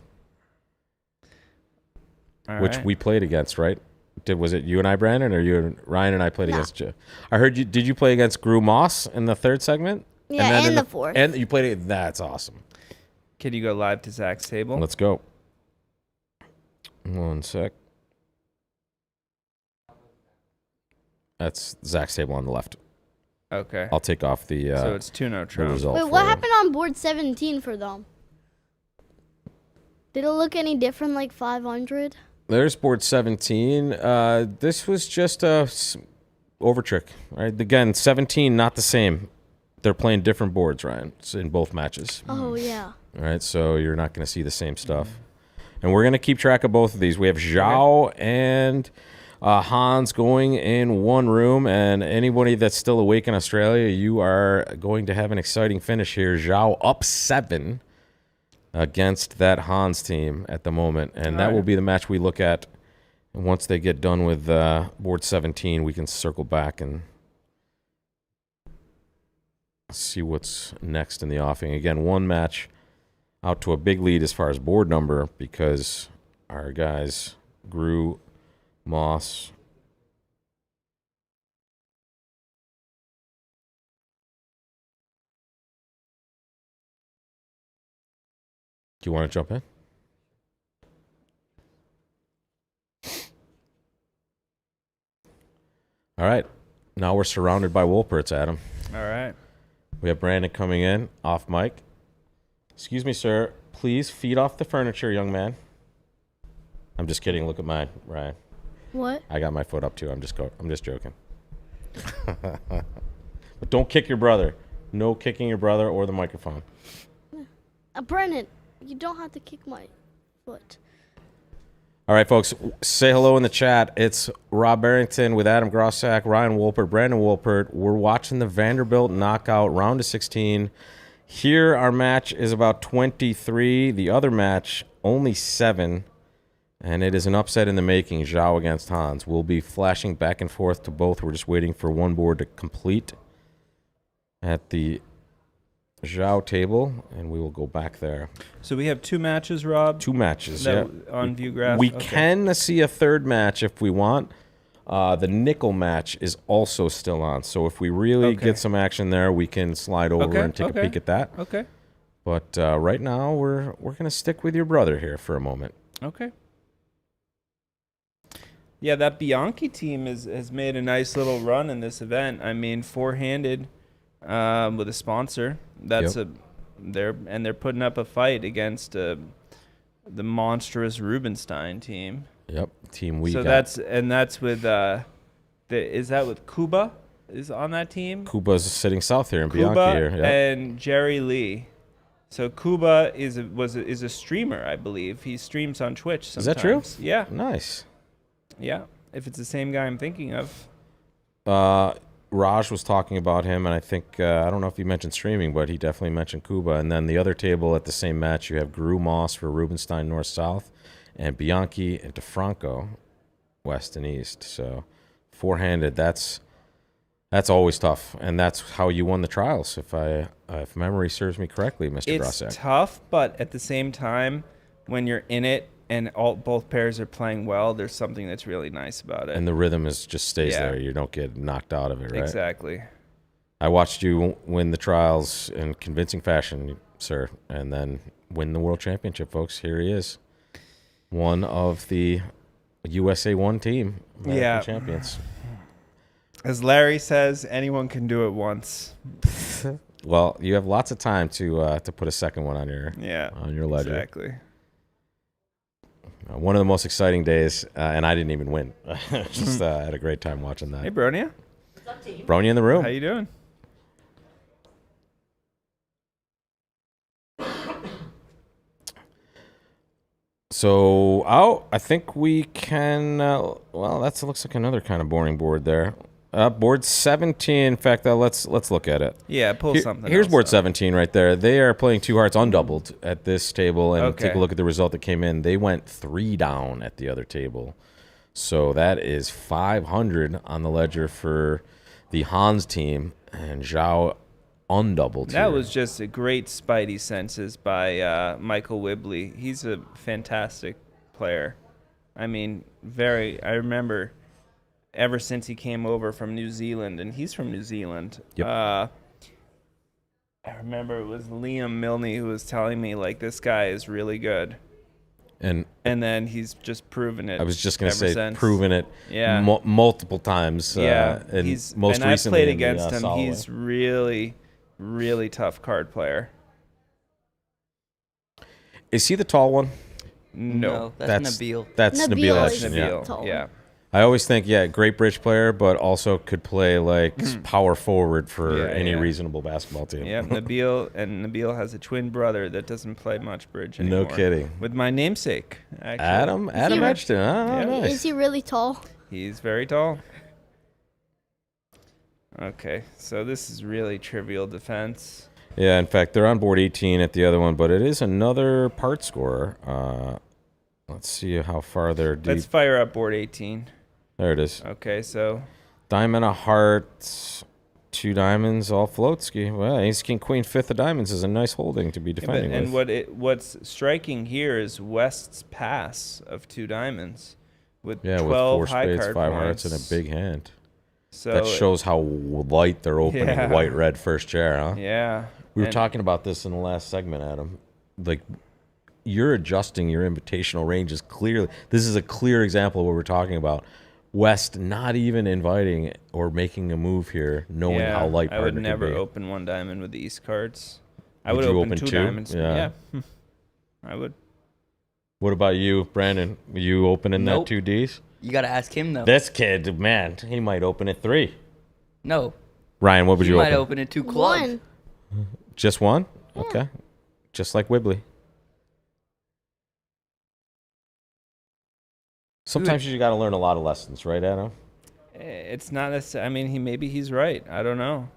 All Which right. we played against, right? Was it you and I, Brandon, or you and Ryan and I played No. against you? I heard you. Did you play against Grew Moss in the 3rd segment? Yeah, then and in the 4th. And you played it. That's awesome. Can you go live to Zach's table? Let's go. 1 sec. That's Zach's table on the left. Okay. I'll take off the, So it's 2-0 the Trump. result. Wait, for what you. happened on board 17 for them? Did it look any different like 500? There's board 17. This was just a over trick, right? Again, 17, not the same. They're playing different boards, Ryan, in both matches. Oh, yeah. All right, so you're not going to see the same stuff. And we're going to keep track of both of these. We have Zhao and Hans going in one room, and anybody that's still awake in Australia, you are going to have an exciting finish here. Zhao up 7 against that Hans team at the moment, and that will be the match we look at. And once they get done with board 17, we can circle back and see what's next in the offing. Again, one match out to a big lead as far as board number because our guys Grew, Moss, do you want to jump in? All right. Now we're surrounded by Wolperts, Adam. All right. We have Brandon coming in off mic. Excuse me, sir. Please feed off the furniture, young man. I'm just kidding. Look at mine, Ryan. What? I got my foot up too. I'm just joking. But don't kick your brother. No kicking your brother or the microphone. Brennan, you don't have to kick my foot. All right, folks, say hello in the chat. It's Rob Barrington with Adam Grossack, Ryan Wolpert, Brandon Wolpert. We're watching the Vanderbilt knockout round of 16. Here, our match is about 23. The other match, only 7. And it is an upset in the making, Zhao against Hans. We'll be flashing back and forth to both. We're just waiting for one board to complete at the Zhao table, and we will go back there. So we have 2 matches, Rob? 2 matches, that yeah. on view graph? We Okay. can see a third match if we want. The nickel match is also still on. So if we really Okay. get some action there, we can slide over Okay, and take okay. a peek at that. Okay. But right now, we're going to stick with your brother here for a moment. Okay. Yeah, that Bianchi team has made a nice little run in this event. I mean, 4-handed with a sponsor. That's they're putting up a fight against the monstrous Rubenstein team. Yep, team we So got. that's with is that with Kuba is on that team? Kuba's sitting south here and Kuba Bianchi here. Yep. and Jerry Lee. So Kuba is a streamer, I believe. He streams on Twitch sometimes. Is that true? Yeah. Nice. Yeah. If it's the same guy I'm thinking of. Raj was talking about him, and I think, I don't know if he mentioned streaming, but he definitely mentioned Kuba. And then the other table at the same match, you have Grew Moss for Rubenstein North-South, and Bianchi and DeFranco West and East. So 4-handed, that's always tough, and that's how you won the trials, if memory serves me correctly, Mr. It's Grossack. tough, but at the same time, when you're in it and both pairs are playing well, there's something that's really nice about it. And the rhythm just stays Yeah. there. You don't get knocked out of it, right? Exactly. I watched you win the trials in convincing fashion, sir, and then win the world championship, folks. Here he is, one of the USA 1 team, American Yeah. champions. As Larry says, anyone can do it once. Well, you have lots of time to put a second one on Yeah. your ledger. Exactly. One of the most exciting days, and I didn't even win. Just had a great time watching that. Hey, Bronia. Bronia in the room. How you doing? So, I think we can. Well, that looks like another kind of boring board there. Board 17. In fact, let's look at it. Yeah, pull something. Here's else board up. 17 right there. They are playing two hearts undoubled at this table, and Okay. take a look at the result that came in. They went 3 down at the other table, so that is 500 on the ledger for the Hans team, and Zhao undoubled. That here. was just a great spidey senses by Michael Wibley. He's a fantastic player. I mean, I remember ever since he came over from New Zealand, and he's from New Zealand. Yep. I remember it was Liam Milne who was telling me, like, this guy is really good. and And then he's just proven it. I was just going to ever say, since. proven it Yeah. multiple times. Yeah, and he's most and recently I've played in the, against him. Solway. He's really, really tough card player. Is he the tall one? No, that's Nabil. That's Nabil Nabil. is Etchen, the yeah. tall one. Yeah. I always think, great bridge player, but also could play like power forward for Yeah, any yeah. reasonable basketball team. Yeah, Nabil has a twin brother that doesn't play much bridge No anymore. kidding. With my namesake, actually. Adam he- Edgerton. Oh, Yeah. nice. Is he really tall? He's very tall. Okay, so this is really trivial defense. Yeah, in fact, they're on board 18 at the other one, but it is another part scorer. Let's see how far they're deep. Let's fire up board 18. There it is. Okay, so Diamond, a heart, 2 diamonds, all float ski. Well, ace, king, queen, 5th of diamonds is a nice holding to be defending and with. what's striking here is West's pass of 2 diamonds with Yeah, 12 with 4 high spades, card 5 points. hearts, and a big hand. So That shows how light they're opening Yeah. white-red first chair, huh? Yeah. We were and- talking about this in the last segment, Adam. Like, you're adjusting your invitational ranges clearly. This is a clear example of what we're talking about. West not even inviting or making a move here, knowing yeah, how light I partner would can never be. open 1 diamond with the East cards. I Would would you open open 2 two? diamonds. Yeah. Yeah. I would. What about you, Brandon? You opening that Nope. 2Ds? You gotta ask him though. This kid, man, he might open it 3. No, Ryan, what would you you might open? open it 2 clubs. One. Just one? Okay. Just like Wibley. Sometimes you got to learn a lot of lessons, right, Adam? It's not necessarily. I mean, maybe he's right. I don't know.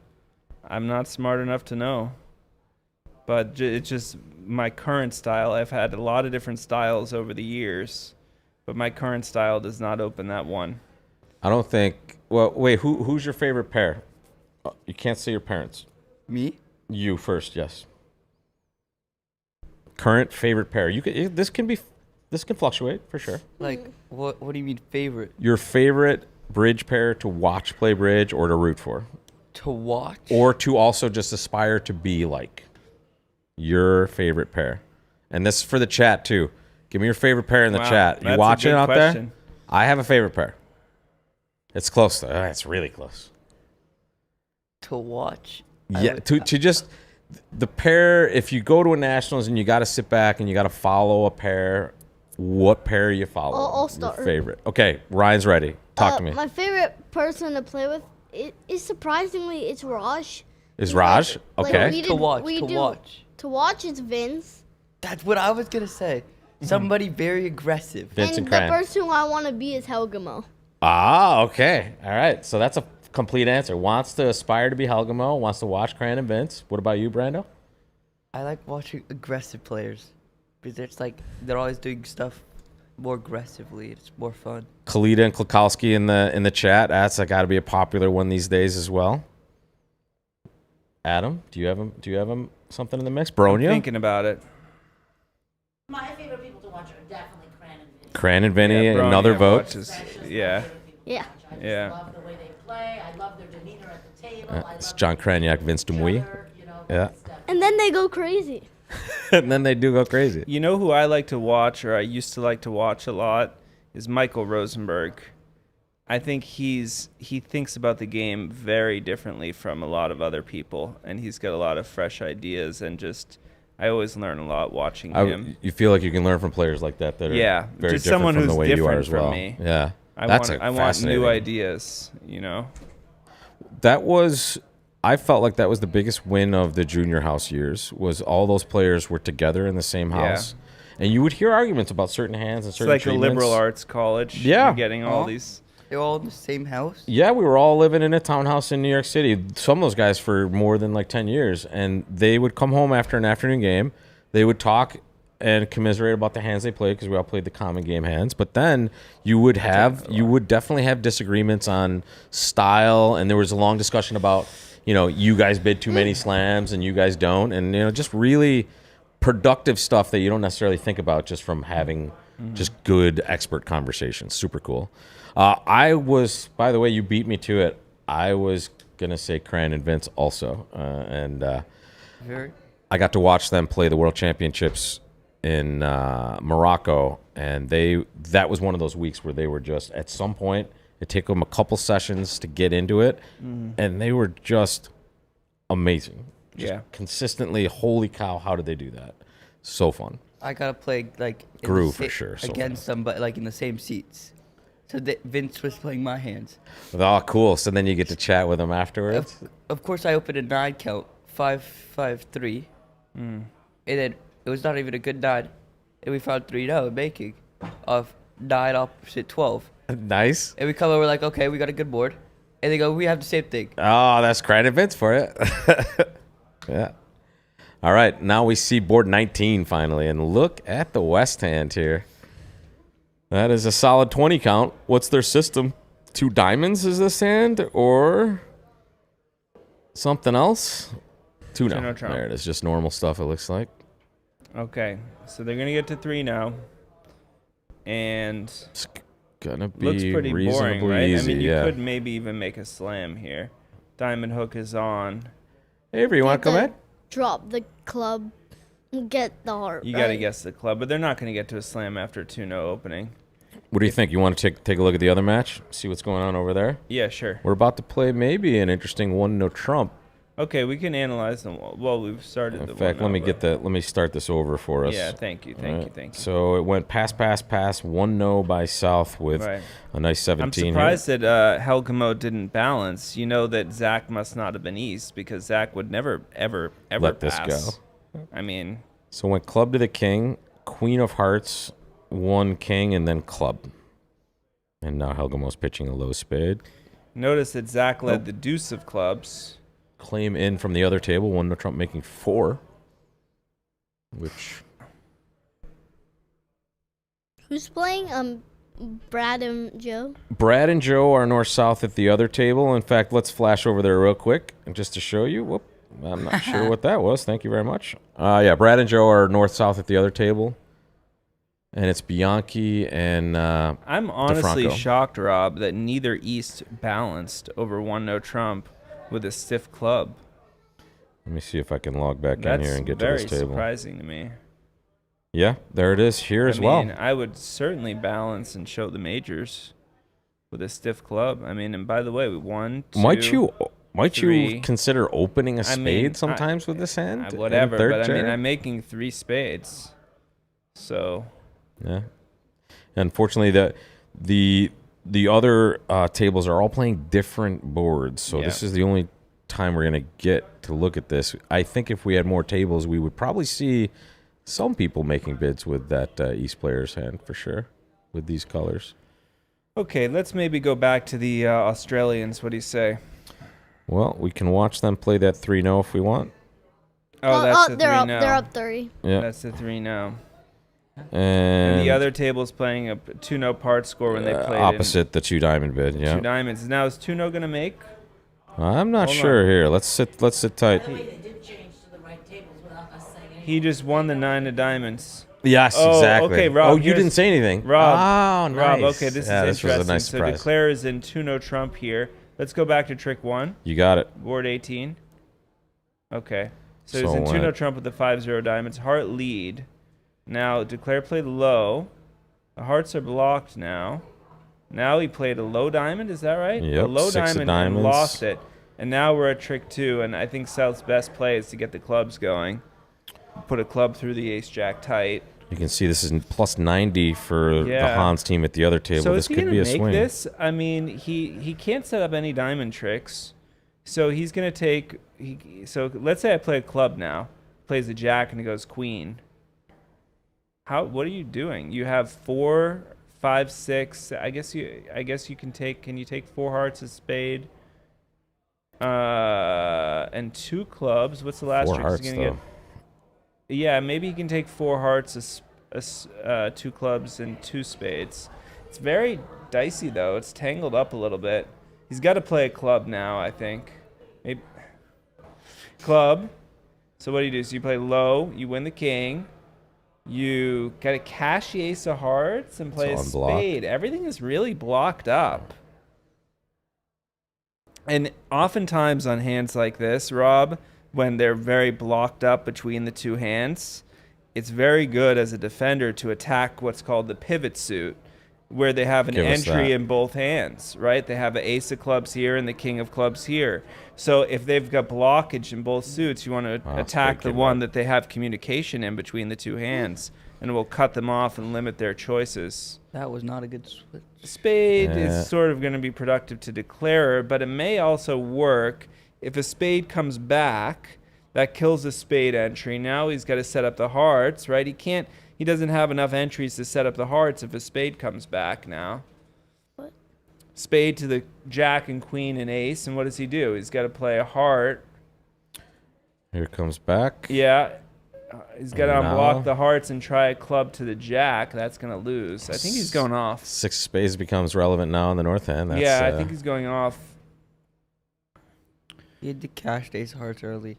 I'm not smart enough to know. But it's just my current style. I've had a lot of different styles over the years, but my current style does not open that one. I don't think. Well, wait. Who's your favorite pair? You can't say your parents. Me? You first, yes. Current favorite pair. You could. This can fluctuate for sure. Like, what do you mean favorite? Your favorite bridge pair to watch play bridge or to root for, To watch? or to also just aspire to be like. Your favorite pair, and this is for the chat too. Give me your favorite pair in the Wow, chat. that's You a watching good out question. there? I have a favorite pair. It's close though. It's really close. To watch? Yeah, to just the pair. If you go to a nationals and you got to sit back and you got to follow a pair, what pair are you follow? I'll Your start. favorite. Okay, Ryan's ready. Talk to me. My favorite person to play with is surprisingly it's Raj. Is Raj Like, okay? we To did- watch, we to do- watch. To watch it's Vince. That's what I was gonna say. Somebody very aggressive. Vincent and Cran. the person who I want to be is Helgamo. Ah, okay. All right. So that's a complete answer. Wants to aspire to be Helgamo. Wants to watch Cran and Vince. What about you, Brando? I like watching aggressive players because it's like they're always doing stuff more aggressively. It's more fun. Kalita and Klukowski in the chat. That's got to be a popular one these days as well. Adam, do you have something in the mix? Bronia, Thinking about it. My favorite people to watch are definitely Cran and Vince. Cran and Vinny, Yeah, Bronia another vote. watches- Yeah. Yeah. I just Yeah. love the way they play. I love their demeanor at the table. I It's love John the Kraniak, Vince each Demuy. other, you know, Yeah. good stuff. And then they go crazy. And then they do go crazy. You know who I like to watch, or I used to like to watch a lot, is Michael Rosenberg. I think he thinks about the game very differently from a lot of other people, and he's got a lot of fresh ideas, and just I always learn a lot watching him. You feel like you can learn from players like that are Yeah, very just different someone from the who's way you are different as from well. me. Yeah, I that's want fascinating. new ideas, you know. That was, I felt like that was the biggest win of the junior house years, was all those players were together in the same house. And you would hear arguments about certain hands and It's certain like a treatments. liberal arts college. Yeah. You're getting all Aw. these. They're all in the same house. Yeah, we were all living in a townhouse in New York City. Some of those guys for more than like 10 years. And they would come home after an afternoon game. They would talk and commiserate about the hands they played because we all played the common game hands. But then you would definitely have disagreements on style. And there was a long discussion about, you guys bid too many slams and you guys don't. And, just really productive stuff that you don't necessarily think about just from having just good expert conversations. Super cool. I was, by the way, you beat me to it. I was going to say Cran and Vince also. Very. I got to watch them play the World Championships in Morocco. And that was one of those weeks where they were just, at some point, it took them a couple sessions to get into it. And they were just amazing. Just consistently, holy cow, how did they do that? So fun. I gotta play like in Grew the for sure, so against somebody like in the same seats. So Vince was playing my hands. Oh, cool. So then you get to chat with them afterwards? Of course, I opened a 9 count, 5-5-3, and then it was not even a good 9, and we found 3-0 in making of 9 opposite 12. Nice. And we come over like, okay, we got a good board, and they go, we have the same thing. Oh, that's credit Vince for it. Yeah. All right, now we see board 19 finally, and look at the West hand here. That is a solid 20 count. What's their system? 2 diamonds is this hand, or something else? 2 no. no trump. There it is, just normal stuff it looks like. Okay, so they're going to get to 3 now. And It's gonna be looks pretty reasonably boring, right? easy. I mean, you yeah. could maybe even make a slam here. Diamond hook is on. Avery, you want to come in? Drop the club, get the heart. You got to guess the club, but they're not going to get to a slam after 2-0 opening. What do you think? You want to take a look at the other match? See what's going on over there? Yeah, sure. We're about to play maybe an interesting 1-0 trump. Okay, we can analyze them. Well, we've started the In fact, let me start this over for us. Yeah, thank you. So it went pass, 1-0 by South with Right. a nice 17 I'm surprised that Helgamo didn't balance. You know that Zach must not have been East because Zach would never, ever Let this pass. go. I mean, So went club to the king, queen of hearts, 1 king, and then club. And now Helgamo's pitching a low spade. notice that Zach led the deuce of clubs. Claim in from the other table, 1-0 trump making 4. Which... Who's playing? Brad and Joe. Brad and Joe are north-south at the other table. In fact, let's flash over there real quick and just to show you. Whoop, I'm not sure what that was. Thank you very much. Yeah, Brad and Joe are north-south at the other table. And it's Bianchi and I'm honestly DeFranco. shocked, Rob, that neither East balanced over 1-0 trump with a stiff club. Let me see if I can log back in That's here and get to very this table. surprising to me. Yeah, there it is here as I well. mean, I would certainly balance and show the majors with a stiff club. I mean, and by the way, we won. Might you three. consider opening a I spade mean, sometimes with this hand? in whatever, third but I mean, turn? I'm making 3 spades. So Yeah. Unfortunately, the other tables are all playing different boards, so this is the only time we're gonna get to look at this. I think if we had more tables, we would probably see some people making bids with that East player's hand for sure, with these colors. okay, let's maybe go back to the Australians. What do you say? Well, we can watch them play that 3-0 if we want. Oh, that's the 3 they're up. now. They're up 3. Yeah, That's the 3 now. and The other table's playing a 2-0 part score when they played opposite the 2 diamond bid. in Yeah, 2 diamonds. Now is 2-0 going to make? I'm not Hold sure on. here. Let's sit tight. They did change to the right tables without us saying anything. He just won the 9 of diamonds. Yes, Oh, exactly. okay, Rob, Oh, you here's- didn't say anything. Rob, Oh, nice. Rob, okay, this yeah, is this interesting. was a nice so surprise. Declare is in 2-0 trump here. Let's go back to trick 1, You got it. board 18. Okay. So So he's in 2-0 what? trump with the 5-0 diamonds. Heart lead. Now, Declare played low. The hearts are blocked now. Now he played a low diamond, is that right? Yep, A low 6 of diamond and diamonds. lost it. And now we're at trick 2, and I think South's best play is to get the clubs going. Put a club through the ace-jack tight. You can see this is plus 90 for the Yeah. Hans team at the other table. So this is he could gonna be a make swing. this? I mean, he can't set up any diamond tricks. So he's going to take... So let's say I play a club now. Plays a jack and he goes queen. What are you doing? You have 4, 5, 6. I guess you can take... Can you take 4 hearts, a spade, and 2 clubs? What's the last 4 trick hearts, he's going to get? Yeah, maybe he can take 4 hearts, 2 clubs, and 2 spades. It's very dicey, though. It's tangled up a little bit. He's got to play a club now, I think. Maybe club. So what do you do? So you play low. You win the king. You got to cash the ace of hearts and play a spade. Everything is really blocked up. And oftentimes on hands like this, Rob, when they're very blocked up between the 2 hands, it's very good as a defender to attack what's called the pivot suit, where they have an entry in both hands, right? They have an ace of clubs here and the king of clubs here. So if they've got blockage in both suits, you want to attack the one that they have communication in between the 2 hands, and it will cut them off and limit their choices. That was not a good switch. Spade is sort of going to be productive to declarer, but it may also work if a spade comes back. That kills the spade entry. Now he's got to set up the hearts, right? He doesn't have enough entries to set up the hearts if a spade comes back now. What? Spade to the jack and queen and ace, and what does he do? He's got to play a heart. Here comes back. Yeah. He's got to unblock the hearts and try a club to the jack. That's going to lose. I think he's going off. 6 spades becomes relevant now on the north end. I think he's going off. He had to cash ace of hearts early.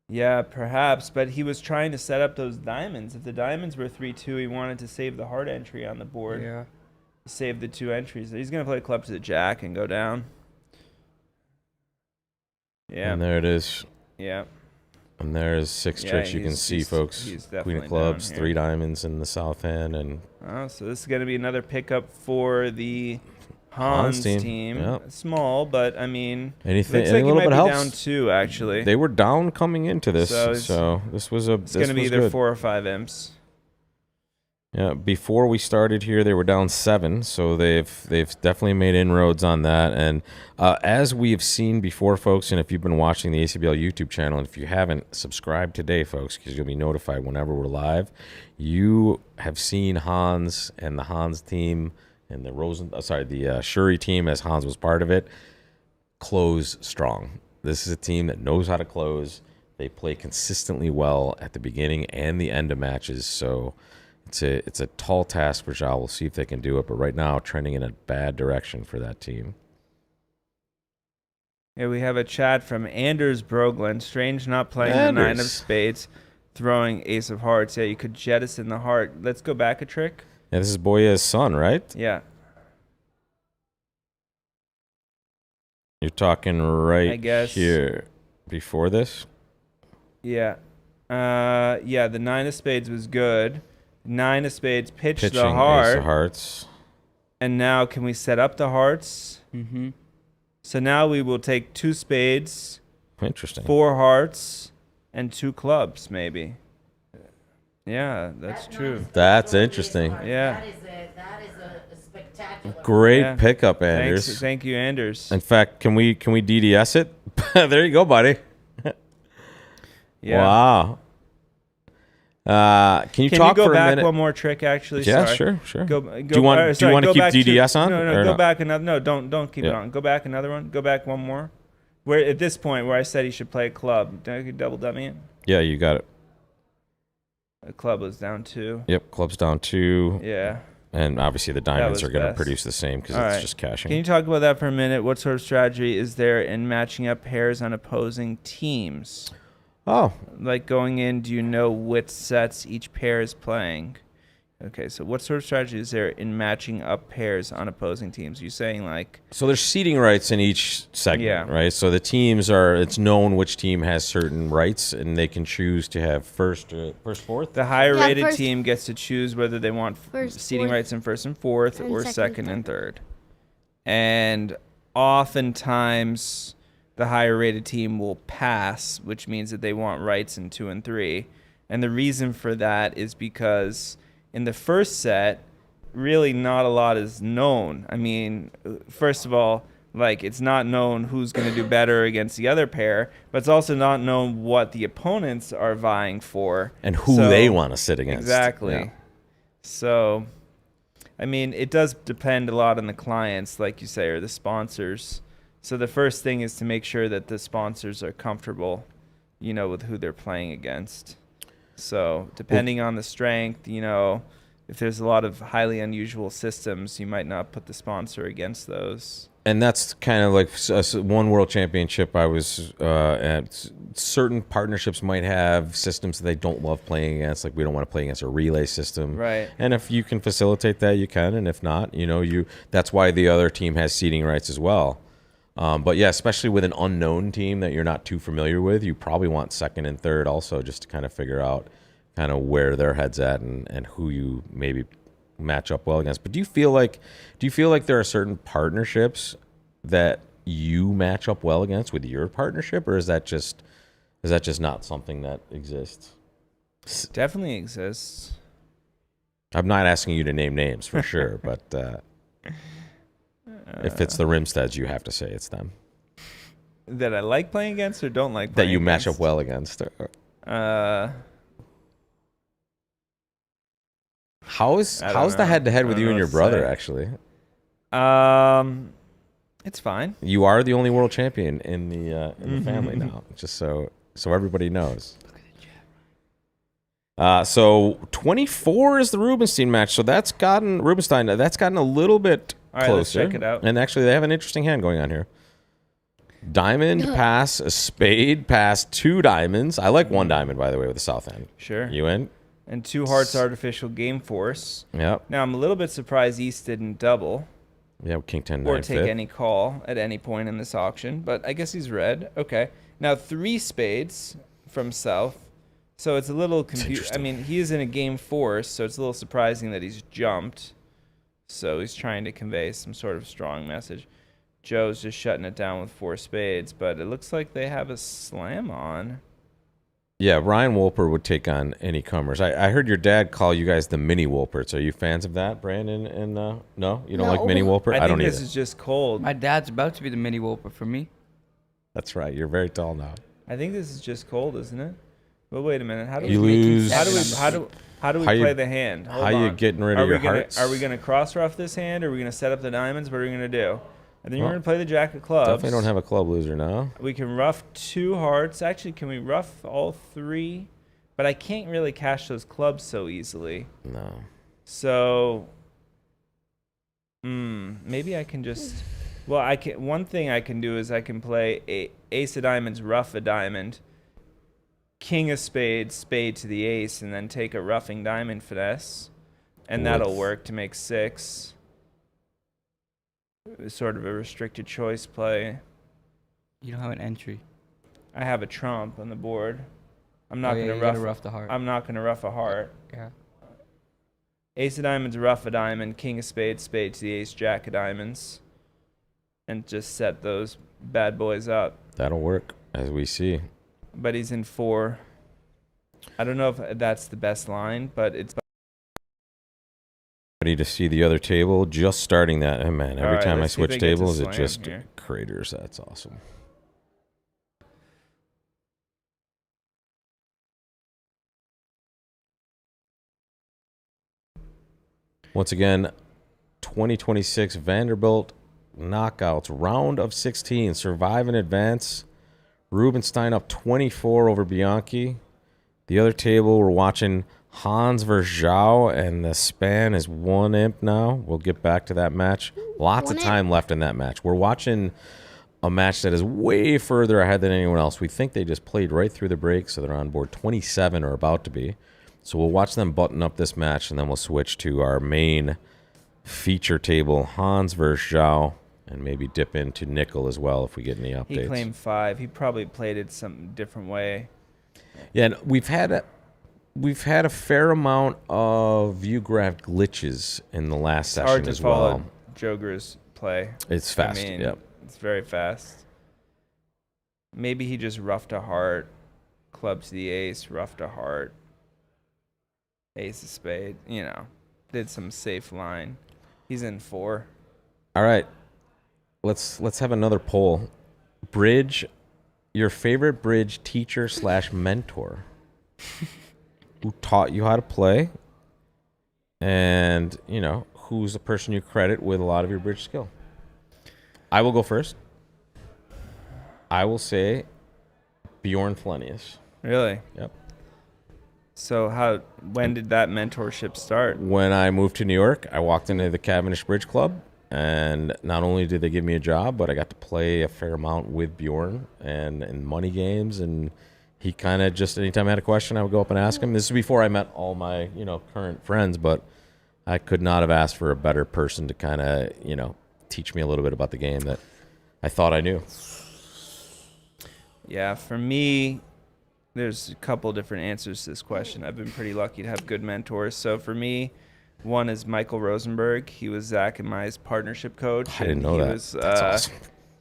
Yeah, perhaps, but he was trying to set up those diamonds. If the diamonds were 3-2, he wanted to save the heart entry on the board. Yeah. Save the 2 entries. He's going to play club to the jack and go down. Yeah. And there it is. Yeah. And there's 6 tricks you can see, folks. Queen of clubs, 3 diamonds in the south end. And so this is going to be another pickup for the Hans team. Yep. Small, but I mean, anything, looks like little he might bit be helps. down 2, actually. They were down coming into this, so this was it's going to be either 4 or 5 imps. Yeah, before we started here, they were down 7, so they've definitely made inroads on that. And as we've seen before, folks, and if you've been watching the ACBL YouTube channel, and if you haven't, subscribe today, folks, because you'll be notified whenever we're live. You have seen Hans and the Hans team and the Shuri team, as Hans was part of it, close strong. This is a team that knows how to close. They play consistently well at the beginning and the end of matches, so it's a tall task for Ja. We'll see if they can do it, but right now trending in a bad direction for that team. Yeah, we have a chat from Anders Brogland. Strange not playing the 9 of spades, throwing ace of hearts. Yeah, you could jettison the heart. Let's go back a trick. Yeah, this is Boya's son, right? Yeah. You're talking right here before this? Yeah. Yeah, the 9 of spades was good. 9 of spades pitched the heart. Ace of hearts. And now can we set up the hearts? Mm-hmm. So now we will take 2 spades. Interesting. 4 hearts and 2 clubs, maybe. Yeah, that's true. That's interesting. Yeah. That is a spectacular. Great pickup, Anders. Thank you, Anders. In fact, can we DDS it? There you go, buddy. Yeah. Wow. Can you talk go for a back minute? one more trick? Actually, Yeah, sorry. sure. Do you want to keep DDS on? No, go back another. No, don't keep it on. Go back another one. Go back one more. Where at this point where I said he should play a club, double dummy it. Yeah, you got it. The club was down 2. Yep, club's down 2. Yeah. And obviously the diamonds are going to best. produce the same because it's just cashing. Can you talk about that for a minute? What sort of strategy is there in matching up pairs on opposing teams? Oh. Like going in, do you know which sets each pair is playing? Okay, so what sort of strategy is there in matching up pairs on opposing teams? You're saying like... So there's seating rights in each segment, right? So the teams it's known which team has certain rights, and they can choose to have first, fourth? The higher rated team gets to choose whether they want seating rights in first and fourth or second and third. And oftentimes the higher rated team will pass, which means that they want rights in 2 and 3. And the reason for that is because in the first set, really not a lot is known. I mean, first of all, Like, it's not known who's going to do better against the other pair, but it's also not known what the opponents are vying for. And who they want to sit against. Exactly. Yeah. So, I mean, it does depend a lot on the clients, like you say, or the sponsors. So the first thing is to make sure that the sponsors are comfortable, with who they're playing against. So depending on the strength, if there's a lot of highly unusual systems, you might not put the sponsor against those. And that's kind of like one world championship I was at. Certain partnerships might have systems that they don't love playing against. Like, we don't want to play against a relay system. Right. And if you can facilitate that, you can. And if not, that's why the other team has seating rights as well. But yeah, especially with an unknown team that you're not too familiar with, you probably want second and third also, just to kind of figure out kind of where their head's at and who you maybe match up well against. But do you feel like there are certain partnerships that you match up well against with your partnership, or is that just not something that exists? Definitely exists. I'm not asking you to name names for sure, but if it's the Rimsteads, you have to say it's them that I like playing against or don't like playing that you against? match up well against. How's the head-to-head with you and your brother, actually? It's fine. You are the only world champion in the family now, just so everybody knows. So 24 is the Rubenstein match. So that's gotten a little bit All right, closer. let's check it out. And actually, they have an interesting hand going on here. Diamond pass, a spade pass, 2 diamonds. I like 1 diamond, by the way, with the south end. Sure. You in? And 2 hearts artificial game force. Yep. Now, I'm a little bit surprised East didn't double. Yeah, King 10 9 Or take any call at any point in this auction. But I guess he's red. Okay. Now, 3 spades from south. So it's a little confusing. I mean, he is in a game force, so it's a little surprising that he's jumped. So he's trying to convey some sort of strong message. Joe's just shutting it down with 4 spades, but it looks like they have a slam on. Yeah, Ryan Wolpert would take on any comers. I heard your dad call you guys the mini Wolperts. Are you fans of that, Brandon? And no, you don't like mini Wolpert? I don't think this either. is just cold. My dad's about to be the mini Wolper for me. That's right. You're very tall now. I think this is just cold, isn't it? Well, wait a minute. How do You we lose. How do we How you- play the hand? Hold How you on. getting rid of your hearts? Are we gonna cross rough this hand? Or are we gonna set up the diamonds? What are we gonna do? I think Well, we're gonna play the jack of clubs. Definitely don't have a club loser now. We can rough 2 hearts. Actually, can we rough all 3? But I can't really cash those clubs so easily. No. So, maybe I can just. Well, I can. One thing I can do is I can play ace of diamonds, rough a diamond, king of spades, spade to the ace, and then take a roughing diamond finesse, and that'll work to make 6. It's sort of a restricted choice play. You don't have an entry. I have a trump on the board. I'm not Oh, yeah, gonna you gotta rough. rough the heart. I'm not gonna rough a heart. Yeah. Ace of diamonds, rough a diamond, king of spades, spade to the ace, jack of diamonds, and just set those bad boys up. That'll work, as we see. But he's in 4. I don't know if that's the best line, but it's. Ready to see the other table. Just starting that. Oh, man, every All right, time I let's see if switch they get to tables, it slam just here. craters. That's awesome. Once again, 2026 Vanderbilt knockouts, round of 16, survive and advance. Rubenstein up 24 over Bianchi. The other table, we're watching Hans versus Zhao, and the span is 1 imp now. We'll get back to that match. Lots of time left in that match. We're watching a match that is way further ahead than anyone else. We think they just played right through the break, so they're on board 27 or about to be. So we'll watch them button up this match, and then we'll switch to our main feature table, Hans versus Zhao, and maybe dip into Nickel as well if we get any updates. He claimed 5. He probably played it some different way. Yeah, and we've had a fair amount of view graph glitches in the last It's hard session to as follow well. Joger's play. It's fast. I mean, Yep. it's very fast. Maybe he just roughed a heart, club to the ace, roughed a heart, ace of spade. Did some safe line. He's in 4. All right. let's have another poll. Bridge, your favorite bridge teacher / mentor who taught you how to play, and who's the person you credit with a lot of your bridge skill. I will go first. I will say Bjorn Flenius. Really? Yep. So when did that mentorship start? When I moved to New York, I walked into the Cavendish Bridge Club, and not only did they give me a job, but I got to play a fair amount with Bjorn and in money games. And he kind of just, anytime I had a question, I would go up and ask him. This is before I met all my current friends, but I could not have asked for a better person to kind of teach me a little bit about the game that I thought I knew. Yeah, for me, there's a couple different answers to this question. I've been pretty lucky to have good mentors. So for me, one is Michael Rosenberg. He was Zach and my partnership coach. I didn't know that. That's awesome.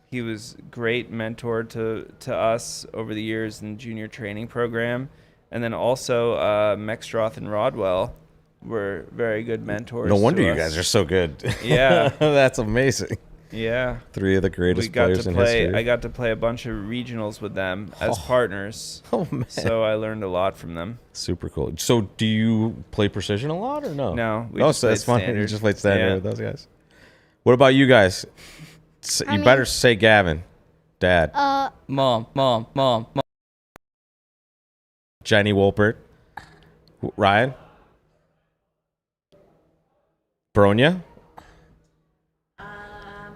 He was great mentor to us over the years in the junior training program. And then also Mextroth and Rodwell were very good mentors. No wonder to you us. guys are so good. Yeah. That's amazing. Yeah. 3 of the greatest players in history. I got to play a bunch of regionals with them as partners. Oh, man. So I learned a lot from them. Super cool. So do you play precision a lot or no? No. So that's fun. Standard. You just played standard with those guys. What about you guys? You better say Gavin. Dad. Mom. Jenny Wolpert. Ryan. Bronia. I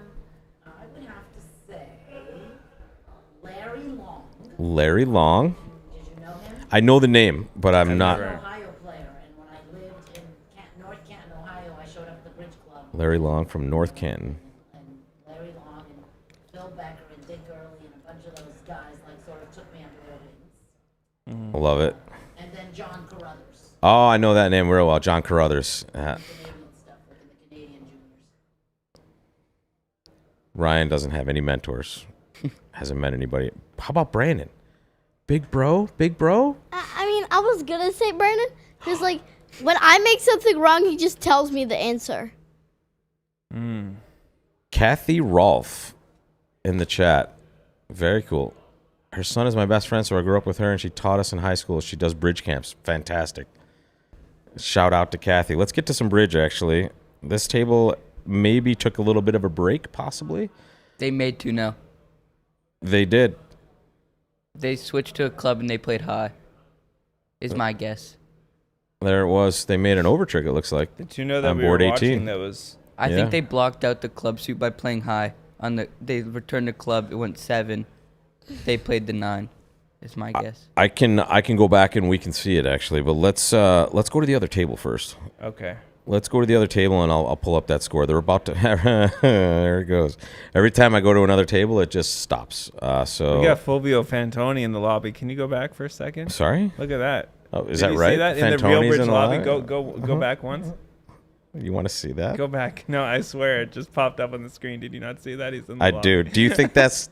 would have to say Larry Long. Larry Long. Did you know him? I know the name, but I'm not. He's an Ohio player, and when I lived in North Canton, Ohio, I showed up at the Bridge Club. Larry Long from North Canton. And Larry Long and Phil Becker and Dick Gurley and a bunch of those guys sort of took me under their wings. I love it. And then John Carruthers. Oh, I know that name real well. John Carruthers. Canadian stuff, in the Canadian juniors. Ryan doesn't have any mentors. Hasn't met anybody. How about Brandon? Big bro? I was gonna say Brandon, because when I make something wrong, he just tells me the answer. Kathy Rolfe in the chat. Very cool. Her son is my best friend, so I grew up with her, and she taught us in high school. She does bridge camps. Fantastic. Shout out to Kathy. Let's get to some bridge, actually. This table maybe took a little bit of a break, possibly. They made 2 now. They did. They switched to a club and they played high. Is my guess. There it was. They made an overtrick, it looks like. Did you know that On we were board watching 18. that was... I Yeah. think they blocked out the club suit by playing high. They returned the club. It went 7. They played the 9. Is my guess. I can go back and we can see it, actually. But let's go to the other table first. Okay. Let's go to the other table, and I'll pull up that score. They're about to... there it goes. Every time I go to another table, it just stops. So We got Fulvio Fantoni in the lobby. Can you go back for a second? Sorry? Look at that. Oh, is Did that you right? See that in the Fantoni's Real Bridge in the lobby? lobby? Go back once. You want to see that? Go back. No, I swear it just popped up on the screen. Did you not see that? He's in the I lobby. do. Do you think that's...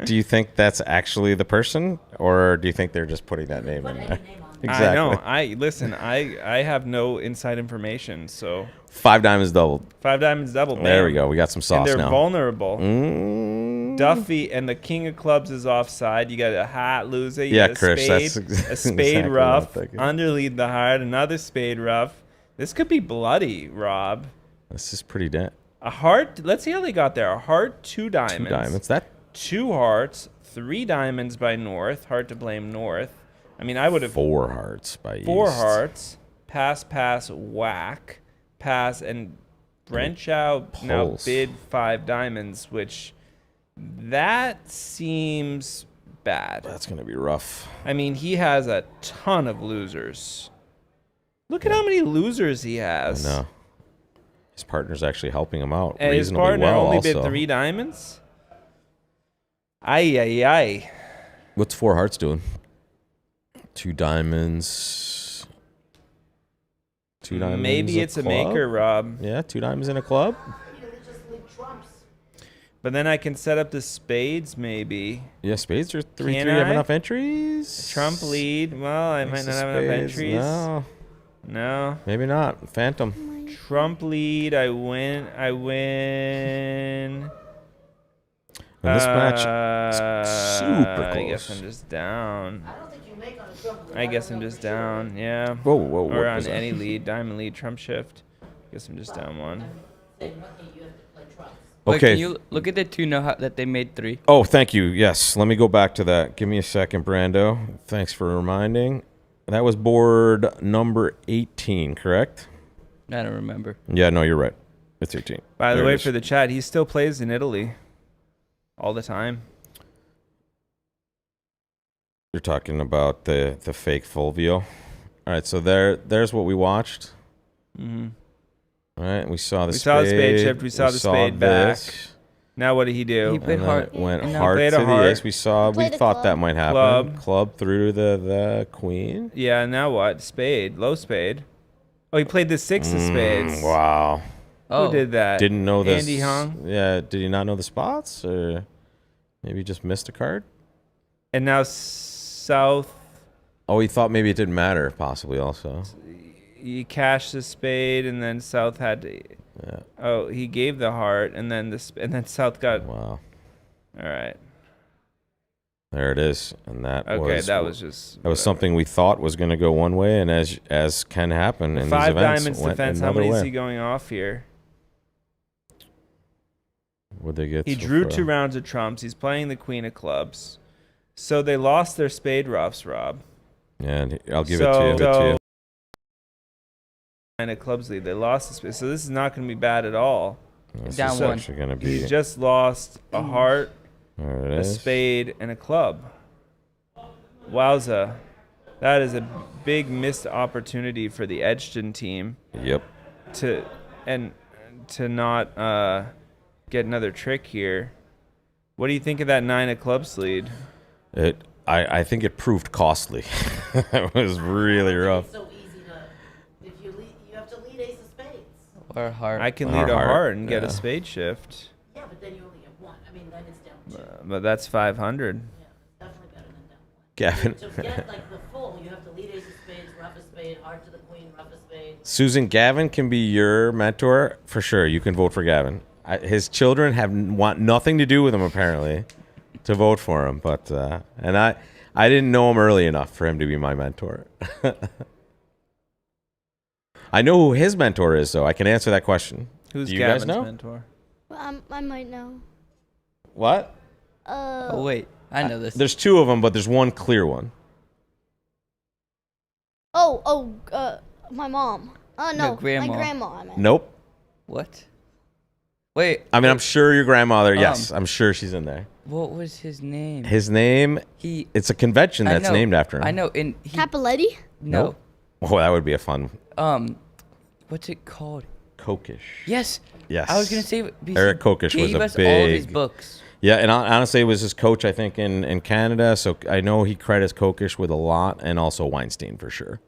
Do you think that's actually the person, or do you think they're just putting that name in there? Exactly. I know. Listen. I have no inside information. So 5 diamonds doubled. 5 diamonds doubled. There man. we go. We got some sauce And they're now. vulnerable. Mm. Duffy and the king of clubs is offside. You got a hat loser. You Yeah, got a Chris, spade, that's a spade exactly what I'm rough. thinking. Underlead the heart. Another spade rough. This could be bloody, Rob. This is pretty damn. A heart. Let's see how they got there. A heart, 2 diamonds. 2 diamonds. That 2 hearts, 3 diamonds by North. Hard to blame North. I mean, I would have 4 hearts by 4 East. hearts. Pass, whack, pass, and Brenshaw now Pulse. bid 5 diamonds, which that seems bad. That's gonna be rough. I mean, he has a ton of losers. Look at how many losers he I has. know. His partner's actually helping him out And his reasonably partner well. only also. bid 3 diamonds. Ay. What's 4 hearts doing? 2 diamonds. 2 diamonds. Maybe it's a club? maker, Rob. Yeah, 2 diamonds in a club. But then I can set up the spades, maybe. Yeah, spades are 3-3. Can Have I? enough entries? Trump lead. Well, I might Ace not of have enough spades. entries. No, No. maybe not. Phantom. Trump lead. I win. And this match is super close. I guess I'm just down. I don't think you make on a trump. I guess I'm just down. Yeah. Whoa, whoa, what Or was on that? any lead, diamond lead, trump shift. Guess I'm just down one. Wait, Okay. can you look at the two now that they made 3? Oh, thank you. Yes, let me go back to that. Give me a second, Brando. Thanks for reminding. That was board number 18, correct? I don't remember. Yeah, no, you're right. It's 18. By the There it way, is. for the chat, he still plays in Italy. All the time. You're talking about the fake Fulvio. All right, so there's what we watched. Mm-hmm. All right, we saw the We spade. saw the spade shift. We saw the spade back. this, Now what did he do? He played and then heart. it went and now- heart played to a the heart. ace. We saw. We played a thought club. that might happen. Club. Through the queen. Yeah, now what? Spade. Low spade. Oh, he played the 6 of spades. Wow. Oh, Who did that? Didn't know this. Andy Hung. Yeah, did he not know the spots, or maybe just missed a card? And now South, Oh, he thought maybe it didn't matter. Possibly also. he cashed the spade, and then South had to. Yeah. Oh, he gave the heart, and then and then South got. Wow. All right. There it is, and that Okay, was that was just. that was whatever. something we thought was going to go one way, and as can happen in these 5 events, diamonds went defense. How another many is way. he going off here? What'd they get? He so drew far? 2 rounds of trumps. He's playing the queen of clubs. So they lost their spade roughs, Rob. Yeah, and I'll give it to you. I'll give it to you. Nine of clubs lead. They lost the spade. So this is not going to be bad at all. This Down is one. actually going to be. He's just lost a heart, There it a is. spade, and a club. Wowza. That is a big missed opportunity for the Edgton team Yep. to not get another trick here. What do you think of that 9 of clubs lead? I think it proved costly. It was really rough. It's so easy to, if you lead, you have to lead ace of spades. or heart. I can Or lead a heart, heart and get yeah. a spade shift, Yeah, but then you only get one. I mean, then it's down 2. but that's 500. Yeah, definitely better than down 1. Gavin. To get like the full, you have to lead ace of spades, rough a spade, heart to the queen, rough a spade. Susan, Gavin can be your mentor for sure. You can vote for Gavin. His children want nothing to do with him apparently to vote for him, but and I didn't know him early enough for him to be my mentor. I know who his mentor is, though. I can answer that question. Who's Do you guys Gavin's know? mentor? Well, I might know. What? Oh wait, I know this. There's 2 of them, but there's one clear one. My mom. Oh No, no, grandma. my grandma. I meant. Nope. What? Wait. I mean, I'm sure your grandmother. Um, Yes, I'm sure she's in there. What was his name? His name. He. It's a convention I that's know, named after him. I know. And he. Capoletti? No. Nope. Oh, that would be a fun. What's it called? Kokish. Yes. Yes. I was gonna say because Eric he Kokish was gave a us all of his big- books. Yeah, and honestly, it was his coach, I think, in Canada. So I know he credits Kokish with a lot, and also Weinstein for sure.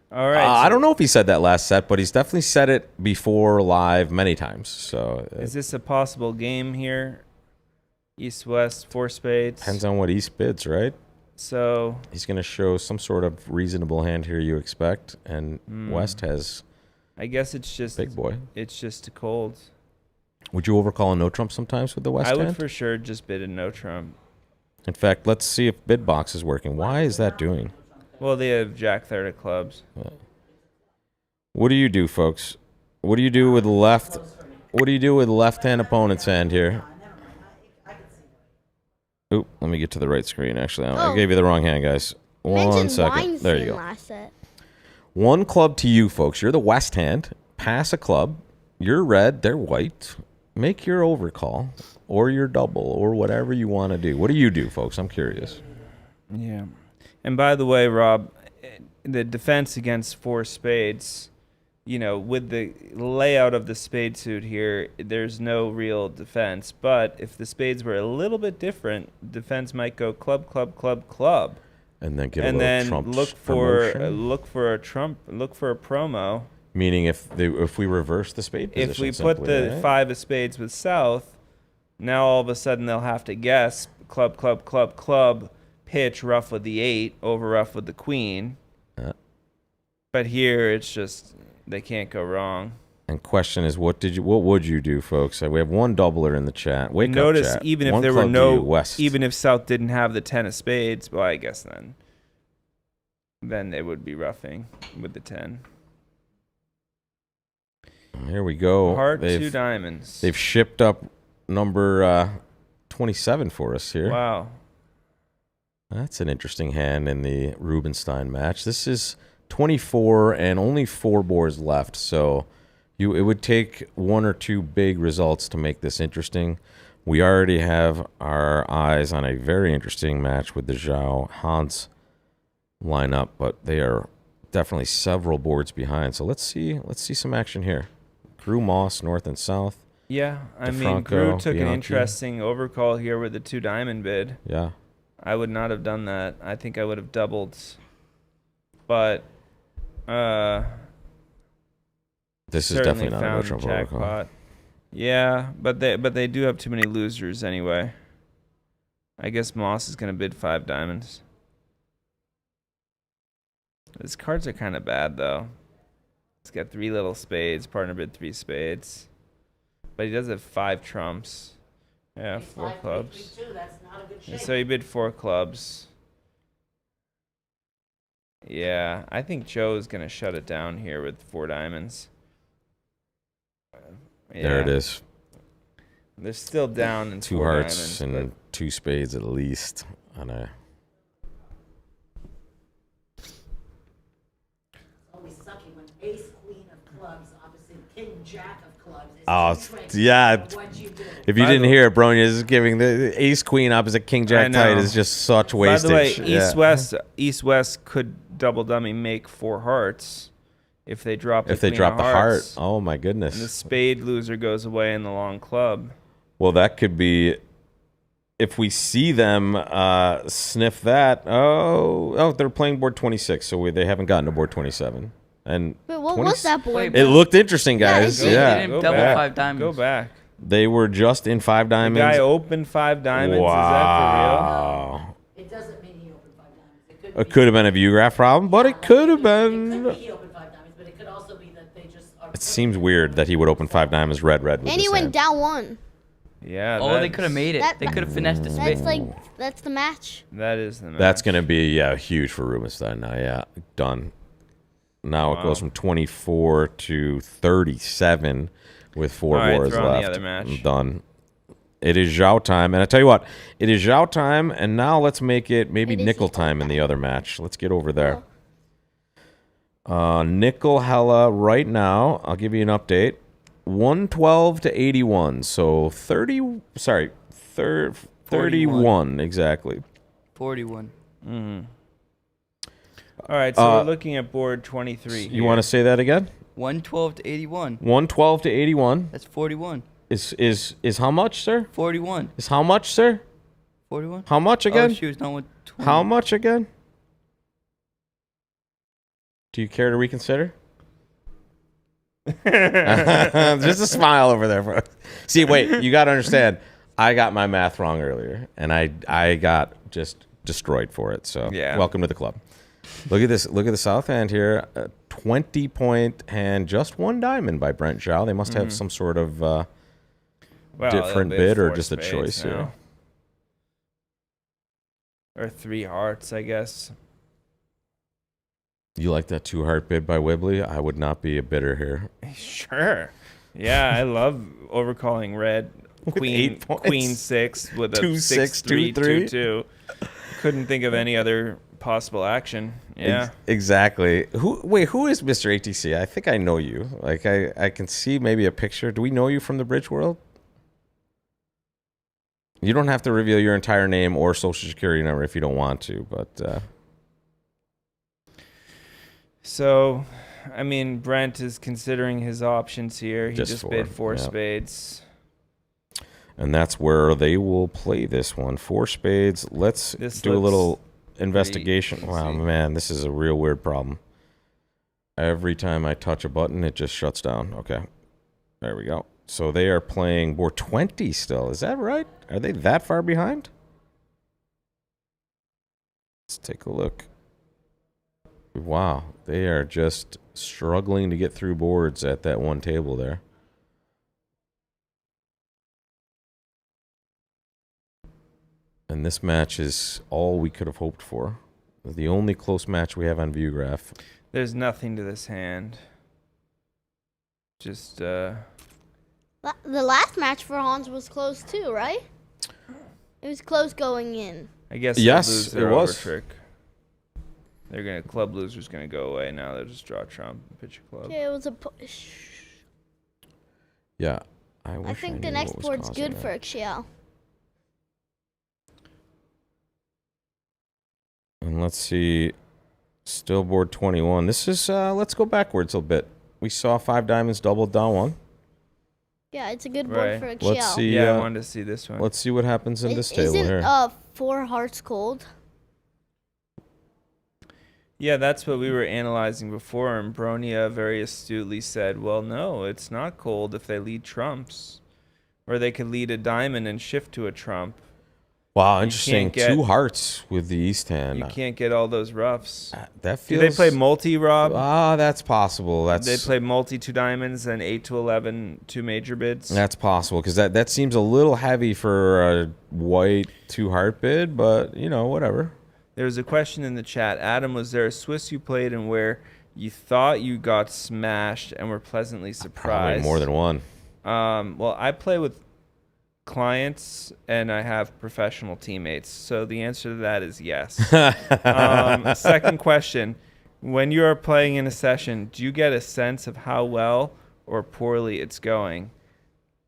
All right. I don't know if he said that last set, but he's definitely said it before live many times. So it Is this a possible game here? East West 4 spades. depends on what East bids, right? So He's going to show some sort of reasonable hand here, you expect, and West has I guess it's just big boy. It's just a cold. Would you overcall a no trump sometimes with the West I would hand? for sure just bid a no trump. In fact, let's see if bid box is working. Why is that doing? Well, they have Jack 3rd of clubs. What do you do, folks? What do you do with left? What do you do with left-hand opponent's hand here? Oop, let me get to the right screen. Actually, I Oh. gave you the wrong hand, guys. One Mentioned second. There you Weinstein go. last set. One club to you, folks. You're the West hand. Pass a club. You're red. They're white. Make your overcall or your double or whatever you want to do. What do you do, folks? I'm curious. Yeah. And by the way, Rob, the defense against 4 spades, with the layout of the spade suit here, there's no real defense. But if the spades were a little bit different, defense might go club, club, club, club. And then get a And little then Trump look for promotion. look for a promo. Meaning if we reverse the spade position, If we put simply, the right? 5 of spades with South, now all of a sudden they'll have to guess club, club, club, club, pitch rough with the 8, over rough with the queen. Yeah. But here it's just they can't go wrong. And question is, what would you do, folks? We have one doubler in the chat. Notice up, chat. even if One there were club to no, you, West. even if South didn't have the 10 of spades, well, I guess then they would be roughing with the 10. Here we go. Heart, 2 diamonds. They've shipped up number 27 for us here. Wow. That's an interesting hand in the Rubenstein match. This is 24 and only 4 boards left, so it would take 1 or 2 big results to make this interesting. We already have our eyes on a very interesting match with the Zhao Hans lineup, but they are definitely several boards behind. So let's see some action here. Grew Moss, north and south. Yeah, I mean, DeFranco, Grew took an Bianchi. interesting overcall here with the 2 diamond bid. Yeah. I would not have done that. I think I would have doubled. But This is certainly definitely not a found virtual protocol. jackpot. Yeah, but they do have too many losers anyway. I guess Moss is gonna bid 5 diamonds. His cards are kind of bad though. He's got 3 little spades. Partner bid 3 spades, but he does have 5 trumps. Yeah, 4 clubs. That's not a good And shape. so he bid 4 clubs. Yeah, I think Joe's gonna shut it down here with 4 diamonds. There it is. They're still down in 2 4 hearts diamonds, and 2 spades at least on a. Always sucky when ace queen of clubs opposite king jack of clubs. Is Oh, too tricky yeah. for what you do. If you By didn't the- hear it, Bronia is giving the ace queen opposite king I jack know. tight is just such By the way, wastage. Yeah. East West could double dummy make 4 hearts if they drop. If they queen drop of the heart, hearts. oh my And the goodness. spade loser goes away in the long club. Well, that could be. If we see them sniff that, they're playing board 26, so they haven't gotten to board 27. And Wait, what 20 was that board? it looked interesting, guys. Yeah, it Yeah, did. didn't Go double back. 5 diamonds. Go back. they were just in 5 The diamonds. guy opened 5 diamonds. Is Wow. It doesn't mean he opened 5 diamonds. It could have been a view graph problem, but it could have It could been. be he opened 5 diamonds, but it could also be that they just are. It seems weird that he would open 5 diamonds red with And he this went hand. down 1. for real? Yeah. Oh, they that's- could have made it. That- They could have finessed the spade. That's the match. That is the match. That's going to be huge for Rubenstein now. Yeah, done. Now it Wow. goes from 24 to 37 with 4 All right, boards throw on the left. other match. Done. It is Zhao time. And I tell you what, it is Zhao time, and now let's make it maybe It is nickel Zhao time in the other match. Let's get over there. Oh. Nickel hella right now. I'll give you an update. 112 to 81. So 31 exactly. 41. All right, so we're looking at board 23. You want to say that again? 112 to 81. 112 to 81 That's 41. is how much, sir? 41. Is how much, sir? 41. How much Oh, again? she was done with 20. How much again? Do you care to reconsider? Just a smile over there. For See, wait, you got to understand. I got my math wrong earlier, and I got just destroyed for it. So, Yeah. welcome to the club. Look at this. Look at the south hand here. A 20-point hand, just 1 diamond by Brent Zhao. They must have some sort of Well, different they'll bid or 4 just a spades choice here. now. Or 3 hearts, I guess. You like that 2-heart bid by Wibbly? I would not be a bidder here. Sure. Yeah, I love overcalling red. Queen 8 points. Queen 6 with a 2, 6, 2, 6-3, 2-2. Couldn't think of any other possible action. Yeah. Exactly. Who is Mr. ATC? I think I know you. Like I can see maybe a picture. Do we know you from the bridge world? You don't have to reveal your entire name or social security number if you don't want to, but So, I mean, Brent is considering his options here. He Just just 4, bid 4 yeah. spades. and that's where they will play this one. 4 spades. Let's This do a looks little investigation. pretty Wow, easy. man, this is a real weird problem. Every time I touch a button, it just shuts down. Okay. There we go. So they are playing board 20 still. Is that right? Are they that far behind? Let's take a look. Wow, they are just struggling to get through boards at that one table there. And this match is all we could have hoped for. The only close match we have on ViewGraph. There's nothing to this hand. Just, The last match for Hans was close too, right? It was close going in. I guess Yes, they'll lose it their was. over trick. They're gonna club loser's gonna go away now. They'll just draw trump and pitch a club. Okay, it was a push. Yeah. I think the next board's good for Xiao. And let's see. Still board 21. This is, let's go backwards a bit. We saw 5 diamonds doubled down one. Yeah, it's a good board Right. for Xiao. Let's see. Yeah, I wanted to see this one. Let's see what happens in this table Isn't here. 4 hearts cold? Yeah, that's what we were analyzing before, and Bronia very astutely said, well, no, it's not cold if they lead trumps. Or they could lead a diamond and shift to a trump. Wow, interesting. can't get- 2 hearts with the East hand. You can't get all those roughs. That Do feels. they play multi, Rob? That's possible. They play multi 2 diamonds and 8 to 11 2 major bids. That's possible because that seems a little heavy for a white 2 heart bid, but you know, whatever. There was a question in the chat. Adam, was there a Swiss you played in where you thought you got smashed and were pleasantly surprised? Probably more than one. Well, I play with clients and I have professional teammates, so the answer to that is yes. Second question: when you are playing in a session, do you get a sense of how well or poorly it's going?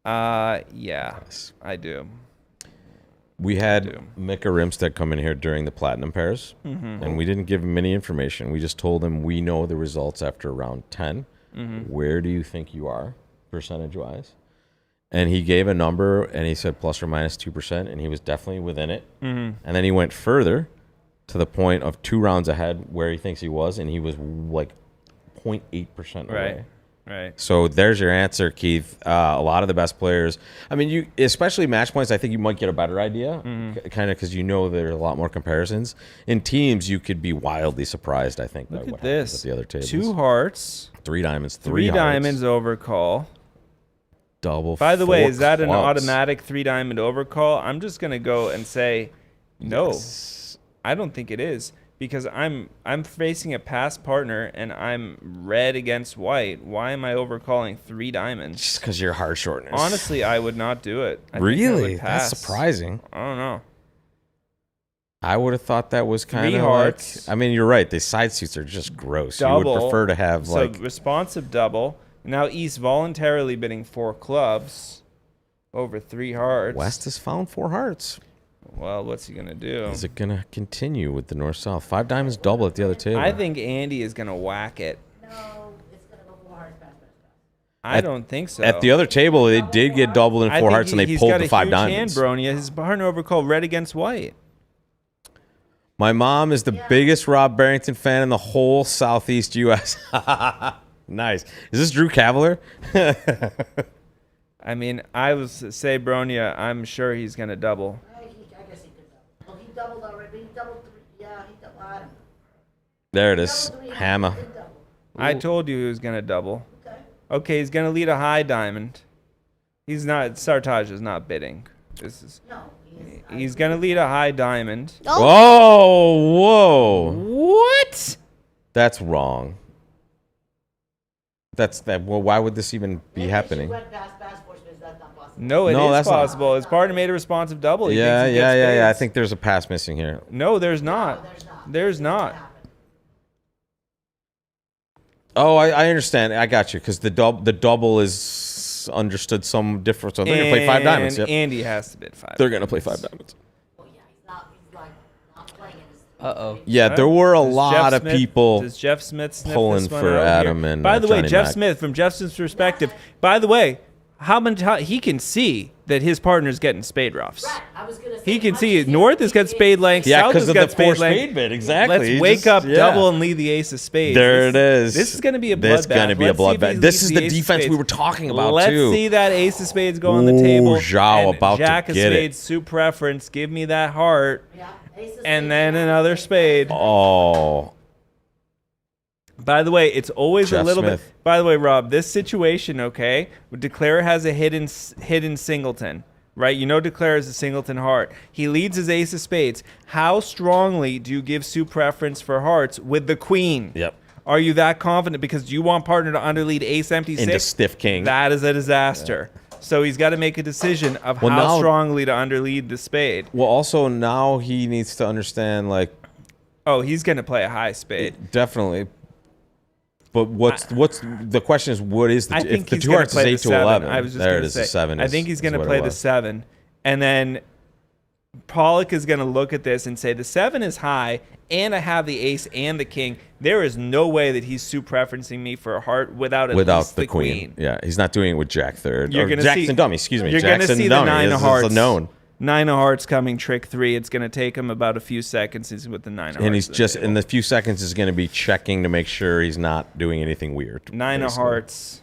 Yeah, I do. We had Mika Rimstead come in here during the platinum pairs, and we didn't give him any information. We just told him we know the results after round 10. Where do you think you are, percentage-wise? And he gave a number, and he said plus or minus 2%, and he was definitely within it. And then he went further to the point of 2 rounds ahead where he thinks he was, and he was like 0.8% away. Right. So there's your answer, Keith. A lot of the best players, I mean, you especially match points, I think you might get a better idea, kind of because you know there are a lot more comparisons. In teams, you could be wildly surprised, I think, by Look what at happens this. at the other tables. 2 hearts, 3 diamonds, 3 hearts, diamonds overcall. double. By the way, 4 is that an clubs. automatic 3 diamond overcall? I'm just gonna go and say no. Yes. I don't think it is, because I'm facing a past partner and I'm red against white. Why am I overcalling 3 diamonds? Just because you're hard shortness. Honestly, I would not do it. I think I really? would pass. That's surprising. I don't know. I would have thought that was kind 3 of hearts. like. I mean, you're right. The side suits are just gross. You Double. would prefer to have So like. responsive double. Now East voluntarily bidding 4 clubs over 3 hearts. West has found 4 hearts. Well, what's he gonna do? Is it gonna continue with the north-south? 5 diamonds double at the other table. I think Andy is gonna whack it. No, it's gonna go 4 hearts, pass. I don't think so. At the other table, they did get doubled in I 4 think hearts, and they he's pulled got the a 5 huge diamonds. Hand, Bronia. His partner overcalled red against white. My mom is the biggest Rob Barrington fan in the whole Southeast U.S. Nice. Is this Drew Cavalier? I mean, I was say Bronia. I'm sure he's gonna double. I guess he could double. Well, he doubled already. He doubled 3. Yeah, he doubled. I don't know. There it is. Doubled 3, Hammer. he did double. I told you he was gonna double. Okay. Okay, he's gonna lead a high diamond. He's not. Sartaj is not bidding. This is. No, He's gonna lead a high diamond. Oh, whoa. What? That's wrong. That's that. Well, why would this even be happening? Went past passports, but that's not possible. No, it No, is that's not- possible. His partner made a responsive double. He Yeah, thinks he yeah, gets yeah. I spades. think there's a pass missing here. No, there's not. There's not. Oh, I understand. I got you because the double is understood some different. So they're gonna play 5 diamonds. Yep. Andy has to bid 5. They're gonna play 5 diamonds. Oh, yeah, he's like not playing in his. Uh-oh. Yeah, there were a Does lot Jeff of Smith- people Does Jeff Smith sniff pulling this one for out Adam here? and, By the way, Johnny Jeff Mac. Smith, from Jeff Smith's perspective. By the way, how he can see that his partner's getting spade roughs. Right, I was gonna say. He can how see does it. he North have has got to spade length. Yeah, South because has of got the 4 spade length. spade bid. Exactly. Let's You wake just- up, yeah. double, and lead the ace of spades. There it is. This is going to be a bloodbath. This is going to be a Let's see if he bloodbath. This leads is the the ace of defense we spades. were talking about Let's too. see that ace of spades go on the Ooh, table. Zhao and about to Jack of get it. spades, suit preference. Give me that heart. Yeah, ace of And spades, then yeah. another spade. Oh, By the way, it's always Jeff a little Smith. bit. By the way, Rob, this situation, okay, Declare has a hidden singleton, right? You know Declare is a singleton heart. He leads his ace of spades. How strongly do you give suit preference for hearts with the queen? Yep. Are you that confident? Because do you want partner to underlead ace empty Into six? stiff king. That is a disaster. So he's got to make a decision of Well, how now- strongly to underlead the spade. Well, also now he needs to understand, like, Oh, he's going to play a high spade. definitely. But what's the question is, what is the I if think the he's two going to hearts is play the 8 to 7. 11? I was just there going it to is. say. The 7. I think he's going to what it play the was. 7, and then Pollock is going to look at this and say the 7 is high, and I have the ace and the king. There is no way that he's suit preferencing me for a heart without at least the queen. Yeah, he's not doing it with Jack third. You're or gonna Jackson see- dummy. Excuse me. You're going to Jackson see the dummy. 9 of This is hearts. known. 9 of hearts coming trick 3. It's going to take him about a few seconds. He's with the 9 of hearts. And he's at the just table. in the few seconds is going to be checking to make sure he's not doing anything weird. 9 of basically. hearts.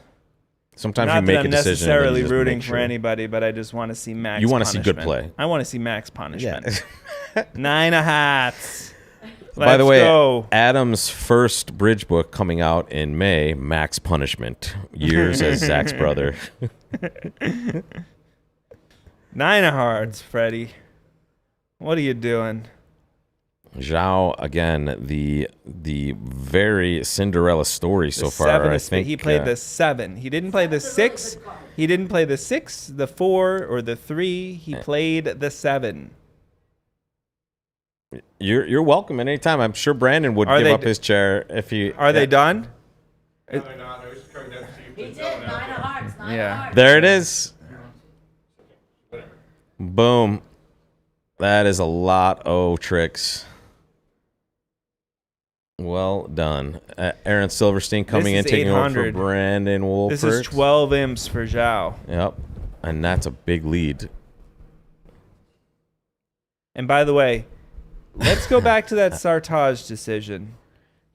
Sometimes Not you that make I'm a decision. and then necessarily you just rooting make for sure. anybody, but I just want to see max. You wanna see good punishment. play. I want to see max punishment. Yeah. 9 of hats. By the Let's way, go. Adam's first bridge book coming out in May, Max Punishment. Years as Zach's brother. 9 of hearts, Freddie. What are you doing? Zhao again, the very Cinderella story so The far. 7 I of think he played the 7. He didn't play the 6. He didn't play the 6, the 4, or the 3. He played the 7. You're welcome at any time. I'm sure Brandon would Are give they up d- his chair if he. Are they done? He did 9 of hearts. 9 Yeah. of hearts. There it is. Boom. That is a lot of tricks. Well done. Aaron Silverstein coming in, is taking over for 800. Brandon Wolfert. This is 12 imps for Zhao. Yep. And that's a big lead. And by the way, let's go back to that Sartaj decision.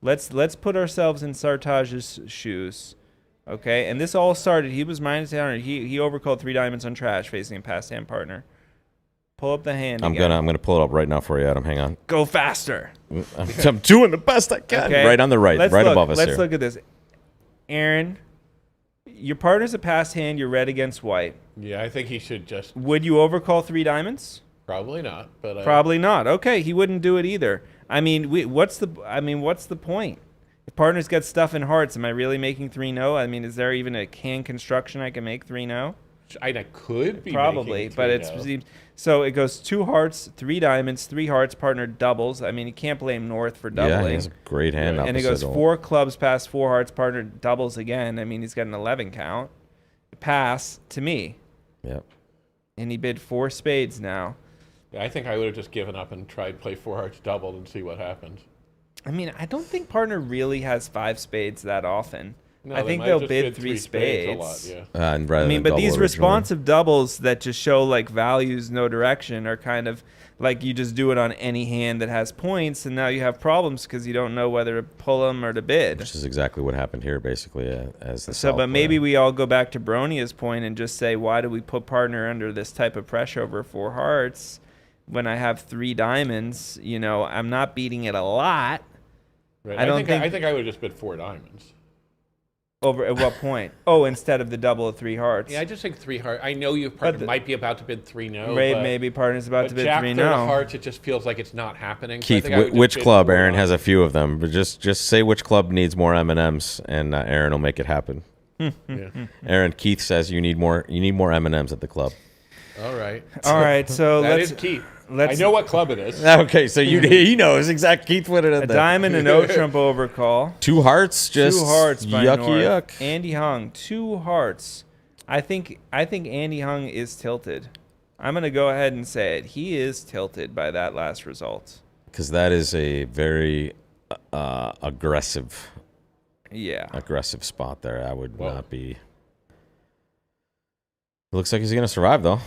Let's put ourselves in Sartaj's shoes. Okay? And this all started, he was minus 800. He overcalled 3 diamonds on trash facing a past hand partner. Pull up the hand I'm again. gonna pull it up right now for you, Adam. Hang on. Go faster. I'm doing the best I can. Okay? Right on the right, Let's right look, above us Let's here. look at this. Aaron, your partner's a past hand. You're red against white. Yeah, I think he should just Would you overcall 3 diamonds? probably not. But Probably not. Okay, he wouldn't do it either. I mean, what's the point? If partners get stuff in hearts, am I really making 3-0? I mean, is there even a can construction I can make 3-0? I could be Probably, making but 3-0. so it goes 2 hearts, 3 diamonds, 3 hearts, partner doubles. I mean, you can't blame North for Yeah, doubling. he has a great hand. And it opposite goes all. 4 clubs past 4 hearts, partner doubles again. I mean, he's got an 11 count. Pass to me. Yep. And he bid 4 spades now. Yeah, I think I would have just given up and tried play 4 hearts doubled and see what happens. I mean, I don't think partner really has 5 spades that often. No, I they think might they'll have just bid bid 3 3 spades. a lot, yeah. And rather I mean, than but these double originally. responsive doubles that just show like values, no direction, are kind of like you just do it on any hand that has points, and now you have problems because you don't know whether to pull them or to bid. Which is exactly what happened here, basically, as the So, South but maybe player. we all go back to Bronia's point and just say, why do we put partner under this type of pressure over 4 hearts when I have 3 diamonds? You know, I'm not beating it a lot. Right. I don't think- I think I would have just bid 4 diamonds. Over at what point? Oh, instead of the double of 3 hearts. Yeah, I just think 3 hearts. I know your partner might be about to bid 3-0. Maybe partner's about to bid Jack 3 third of now. hearts, it just feels like it's not happening. So I Keith, think I would just which bid club? 4 Aaron has a diamonds. few of them, but just say which club needs more M&Ms, and Aaron will make it happen. Yeah. Aaron, Keith says you need more M&Ms at the club. All right. All right, so That let's is Keith. I let's know what club it is. Okay, so he knows exactly. Keith put it in a there. diamond and no trump overcall. 2 hearts, just 2 hearts by yucky North. yuck. Andy Hung, 2 hearts. I think Andy Hung is tilted. I'm gonna go ahead and say it. He is tilted by that last result. Because that is a very aggressive spot there. I would Whoa. not be. It looks like he's going to survive, though.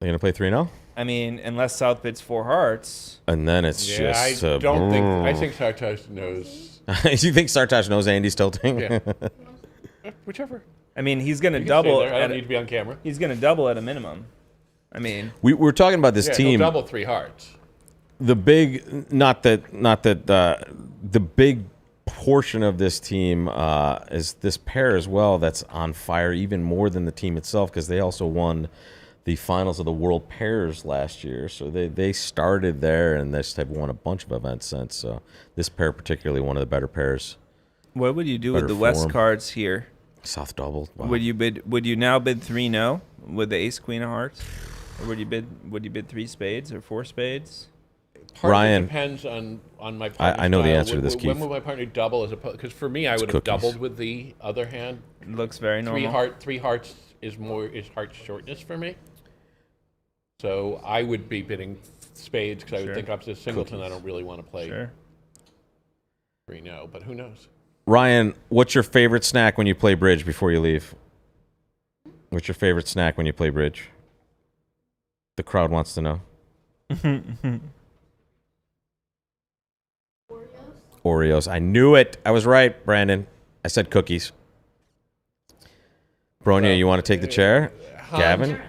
They're going to play 3-0? I mean, unless South bids 4 hearts. And then it's Yeah, just. I don't think. I think Sartaj knows. You think Sartaj knows Andy's tilting? Yeah. Whichever. I mean, he's gonna You can stay double. there. I don't At need to be on camera. he's gonna double at a minimum. I mean, We're talking about this Yeah, team. he'll double 3 hearts. The big, not that the big portion of this team is this pair as well that's on fire even more than the team itself, because they also won the finals of the World Pairs last year. So they started there, and they have won a bunch of events since. So this pair particularly one of the better pairs. What would you do with Better the West form. cards here? South doubled. Wow. Would you now bid 3-0 with the Ace Queen of Hearts? Or would you bid 3 spades or 4 spades? Part Ryan. of it depends on my partner's I know the style. answer to this, When Keith. will my partner double as opposed? Because for me, I would have cookies. doubled with the other hand. Looks very normal. Three hearts is heart shortness for me. So I would be bidding spades because I would Sure. think opposite singleton. I don't really want to play Sure. 3-0, but who knows? Ryan, what's your favorite snack when you play bridge before you leave? What's your favorite snack when you play bridge? The crowd wants to know. Oreos. I knew it. I was right, Brandon. I said cookies. Bronia, you want to take the chair? Gavin?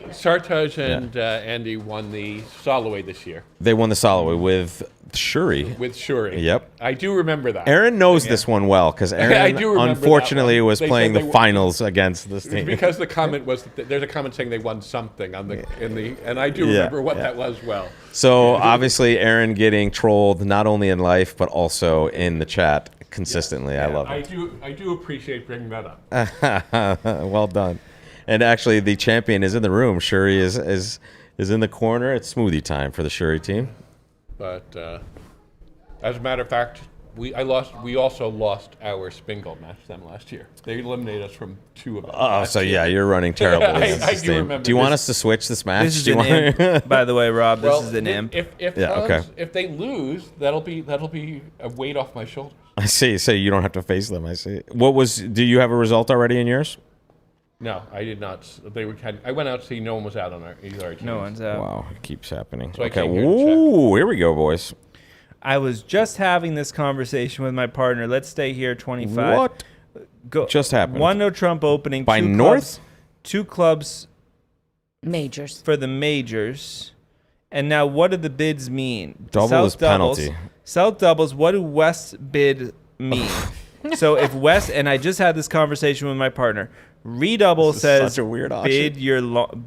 Sartaj and Andy won the Soloway this year They won the Soloway with Shuri. with Shuri. Yep. I do remember that. Aaron knows this one well, because Aaron, do remember that unfortunately, one. was They playing said the they won- finals against this team. Because the comment was that there's a comment saying they won something on and I do remember what that was well. So obviously, Aaron getting trolled not only in life but also in the chat consistently. I love it. I do appreciate bringing that up. Well done. And actually, the champion is in the room. Shuri is in the corner. It's smoothie time for the Shuri team. But as a matter of fact, we also lost our spin gold match to them last year. They eliminated us from 2 of them. Oh, so yeah, you're running terrible against I this do team. remember Do you want this. us to switch this match? This is Do you an want- imp. By the way, Rob, this Well, is an imp. If Yeah, okay. if they lose, that'll be a weight off my shoulders. I see. So you don't have to face them. I see. Do you have a result already in yours? No, I did not. I went out to see no one was out on either our teams. No one's out. Wow, it keeps happening. So I Okay. came here to check. Ooh, here we go, boys. I was just having this conversation with my partner. Let's stay here 25. What Go. just happened? 1-0 Trump opening. By 2 North? Clubs, 2 clubs Majors. for the majors. And now what do the bids mean? Double South is penalty. South doubles, what do West bid mean? So if West, and I just had this conversation with my partner, redouble This is says such a weird option.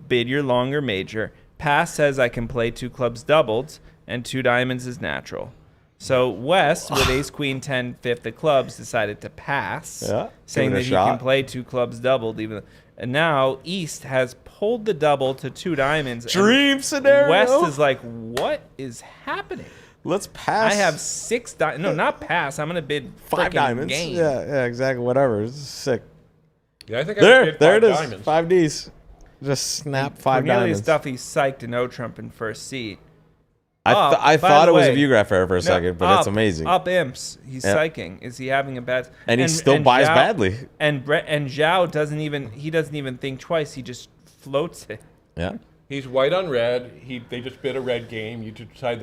bid your longer major. Pass says I can play 2 clubs doubled, and 2 diamonds is natural. So West, with ace queen 10 fifth of clubs, decided to pass, Yeah, saying give it a that he can shot. play 2 clubs doubled. And now East has pulled the double to 2 diamonds. and Dream scenario. West is like, what is happening? Let's pass. I have 6 diamonds. No, not pass. I'm gonna bid 5 frickin' diamonds. Game. Yeah, exactly. Whatever. It's sick. Yeah, I think I did There 5 it is. diamonds. 5 Ds. Just snap 5 Cornelius diamonds. Duffy's psyched to no Trump in first seat. I By thought the it was a way, view graph error for a second, but it's up, amazing. Up imps. He's Yep. psyching. Is he having a bad? And he still buys badly. And Zhao doesn't even think twice. He just floats it. Yeah. He's white on red. They just bid a red game. You decide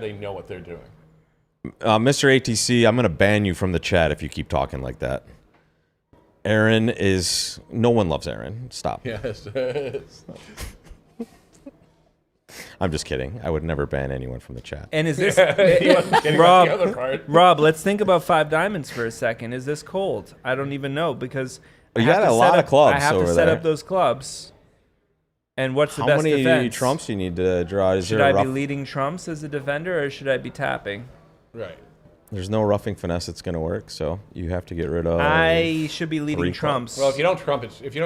they know what they're doing. Mr. ATC, I'm going to ban you from the chat if you keep talking like that. Aaron is... No one loves Aaron. Stop. Yes. I'm just kidding. I would never ban anyone from the chat. And is this He wasn't kidding about the other part. Rob? Let's think about 5 diamonds for a second. Is this cold? I don't even know because I You have got to a set lot of up- clubs I have over to set there. up those clubs. And what's the How best many defense? trumps you need to draw? Is Should there a I be rough... leading trumps as a defender or should I be tapping? Right. There's no roughing finesse that's going to work, so you have to get rid of... I should be 3 leading clubs. trumps. Well, if you don't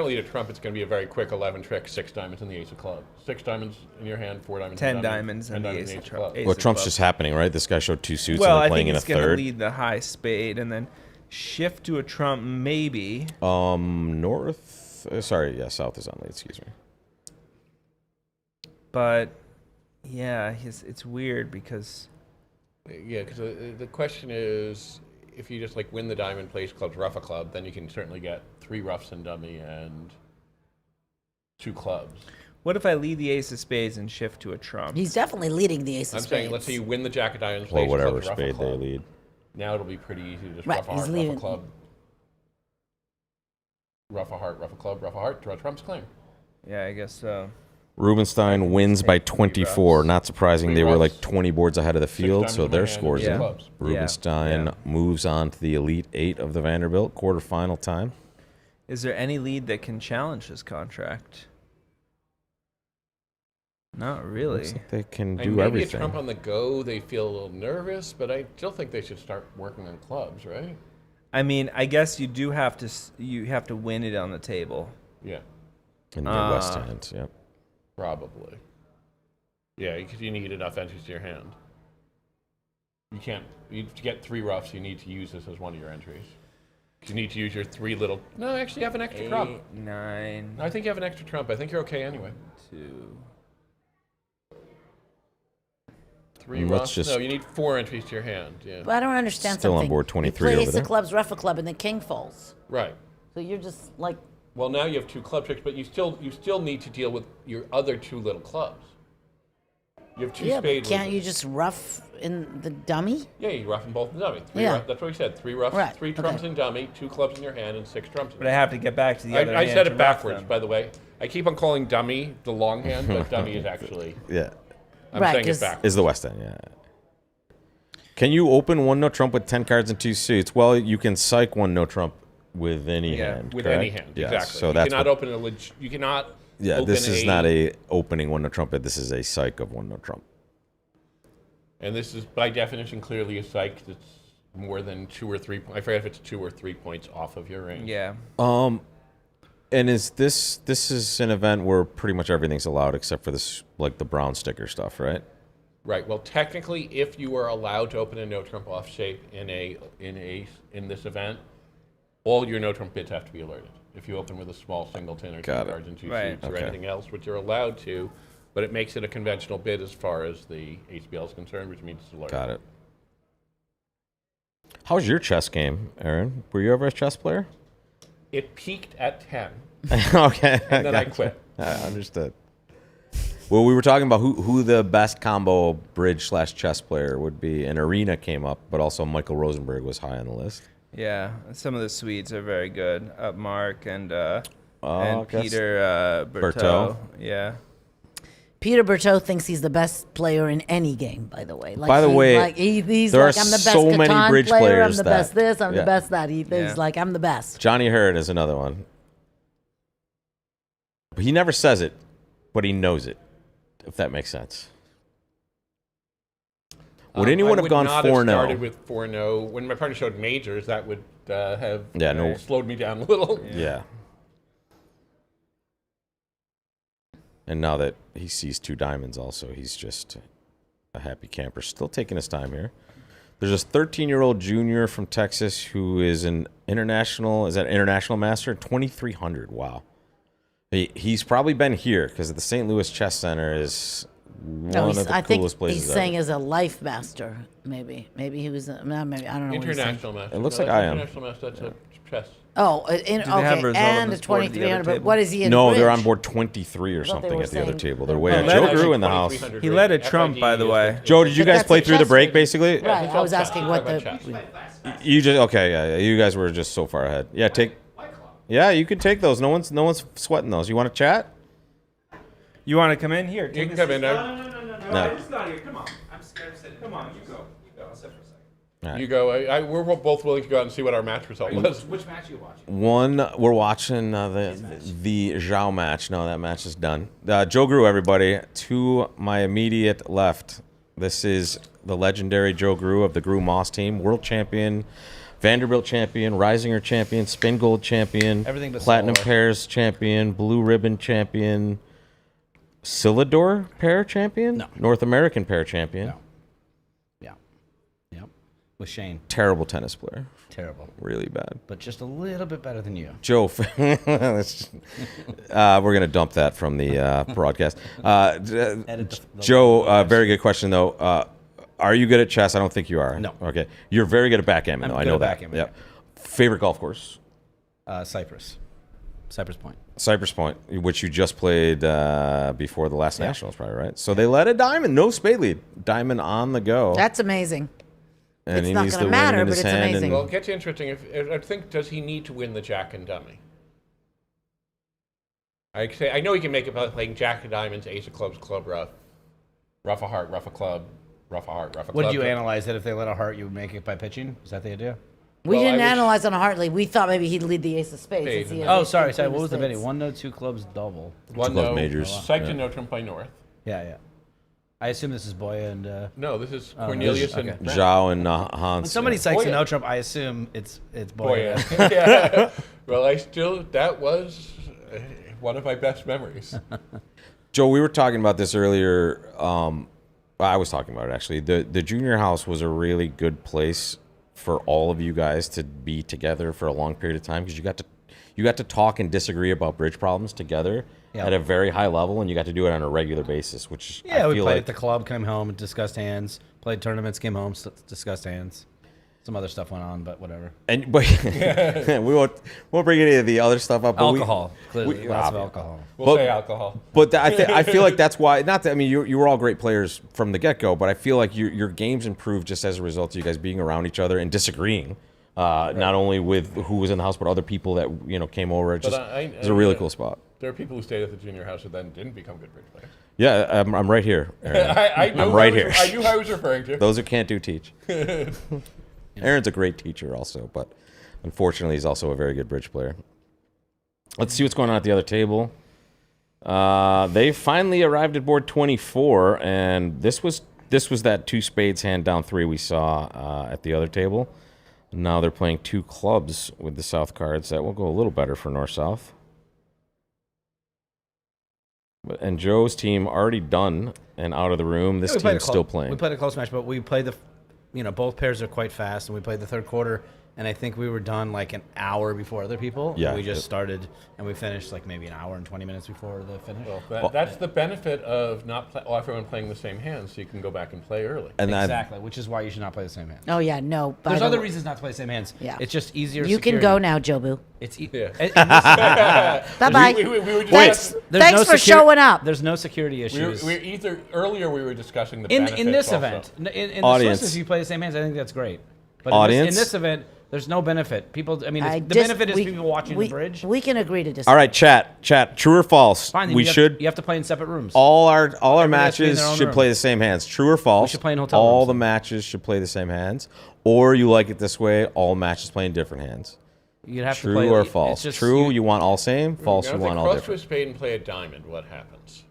lead a trump, it's going to be a very quick 11 trick, 6 diamonds in the ace of clubs. 6 diamonds in your hand, 4 diamonds. 10 in diamonds and and the diamonds ace in of clubs. ace Well, of trump's clubs. just happening, right? This guy showed 2 suits Well, and I they're playing think in a he's going to third. lead the high spade and then shift to a trump maybe. North... south is on lead, excuse me. But yeah, it's weird because Yeah, because the question is, if you just win the diamond, place clubs, rough a club, then you can certainly get 3 roughs and dummy and 2 clubs. what if I lead the ace of spades and shift to a trump? He's definitely leading the ace of I'm spades. saying, let's say you win the jack of diamonds, Or place whatever clubs, rough a spade they club. lead. Now it'll be pretty easy to just Right, rough a he's heart, rough leaving- a club. Rough a heart, rough a club, rough a heart, draw trump's claim. Yeah, I guess so. Rubenstein wins by 24. Not surprising. They were roughs. like 20 boards ahead of the field, diamonds so in my their hand and scores two in. clubs. Rubenstein moves on to the Elite 8 of the Vanderbilt quarterfinal time. Is there any lead that can challenge this contract? Not really. Looks like they can And do maybe everything. a Trump on the go, they feel a little nervous, but I still think they should start working on clubs, right? I mean, I guess you do have to. You have to win it on the table. Yeah, In the West End, yep. probably. Yeah, because you need enough entries to your hand. You can't. To get 3 roughs, you need to use this as one of your entries. You need to use your 3 little. No, actually, you have an extra trump. 8, 9, I think you have an extra trump. I think you're okay anyway. 2. 3 Let's roughs. just- No, you need 4 entries to your hand. Yeah. But I don't understand Still on something. board 23 you play over ace there. of clubs, rough a club, and the king falls. Right. So you're just like, Well, now you have 2 club tricks, but you still need to deal with your other 2 little clubs. You have 2 yeah, but spades. can't you just rough in the dummy? Yeah, you rough in both the dummy. Yeah. That's what we said. 3 roughs, Right, 3 trumps okay. in dummy, 2 clubs in your hand, and 6 trumps. In But I have to get back to the other I hand said to it rough backwards, them. by the way. I keep on calling dummy the long hand, but dummy is actually. Yeah. I'm Right, saying it 'cause- backwards. Is the West End, yeah. Can you open one no trump with 10 cards and 2 suits? Well, you can psych one no trump with any hand. With correct? any hand, Yes, exactly. So you that's cannot what- open you cannot. Yeah, open this is not a opening one no trumpet. This is a psych of one no trump. And this is by definition clearly a psych that's more than 2 or 3. I forget if it's 2 or 3 points off of your range. Yeah. And is this is an event where pretty much everything's allowed except for this, like the brown sticker stuff, right? Right. Well, technically, if you are allowed to open a no trump off shape in this event, all your no trump bids have to be alerted. If you open with a small singleton or 2 Got it. cards and 2 Right. suits or Okay. anything else, which you're allowed to, but it makes it a conventional bid as far as the HBL is concerned, which means it's alerted. Got it. How's your chess game, Aaron? Were you ever a chess player? It peaked at 10, Okay. and then I gotcha. quit. I understood. Well, we were talking about who the best combo bridge / chess player would be, and Arena came up, but also Michael Rosenberg was high on the list. Yeah. Some of the Swedes are very good. Mark and I guess Peter Berteau. Berteau. Yeah. Peter Berteau thinks he's the best player in any game, by the way. Like By the way, he's there like, are I'm the best so many Catan bridge player, I'm players the that- best this, I'm yeah. the best that. He's Yeah. like, I'm the best. Johnny Hurd is another one. But he never says it, but he knows it, if that makes sense. Would anyone I have gone would not 4-0? have started with 4-0. When my partner showed majors, that would have Yeah, no. slowed me down a little. Yeah. And now that he sees 2 diamonds also, he's just a happy camper. Still taking his time here. There's this 13-year-old junior from Texas who is an international master? 2,300. Wow. He's probably been here because the St. Louis Chess Center is one of the I think coolest places he's ever. saying as a life master, maybe. Maybe he was, maybe, I don't know what he's saying. International master. It looks No, like that's I am. International master. That's a chess. Oh, they have a okay, result on and a this board at the other 2,300, but table? what is he in No, bridge? they're on board 23 or thought they something were at the other saying- table. They're way Oh, out. let Joe it- Grew in the house. 2,300 He led a range. trump, FID by the is way. Joe, did you But guys that's play a through the chess break, rating. basically? Right, it's I was all asking chess. what Talk the... about chess. You just okay, yeah. You guys were just so far ahead. Yeah, Yeah, you can take those. No one's sweating those. You want to chat? You want to come in here? You Take can this- come in now. No. I'm just not here. Come on. I'm scared of sitting. Come on, you go. I'll sit for a second. Right. You go. We're both willing to go out and see what our match result was. Which match are you watching? One, we're watching the Zhao match. No, that match is done. Joe Grew, everybody. To my immediate left, this is the legendary Joe Grew of the Grew Moss team, world champion, Vanderbilt champion, Risinger champion, Spin Gold champion, Everything but Platinum solo. Pairs champion, Blue Ribbon champion, Silidor pair champion, No. North American pair champion. No. Yeah. Yep. With Shane. Terrible tennis player, Terrible. really bad. But just a little bit better than you. Joe, we're gonna dump that from the broadcast. Edit the Joe, very good question though. Are you good at chess? I don't think you are. No. Okay, you're very good at backgammon I'm though. I good know at that. backgammon, Yep. Favorite golf course? Cypress. Cypress Point. Cypress Point, which you just played before the last Nationals, probably right. So they led a diamond, no spade lead, diamond on the go, That's amazing. and it's he not needs gonna to matter, win in but his it's hand. amazing. And Well, it gets interesting. I think, does he need to win the Jack and Dummy? I know he can make it by playing Jack of Diamonds, Ace of Clubs, Club Rough, Rough of Heart, Rough of Club, Rough of Heart, Rough of Club. Would you analyze that if they let a heart, you would make it by pitching? Is that the idea? We Well, didn't I wish- analyze on a Hartley. We thought maybe he'd lead the ace of spades. Spades, since he and has Oh, ace sorry. queen What of was the spades. bidding? 1 no, 2 clubs double. One Club no. majors. Psyched Yeah. and no trump by North. Yeah. I assume this is Boya and. No, this is Oh, Cornelius okay. and Brent. Zhao and When Hans. somebody yeah. cites Boya. a no trump, I assume it's Boy, Boya. yeah. Well, that was one of my best memories. Joe, we were talking about this earlier. I was talking about it actually. The junior house was a really good place for all of you guys to be together for a long period of time because you got to talk and disagree about bridge problems together at a very high level, and you got to do it on a regular basis. Which Yeah, I we feel played like at the club, came home, discussed hands, played tournaments, came home, discussed hands. Some other stuff went on, but whatever. but we won't bring any of the other stuff up. But Alcohol, clearly, lots of alcohol. We'll say alcohol. But I feel like that's why. Not that I mean you were all great players from the get go, but I feel like your games improved just as a result of you guys being around each other and disagreeing, not only with who was in the house but other people that came over. It just it's a really cool spot. There are people who stayed at the junior house who then didn't become good bridge players. Yeah, I'm right here. Aaron. I knew I'm right here. I knew who I was referring to. Those who can't do teach. Aaron's a great teacher also, but unfortunately he's also a very good bridge player. Let's see what's going on at the other table. They finally arrived at board 24, and this was that 2 spades hand down 3 we saw at the other table. Now they're playing 2 clubs with the south cards. That will go a little better for north-south. And Joe's team already done and out of the room. This team's still playing. We played a close match, but we played both pairs are quite fast, and we played the third quarter, and I think we were done like an hour before other people. Yeah. We just started, and we finished like maybe an hour and 20 minutes before the finish. Well, that's the benefit of not everyone playing the same hands, so you can go back and play early. And Exactly, which is why you should not play the same hands. Oh yeah, no. There's other reasons not to play the same hands. Yeah. It's just easier. You can security. go now, Jobu. It's Yeah. Bye bye. We were just Thanks. There's Thanks no for secu- showing up. There's no security issues. earlier we were discussing the in benefits this also. event, in Audience. the sources, you play the same hands. I think that's great. But Audience. in this event, there's no benefit. People, I mean, I the just- benefit is we- people watching the bridge. We can agree to disagree. All right, chat. True or false? Fine, then We you should. you have to play in separate rooms. All our Everybody has to be in matches their own should room. play the same hands. True or false? should play in hotel All rooms the then. matches should play the same hands, or you like it this way: all matches play in different hands. You'd have True to play or it's false? just- True, you want all same. False, Now, you if they want all cross to a different. spade and play a diamond, what happens?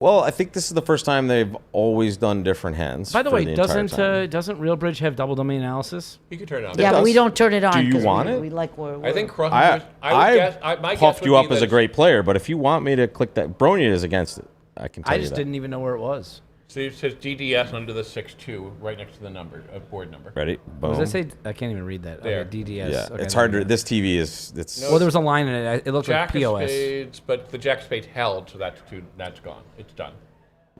Well, I think this is the first time they've always done different hands. By the for way, entire time. doesn't Real Bridge have double domain analysis? You can turn it on. Yeah, but we does. don't turn it on. Do you 'cause want we, it? We like where I think crossing. I would guess. My guess puffed would you be up as that a great player, but if you want me to click that, Bronia is against it. I can tell I you just that. didn't even know where it was. So it says DDS under the 6-2, right next to the number board number. Ready? What Boom. does that say? I can't even read that. There. Okay, DDS. Yeah, Okay, it's now I hard get to. it. This TV is. It's. No, Well, there was a line in it. It looked Jack like of POS. spades, but the jack of spades held, so that's gone. It's done.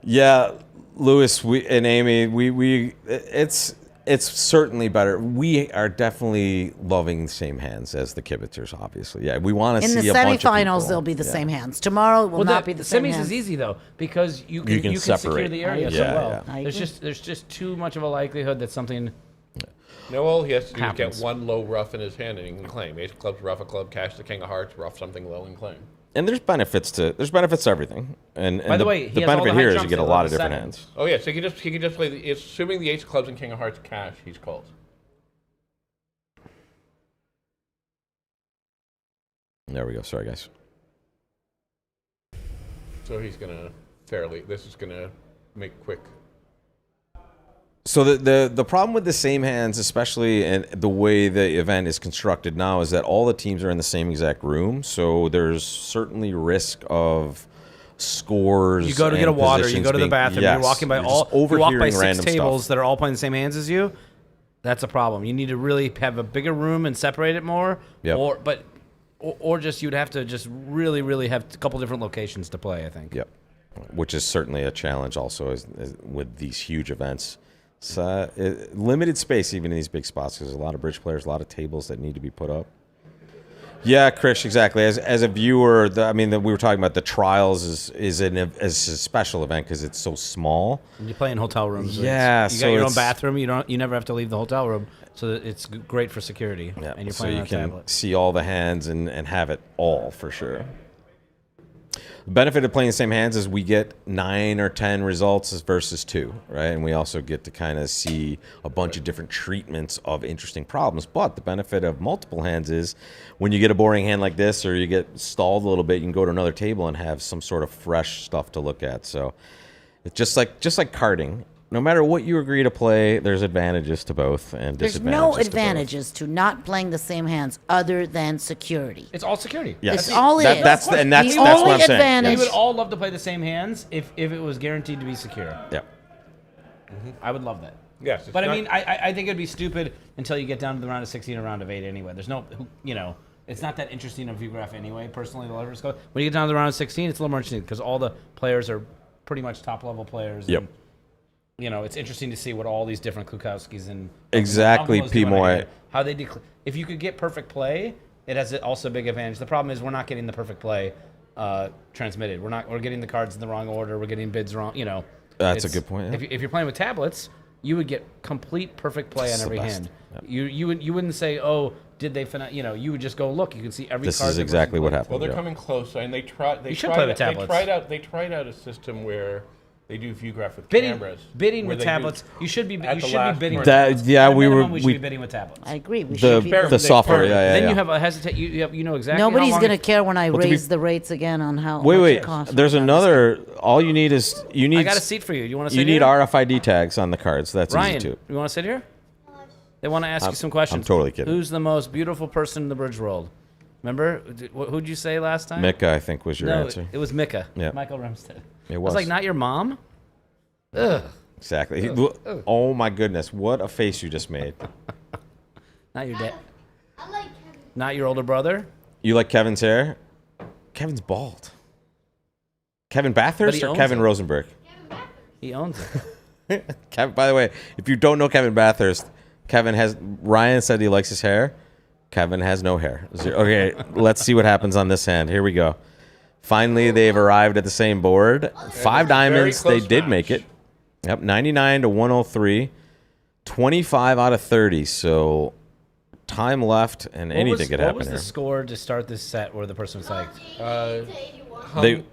Yeah, Lewis and Amy, it's certainly better. We are definitely loving the same hands as the Kibitzers, obviously. Yeah, we want to in see the a bunch of semifinals, people. they'll be the Yeah. same hands. Tomorrow will not be the same semis hands. is easy though because you can secure separate. the area so Yeah, well. yeah. I There's agree. just too much of a likelihood that something. No, all he has to do is Happens. get one low rough in his hand and he can claim. Ace of clubs, rough a club, cash the king of hearts, rough something low and claim. And there's benefits to everything. And By the way, he the has all benefit the high here is you trumps get a at lot of level different 7. hands. Oh yeah, so he can just play. Assuming the ace of clubs and king of hearts cash, he's called. There we go. Sorry, guys. So he's gonna This is gonna make quick. So the problem with the same hands, especially in the way the event is constructed now, is that all the teams are in the same exact room. So there's certainly risk of scores. You go to get a and water. You positions go to the being- bathroom. Yes, You're walking by you're just you walk by overhearing 6 random tables stuff. that are all playing the same hands as you. That's a problem. You need to really have a bigger room and separate it more. Yep. Or just you'd have to just really have a couple different locations to play. I think. Yep. Which is certainly a challenge also is with these huge events. It's limited space even in these big spots because there's a lot of bridge players, a lot of tables that need to be put up. Yeah, Krish, exactly. As a viewer, we were talking about the trials is a special event because it's so small. And you play in hotel rooms. Yeah, you so got your own it's- bathroom. You never have to leave the hotel room, so that it's great for security. Yeah, and you're so playing you on a can tablet. see all the hands and have it all for sure. The benefit of playing the same hands is we get 9 or 10 results versus 2, right? And we also get to kind of see a bunch of different treatments of interesting problems. But the benefit of multiple hands is when you get a boring hand like this or you get stalled a little bit, you can go to another table and have some sort of fresh stuff to look at. So it's just like karting. No matter what you agree to play, there's advantages to both and There's disadvantages no to both. advantages to not playing the same hands other than security. It's all security. Yes. It's all it is. That's The that's only what I'm saying. advantage- We would all love to play the same hands if it was guaranteed to be secure. Yeah. I would love that. Yes, it's But not- I mean, I think it'd be stupid until you get down to the round of 16 or round of 8 anyway. There's no, it's not that interesting of view graph anyway, personally, the levers go. When you get down to the round of 16, it's a little more interesting because all the players are pretty much top-level players. Yep. And, it's interesting to see what all these different Kukowskis and Exactly, Unglow's doing P-Moy. right, how they if you could get perfect play, it has also a big advantage. The problem is we're not getting the perfect play transmitted. We're getting the cards in the wrong order. We're getting bids wrong. That's a It's- good point, yeah. If you're playing with tablets, you would get complete perfect play It's on the every best. hand. Yep. You wouldn't say, oh, did they finish? You would just go look. You can see every This card. is that exactly person what played. happened. Well, they're yeah. coming close, and they tried. You should play with tablets. They tried out a system where they do view graph with Bidding cameras. bidding where with they do- tablets. You should be at the last bidding. point. with tablets. Yeah, At a we minimum, were- should we- be bidding with tablets. I agree. We The should be. the software, yeah. Then you have a hesitate. You know exactly. Nobody's how long gonna it- care when I to be- raise the rates again on how Wait, much wait. it costs. There's another. All you need is I got a seat for you. You want to sit You need here? RFID tags on the cards. That's Ryan, easy too. you want to sit here? They want to ask you some questions. totally kidding. Who's the most beautiful person in the bridge world? Remember? Who'd you say last time? Mika, I think, was your No, answer. it was Mika. Yeah. Michael Rumstead. It I was like, not your mom? Ugh. Exactly. Oh my goodness, what a face you just made. Not your dad. Not your older brother? You like Kevin's hair? Kevin's bald. Kevin But Bathurst he or owns Kevin it. Rosenberg? He owns it. Kevin, by the way, if you don't know Kevin Bathurst, Ryan said he likes his hair. Kevin has no hair. Okay, let's see what happens on this hand. Here we go. Finally, they've arrived at the same board. 5 diamonds. They close did match. make it. Yep, 99 to 103. 25 out of 30. So time left, and anything could happen What was here. the score to start this set where the person was like...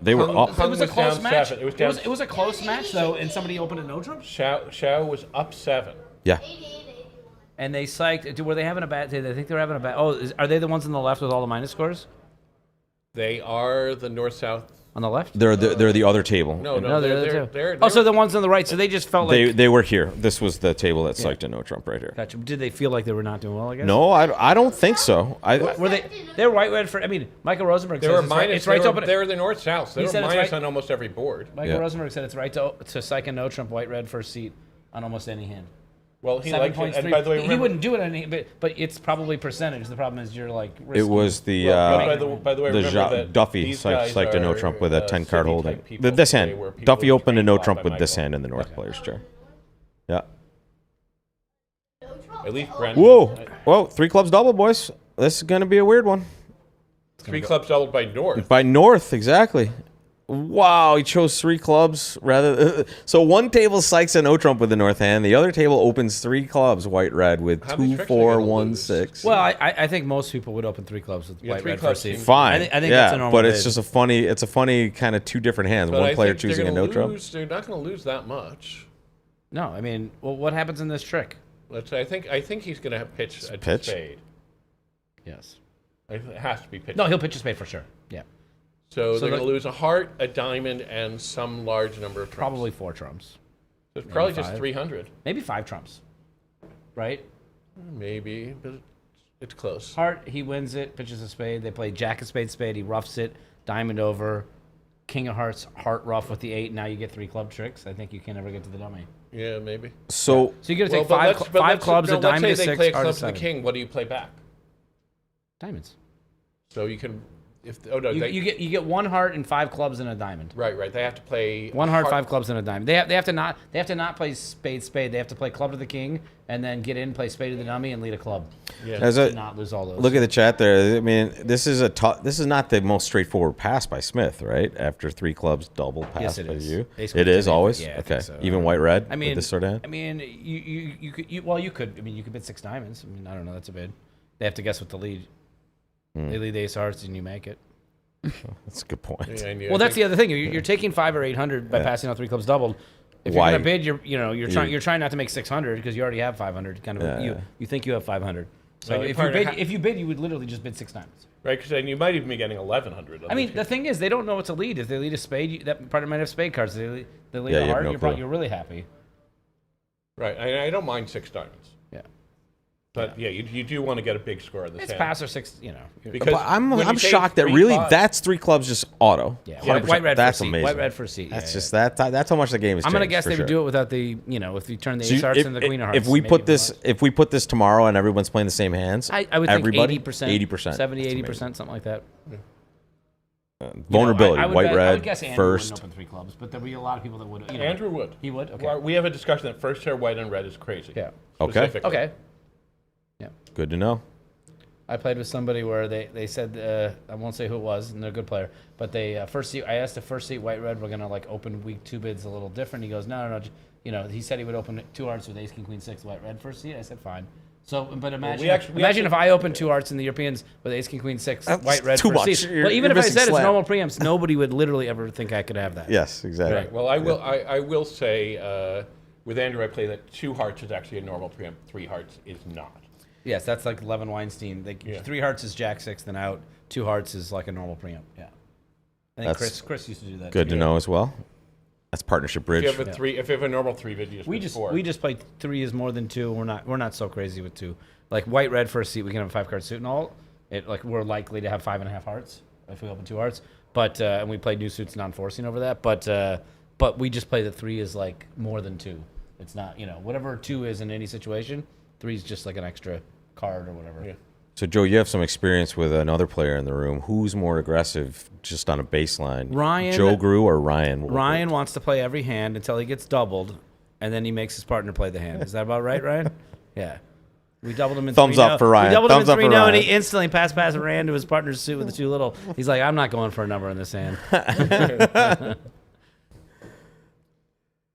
They were up. It was a close down match. 7. It was a close match, though, and somebody opened a no trump? Xiao was up 7. Yeah. And they psyched... Were they having a bad... Did they think they were having a bad... Oh, are they the ones on the left with all the minus scores? They are the north-south. On the left? They're the other table. No, No, they're Oh, so the ones on the right. So they just felt like... They were here. This was the table that psyched a no Trump right here. Gotcha. Did they feel like they were not doing well, I guess? No, I don't think so. Were they... They're white red for... I mean, Michael Rosenberg They says were it's right, minus. it's right to open... They're the north-south. They He were said it's minus right- on almost every board. Michael Yeah. Rosenberg said it's right to psych a no trump white red first seat on almost any hand. Well, he likes it. And 7.3. by the way, he remember, wouldn't do it on any, but it's probably percentage. The problem is you're like It risking. was the by the way, remember that Duffy these guys psyched a no are, Trump with a 10 card city-type holding. people. This They hand, were people Duffy who opened a trained no a lot Trump by with this Michael. hand in the North player's chair. Yeah. At least Brendan. Whoa, 3 clubs double, boys. This is gonna be a weird one. 3 clubs doubled by North. By North, exactly. Wow, he chose 3 clubs rather. So one table psychs a no Trump with the North hand. The other table opens 3 clubs, white red, with How many 2, tricks 4, are they gonna 1, lose? 6. Well, I think most people would open 3 clubs with Yeah, white 3 red clubs first seat. seems- Fine. I think yeah, that's a normal but it's bid. just a funny. It's a funny kind of 2 different hands. But One I player think they're choosing a gonna no Trump. They're not going to lose that much. No, I mean, well, what happens in this trick? Let's say, I think he's going to have pitch a pitch? spade. Yes. It has to be pitched. No, he'll pitch a spade for sure. Yeah. So So they're going the- to lose a heart, a diamond, and some large number of trumps. Probably 4 trumps. So it's probably maybe just 5. 300. Maybe 5 trumps. Right? Maybe, but it's close. Heart, he wins it, pitches a spade. They play jack of spade, spade. He roughs it, diamond over, king of hearts, heart rough with the 8. Now you get 3 club tricks. I think you can never get to the dummy. Yeah, maybe. So So you're going to take Well, but 5 let's- five clubs, no, a diamond, let's a say they 6, play a heart club a to the 7. king. What do you play back? Diamonds. So you can You get 1 heart and 5 clubs and a diamond. Right. They have to play 1 heart, 5 clubs and a diamond. They have to not play spade. They have to play club to the king and then get in, play spade to the dummy, and lead a club. Yeah. To not lose all those. Look at the chat there. I mean, this is not the most straightforward pass by Smith, right? After 3 clubs, double pass Yes, it by is. you. Ace It queen is 10, always yeah, I okay. think so. Even white red. I mean, with this sort of hand? you could bid 6 diamonds. I mean, I don't know. That's a bid. They have to guess what the lead. They lead the ace hearts and you make it. That's a good point. Well, that's the other thing. You're taking 5 or 800 by passing out 3 clubs doubled. If you're Why? gonna bid, you're trying not to make 600 because you already have 500. Kind of you think you have 500. So Right, if you bid, you would literally just bid 6 diamonds. Right, because then you might even be getting 1,100. I mean, the thing is, they don't know what's a lead. If they lead a spade, that partner might have spade cards. They lead Yeah, a you have heart. no clue. You're really happy. Right, I don't mind 6 diamonds. Yeah. But you do want to get a big score on this It's hand. pass or 6. Because But I'm when you take shocked that 3 really pots- that's 3 clubs just auto. Yeah, 100%. white red That's for a seat. amazing. White red for a seat. That's Yeah, just yeah. that's how much the game is. I'm gonna guess they would do it without the if you turn the So ace hearts if, and the queen of hearts. if we maybe put it this was. if we put this tomorrow and everyone's playing the same hands, I would think everybody 80%, 80%, 70, That's 80%, something like that. vulnerability. I would white bet- red I would guess Andrew first. wouldn't open 3 clubs, but there'd be a lot of people that would. Andrew would. He would. Okay. Well, we have a discussion that first pair white and red is crazy. Yeah. Okay. Specifically. Okay. Good to know. I played with somebody where they said I won't say who it was, and they're a good player, but they first seat. I asked the first seat white red. We're gonna like open week 2 bids a little different. He goes no. He said he would open 2 hearts with ace king queen 6 white red first seat. I said fine. So, but imagine, we actually- if I opened 2 hearts in the Europeans with ace king queen 6 That's white red too first much. seat. You're- But even you're if I missing said it's slam. normal preamps, nobody would literally ever think I could have that. Yes, exactly. Right. Well, I will say with Andrew, I play that 2 hearts is actually a normal preempt. 3 hearts is not. Yes, that's like Levin Weinstein. 3 hearts is jack 6, then out. 2 hearts is like a normal preamp. Yeah. I think That's Chris used to do that. Good too. to know as well. That's partnership bridge. If you have if you have a normal 3 bid, you just We put just 4. we just play 3 is more than 2. We're not so crazy with 2. Like white red first seat, we can have a 5-card suit and all. We're likely to have 5.5 hearts if we open 2 hearts. But and we play new suits non-forcing over that. But we just play that 3 is like more than 2. It's not whatever 2 is in any situation. 3 is just like an extra card or whatever. Yeah. So Joe, you have some experience with another player in the room. Who's more aggressive, just on a baseline? Ryan- Joe Grew or Ryan? Ryan wants to play every hand until he gets doubled, and then he makes his partner play the hand. Is that about right, Ryan? Yeah. We doubled him in Thumbs 3-0. up for Ryan. We doubled Thumbs him up in for 3-0, and Ryan. he instantly pass ran to his partner's suit with the 2 little. He's like, I'm not going for a number in this hand.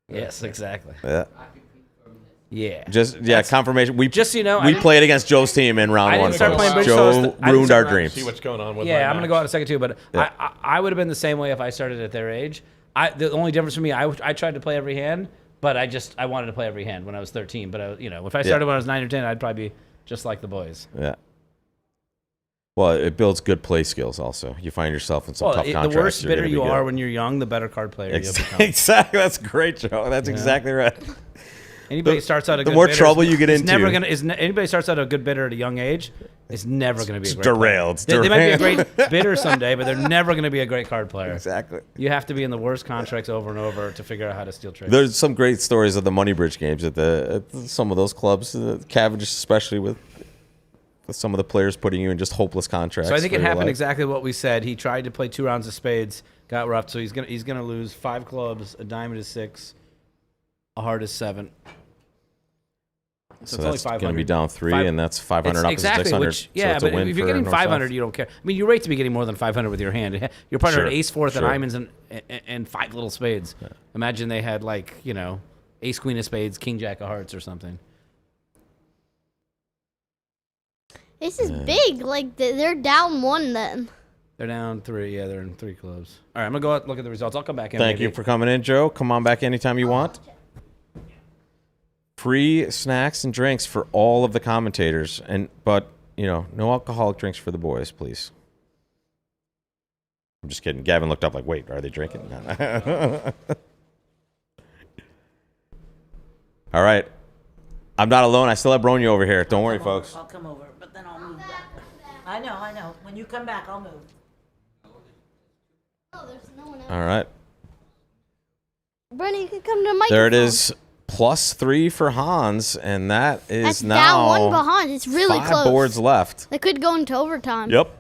Yes, exactly. Yeah. Yeah. Confirmation. We Just so you know, I we didn't- played against Joe's team in round I one. didn't start folks. playing bridge, Joe so I didn't ruined start- our dreams. See what's going on with Yeah, my I'm going to match. go out in a second too, but Yeah. I would have been the same way if I started at their age. The only difference for me, I tried to play every hand, but I wanted to play every hand when I was 13. But if I started when I was 9 or 10, I'd probably be just like the boys. Yeah. Well, it builds good play skills. Also, you find yourself in some tough The contracts. worse you're bidder gonna be you good. are when you're young, the better card player you become. Exactly. That's great, Joe. That's exactly right. Anybody starts out a the good more bidder trouble you get is into- never gonna. Anybody starts out a good bidder at a young age is never going to be a great derailed. player. They might be a Derailed. great bidder someday, but they're never going to be a great card player. Exactly. You have to be in the worst contracts over and over to figure out how to steal tricks. There's some great stories of the money bridge games at some of those clubs, Cavendish especially, with some of the players putting you in just hopeless contracts. So I think for it your happened life. exactly what we said. He tried to play 2 rounds of spades, got roughed, so he's gonna lose 5 clubs, a diamond is 6, a heart is 7. So it's only that's going to 500. be down 3, Five- and that's 500 up exactly, to 600. which, yeah, so it's but a win if you're for getting North-South. 500, you don't care. I mean, you rate to be getting more than 500 with your hand. Your partner Sure, had ace, 4th, sure. and diamonds, and 5 little spades. Yeah. Imagine they had ace, queen of spades, king, jack of hearts, or something. This is big. Like they're down 1 then. They're down 3. Yeah, they're in 3 clubs. All right, I'm gonna go out, look at the results. I'll come back in. Thank you for coming in, Joe. Come on back anytime you want. Free snacks and drinks for all of the commentators, but no alcoholic drinks for the boys, please. I'm just kidding. Gavin looked up like, wait, are they drinking? All right. I'm not alone. I still have Bronia over here. Don't worry, folks. I'll come over, but then I'll move back. I know. When you come back, I'll move. Oh, there's no one else. All right. Bernie, you can come to the microphone. There it is. +3 for Hans, and that is That's now down 1 behind. It's really 5 close. boards left. They could go into overtime. Yep.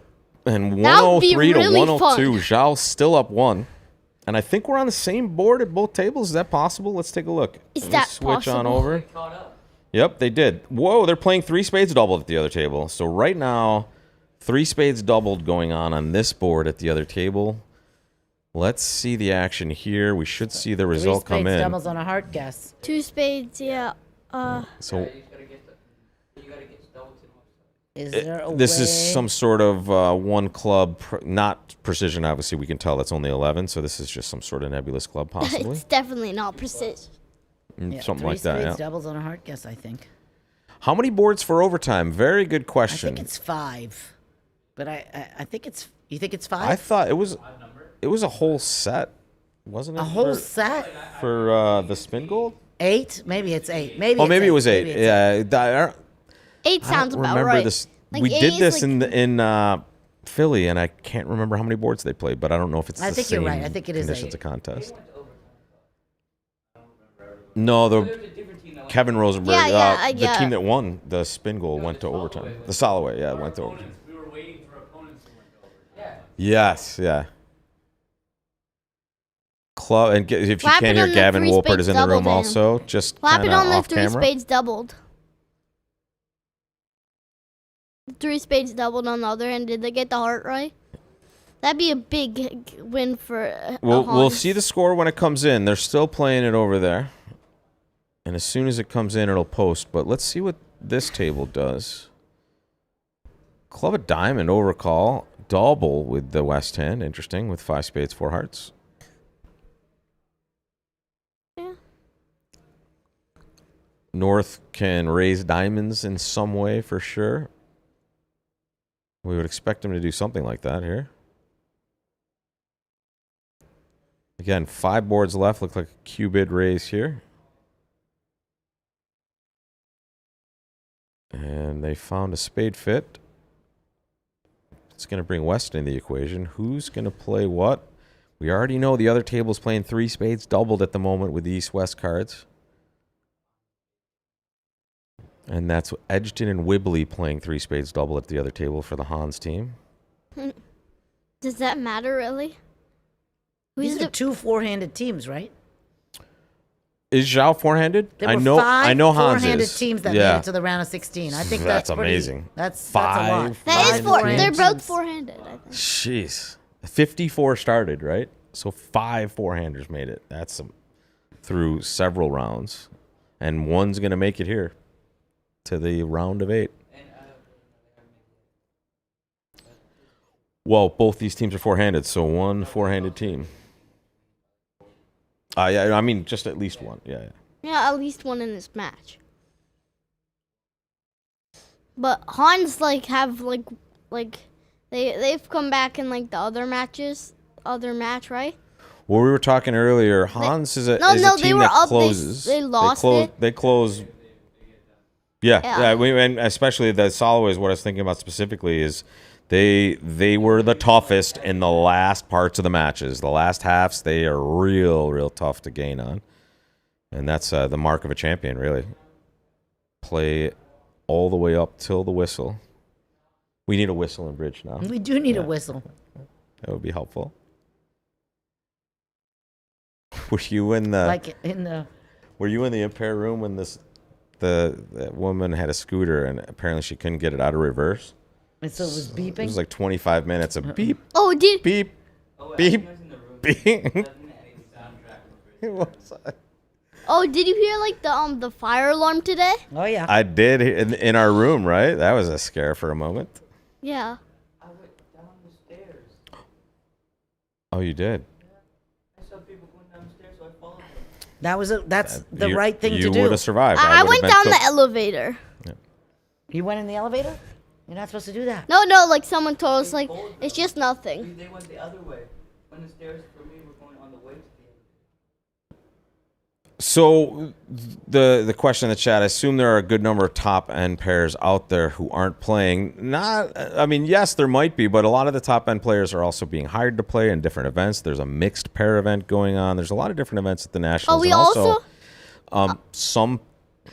And That would be 103 to really 102. fun. Zhao's still up 1. And I think we're on the same board at both tables. Is that possible? Let's take a look. Is Let me that switch on possible? over. Yep, they did. Whoa, they're playing 3 spades doubled at the other table. So right now, 3 spades doubled going on this board at the other table. Let's see the action here. We should see the result Three come spades in. doubles on a hard guess. 2 spades, yeah. So Is there a this way? is some sort of one club, not precision. Obviously, we can tell that's only 11. So this is just some sort of nebulous club, possibly. It's definitely not precision. Yeah, Something like three that. spades Yeah. doubles on a hard guess, I think. How many boards for overtime? Very good I question. think it's 5. But I think it's. You think it's 5? I thought it was a whole set, wasn't it? A whole for, set? for the spin gold. 8? Maybe it's 8. Maybe. Oh, it's maybe it was 8. Maybe it's Yeah, 8 I sounds don't about remember right. this. Like, We 8 did is this like- in Philly, and I can't remember how many boards they played, but I don't know if it's I the think same you're right. I think it is conditions 8. of contest. No, Kevin Rosenberg, Yeah, the yeah. team that won the spin goal went to overtime. The Soloway, yeah, went to overtime. Yes, yeah. Club, and if you Clap can't it hear, on the Gavin 3 Wolpert spades is in the double, room Dan. also. Just Clap kind it of on the off 3 camera. spades doubled. 3 spades doubled on the other hand. Did they get the heart right? That'd be a big win for We'll Hans. see the score when it comes in. They're still playing it over there, and as soon as it comes in, it'll post. But let's see what this table does. Club of Diamond overcall double with the West Hand. Interesting with 5 spades, 4 hearts. Yeah. North can raise diamonds in some way for sure. We would expect him to do something like that here. Again, 5 boards left. Look like a Q-bid raise here. And they found a spade fit. It's going to bring West in the equation. Who's going to play what? We already know the other table's playing 3 spades doubled at the moment with the East-West cards. And that's Edgerton and Wibbly playing 3 spades double at the other table for the Hans team. Does that matter really? Who's These are 2 4-handed teams, right? Is Zhao four-handed? There I were know. 5 I know Hans four-handed is. teams that yeah. made it to the round of 16. I think That's pretty, amazing. That's a lot. 5 That is 5 4. four-handed They're both teams. 4-handed, I think. Jeez, 54 started, right? So 5 four-handers made it. That's through several rounds, and one's gonna make it here to the round of 8. Well, both these teams are four-handed, so 1 four-handed team. Yeah, I mean just at least one. Yeah. Yeah, at least one in this match. But Hans have they've come back in like the other match, right? Well, we were talking earlier. Hans is a No, is no, a they team were that up, they- closes. they lost close, it. They close. Yeah, Yeah. and especially the Soloway. What I was thinking about specifically is they were the toughest in the last parts of the matches. The last halves, they are real tough to gain on, and that's the mark of a champion. Really, play all the way up till the whistle. We need a whistle in bridge now. We do need a whistle. That would be helpful. Were you in the Like in the. Were you in the impair room when the woman had a scooter and apparently she couldn't get it out of reverse? And so it was beeping. It was like 25 minutes of beep, Oh, did beep, beep, beep. did you hear like the fire alarm today? Oh yeah. I did in our room, right? That was a scare for a moment. Yeah. Oh, you did? That's the You- right thing to You do. would have survived. I would've went been down cooked. the elevator. You went in the elevator? You're not supposed to do that. No, like someone told us like it's just nothing. They went the other way. When the stairs for me were going on the way to the So the question in the chat, I assume there are a good number of top end pairs out there who aren't playing. I mean, yes, there might be, but a lot of the top end players are also being hired to play in different events. There's a mixed pair event going on. There's a lot of different events at the Nationals. Oh, we and also, also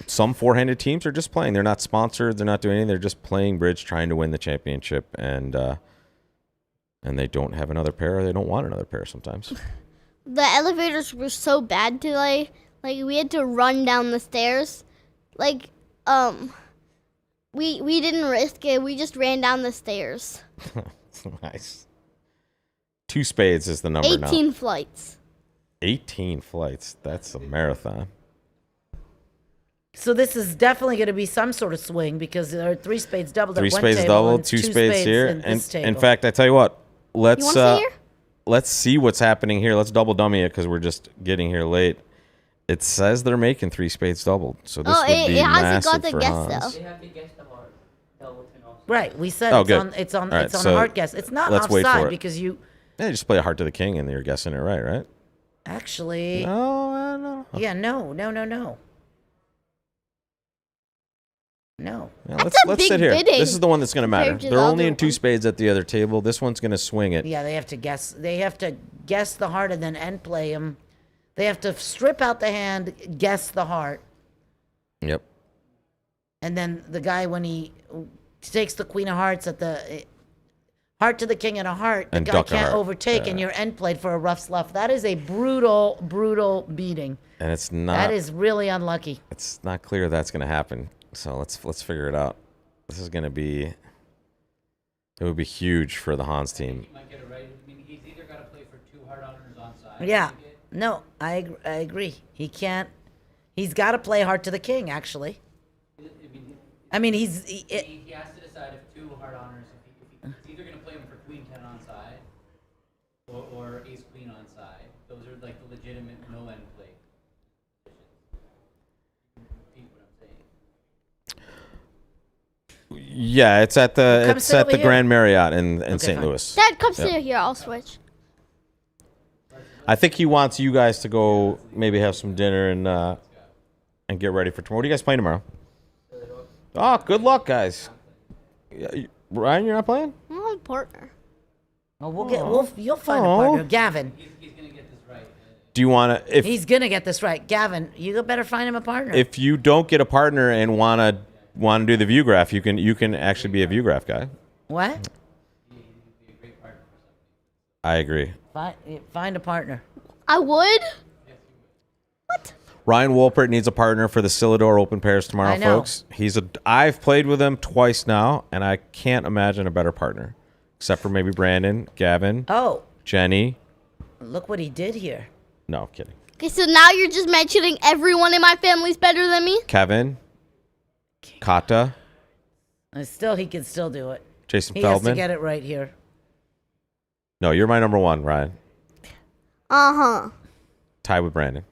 some four-handed teams are just playing. They're not sponsored. They're not doing anything. They're just playing bridge, trying to win the championship. And And they don't have another pair, or they don't want another pair sometimes. The elevators were so bad today. Like we had to run down the stairs. Like we didn't risk it. We just ran down the stairs. Nice. 2 spades is the number 18 now. flights. 18 flights. That's a marathon. So this is definitely going to be some sort of swing because there are 3 spades doubled 3 at one spades table double, and 2 2 spades here. in And this table. in fact, I tell you what, You want to see here? let's see what's happening here. Let's double dummy it because we're just getting here late. It says they're making 3 spades doubled, so this would be it hasn't massive got the for guess Hans. though. They have to guess the heart. Double ten also. Right, we said Oh, it's good. on it's on All right, it's on so a hard guess. It's not let's wait for offside it. because you Yeah, you just play a heart to the king, and you're guessing it right? actually No. yeah no. Yeah, That's a let's big sit here. bidding This is the one that's going to matter. compared to They're the only other in 2 one. spades at the other table. This one's going to swing it. Yeah, they have to guess. They have to guess the heart and then end play them. They have to strip out the hand, guess the heart, Yep. and then the guy when he takes the queen of hearts at the heart to the king and a heart, the And guy duck a can't heart. overtake, and you're end played for a rough slough. That is a brutal beating. And it's not. That is really unlucky. It's not clear that's going to happen. So let's figure it out. This is going to be. It would be huge for the Hans team. You might get it right. I mean, he's either got to play for 2 hard honors on side. Yeah, no, I agree. He can't. He's got to play heart to the king. Actually, I mean He has to decide if 2 hard honors. If he's either going to play him for queen 10 on side or ace queen on side. Those are like the legitimate no end play. Repeat what I'm saying. Yeah, it's at the Come sit over here. Grand Marriott in St. fine. Louis. Dad, come sit here. I'll switch. I think he wants you guys to go maybe have some dinner and get ready for tomorrow. What are you guys playing tomorrow? Oh, good luck, guys. Ryan, you're not playing? I'm on partner. you'll find a Aw. partner, Gavin. He's going to get this right. Do you want to? He's gonna get this right, Gavin. You better find him a partner. If you don't get a partner and want to do the view graph, you can actually be a view graph guy. What? I agree. Find a partner. I would. Ryan Wolpert needs a partner for the Sillador Open Pairs tomorrow, I know. folks. I've played with him twice now, and I can't imagine a better partner, except for maybe Brandon, Gavin, Oh, Jenny. look what he did here. No, kidding. Okay, so now you're just mentioning everyone in my family's better than me? Kevin, Kata, And still, he can still do it. Jason He has to Feldman. get it right here. No, you're my number 1, Ryan. Uh-huh. Tied with Brandon.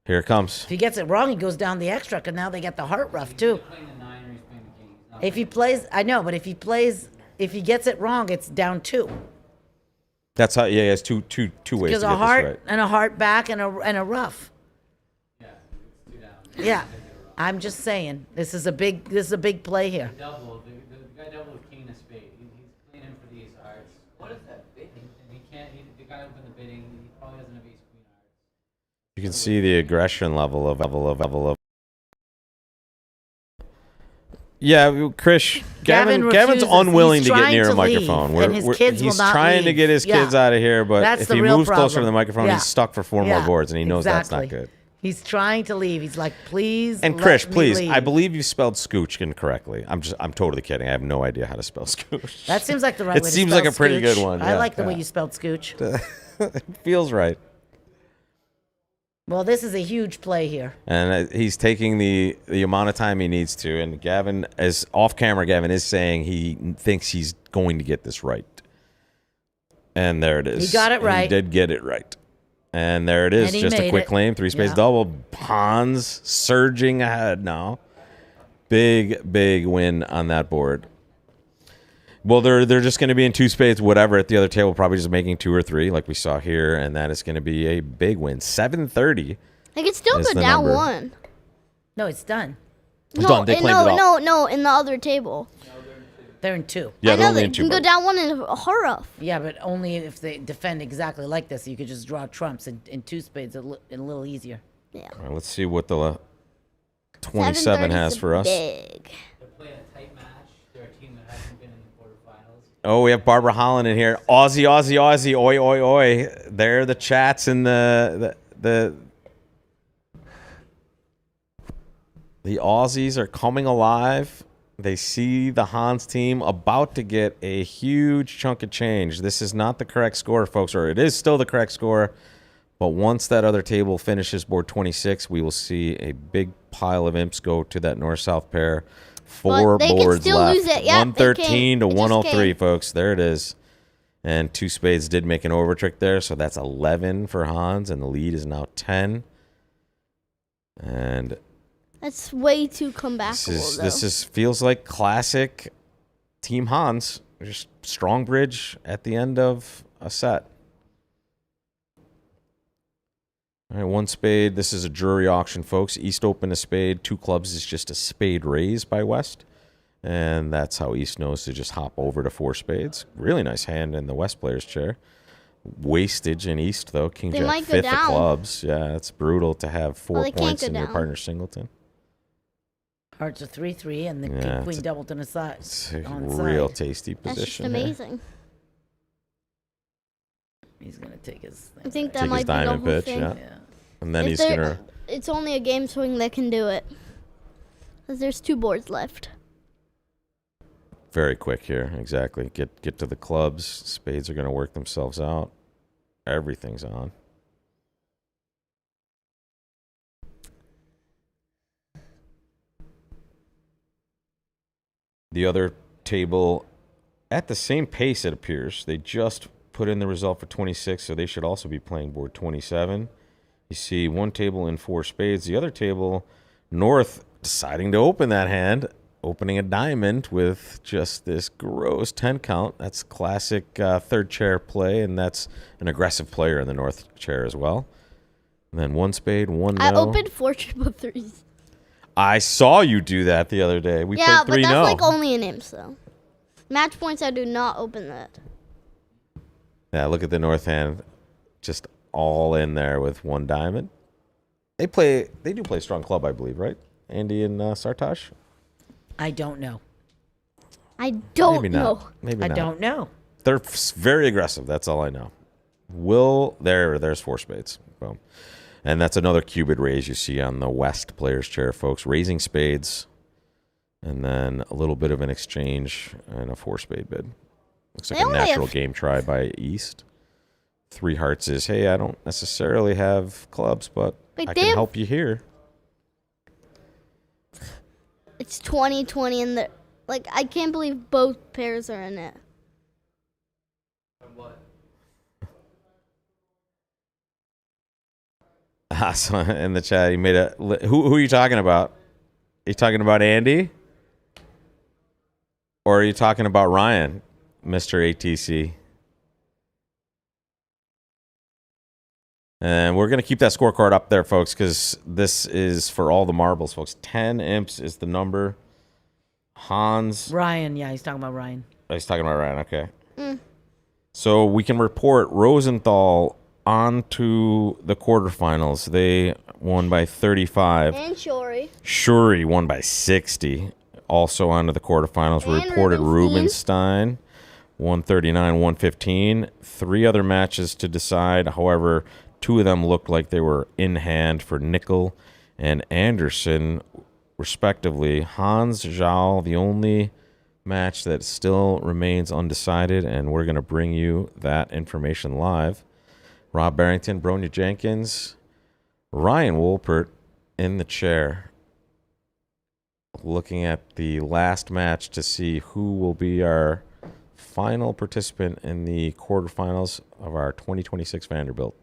Here it comes. If he gets it wrong, he goes down the extra. Cause now they get the heart rough too. Playing the 9 or he's playing the king. He's not If he plays, I know, but if he gets it wrong, it's down 2. That's how. Yeah, he has two ways to Because get a heart this right. and a heart back and a rough. Yeah, I'm just saying this is a big play here. double. The guy double with king of spade. He's playing him for the ace of hearts. What is that big? And he can't. The guy opened the bidding. He probably doesn't have ace queen hearts. You can see the aggression level of. Yeah, Chris. Gavin's refuses. unwilling He's to get trying near to a microphone. leave, and his kids will he's not trying to leave. get his Yeah. kids out of here, but That's if the he real moves closer to problem. the microphone, Yeah. he's stuck for 4 more Yeah, boards, and he knows that's not exactly. good. He's trying to leave. He's like, please. And let Krish, me please, leave. I believe you spelled Scooch incorrectly. I'm totally kidding. I have no idea how to spell Scooch. That seems like the right It way to seems spell like a pretty Scooch. good one, I yeah, like the way yeah. you spelled Scooch. It feels right. Well, this is a huge play here. And he's taking the amount of time he needs to. And Gavin, as off camera, Gavin is saying he thinks he's going to get this right. And there it is. He got it And right. He did get it right. And there it is. And he Just a made quick it. claim. 3 spades Yeah. double. Hans surging ahead now. Big win on that board. Well, they're just going to be in 2 spades, whatever, at the other table, probably just making 2 or 3 like we saw here. And that is going to be a big win. 730. I could still Is go the down number. 1. No, it's done. It's done. They claimed it all. No, in the other table. They're in 2. Yeah, I they're know only that in you 2 can go boards. down 1 in a hurry. Yeah, but only if they defend exactly like this. You could just draw trumps in 2 spades a little easier. Yeah. All right, let's see what the 27 has for us. Big. They're playing a tight match. They're a team that hasn't been in the quarterfinals. Oh, we have Barbara Holland in here. Aussie, Aussie, Aussie. Oi, oi, oi. There are the chats and the Aussies are coming alive. They see the Hans team about to get a huge chunk of change. This is not the correct score, folks, or it is still the correct score. But once that other table finishes board 26, we will see a big pile of imps go to that north-south pair. Four But they can boards still left. lose it. Yeah, 113 to they just 103, came. folks. There it is. And two spades did make an over trick there, so that's 11 for Hans, and the lead is now 10. And That's way too comebackable, though. this is feels like classic Team Hans. Just strong bridge at the end of a set. All right, one spade. This is a jury auction, folks. East opened a spade. Two clubs is just a spade raised by West. And that's how East knows to just hop over to four spades. Really nice hand in the West player's chair. Wastage in East, though. King They Jack might go fifth of down. clubs. Yeah, it's brutal to have 4 Well, they can't points go in your down. partner's singleton. Hearts are 3-3, and the Yeah, Queen it's Doubleton aside. It's a On real side. tasty That's just position. here. amazing. He's gonna take his. I think that Take his might be the diamond whole pitch, thing. yeah. Yeah. And then If he's they're- going to... It's only a game swing that can do it. Because there's 2 boards left. Very quick here, exactly. Get to the clubs. Spades are going to work themselves out. Everything's on. The other table, at the same pace, it appears. They just put in the result for 26, so they should also be playing board 27. You see one table in 4 spades. The other table, North, deciding to open that hand, opening a diamond with just this gross 10 count. That's classic third chair play, and that's an aggressive player in the North chair as well. And then one spade, one no. I opened 4 triple threes. I saw you do that the other day. We Yeah, played but 3 that's no. like only in imps, though. Match points, I do not open that. Yeah, look at the North hand. Just all in there with one diamond. They do play strong club, I believe, right? Andy and Sartosh? I don't know. I don't Maybe know. not. Maybe I not. don't know. They're very aggressive. That's all I know. There's 4 spades. Boom. And that's another cubit raise you see on the West player's chair, folks. Raising spades. And then a little bit of an exchange and a 4-spade bid. Looks like They a only natural have- game try by East. 3 hearts is, hey, I don't necessarily have clubs, but Wait, I they can have- help you here. It's 2020, and the like. I can't believe both pairs are in it. So in the chat, he made a. Who are you talking about? Are you talking about Andy? Or are you talking about Ryan, Mr. ATC? And we're going to keep that scorecard up there, folks, because this is for all the marbles, folks. 10 imps is the number. Hans. Ryan, yeah, he's talking about Ryan. Oh, he's talking about Ryan, okay. So we can report Rosenthal on to the quarterfinals. They won by 35. And Shori. Shuri won by 60. Also on to the quarterfinals. We And reported Rubenstein. Rubenstein, 139, 115. 3 other matches to decide. However, 2 of them looked like they were in hand for Nickel and Anderson, respectively. Hans Zhao, the only match that still remains undecided, and we're going to bring you that information live. Rob Barrington, Bronia Jenkins, Ryan Wolpert in the chair, looking at the last match to see who will be our final participant in the quarterfinals of our 2026 Vanderbilt.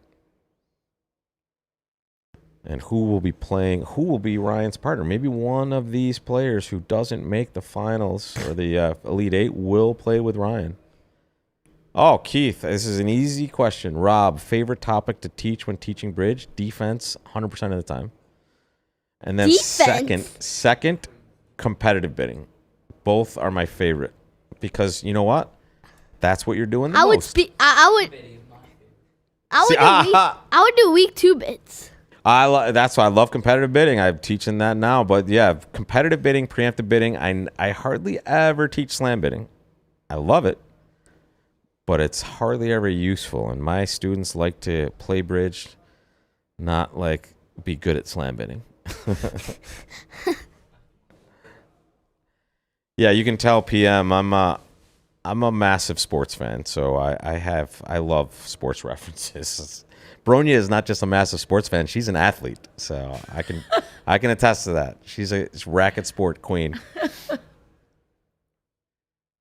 And who will be Ryan's partner? Maybe one of these players who doesn't make the finals or the Elite 8 will play with Ryan. Oh, Keith, this is an easy question. Rob, favorite topic to teach when teaching bridge? Defense, 100% of the time. And then second, competitive bidding. Both are my favorite. Because you know what? That's what you're doing the most. I would do week 2 bits. That's why I love competitive bidding. I'm teaching that now. But yeah, competitive bidding, preemptive bidding. I hardly ever teach slam bidding. I love it, but it's hardly ever useful. And my students like to play bridge, not like be good at slam bidding. Yeah, you can tell PM. I'm a massive sports fan, so I love sports references. Bronia is not just a massive sports fan; she's an athlete, so I can attest to that. She's a racket sport queen.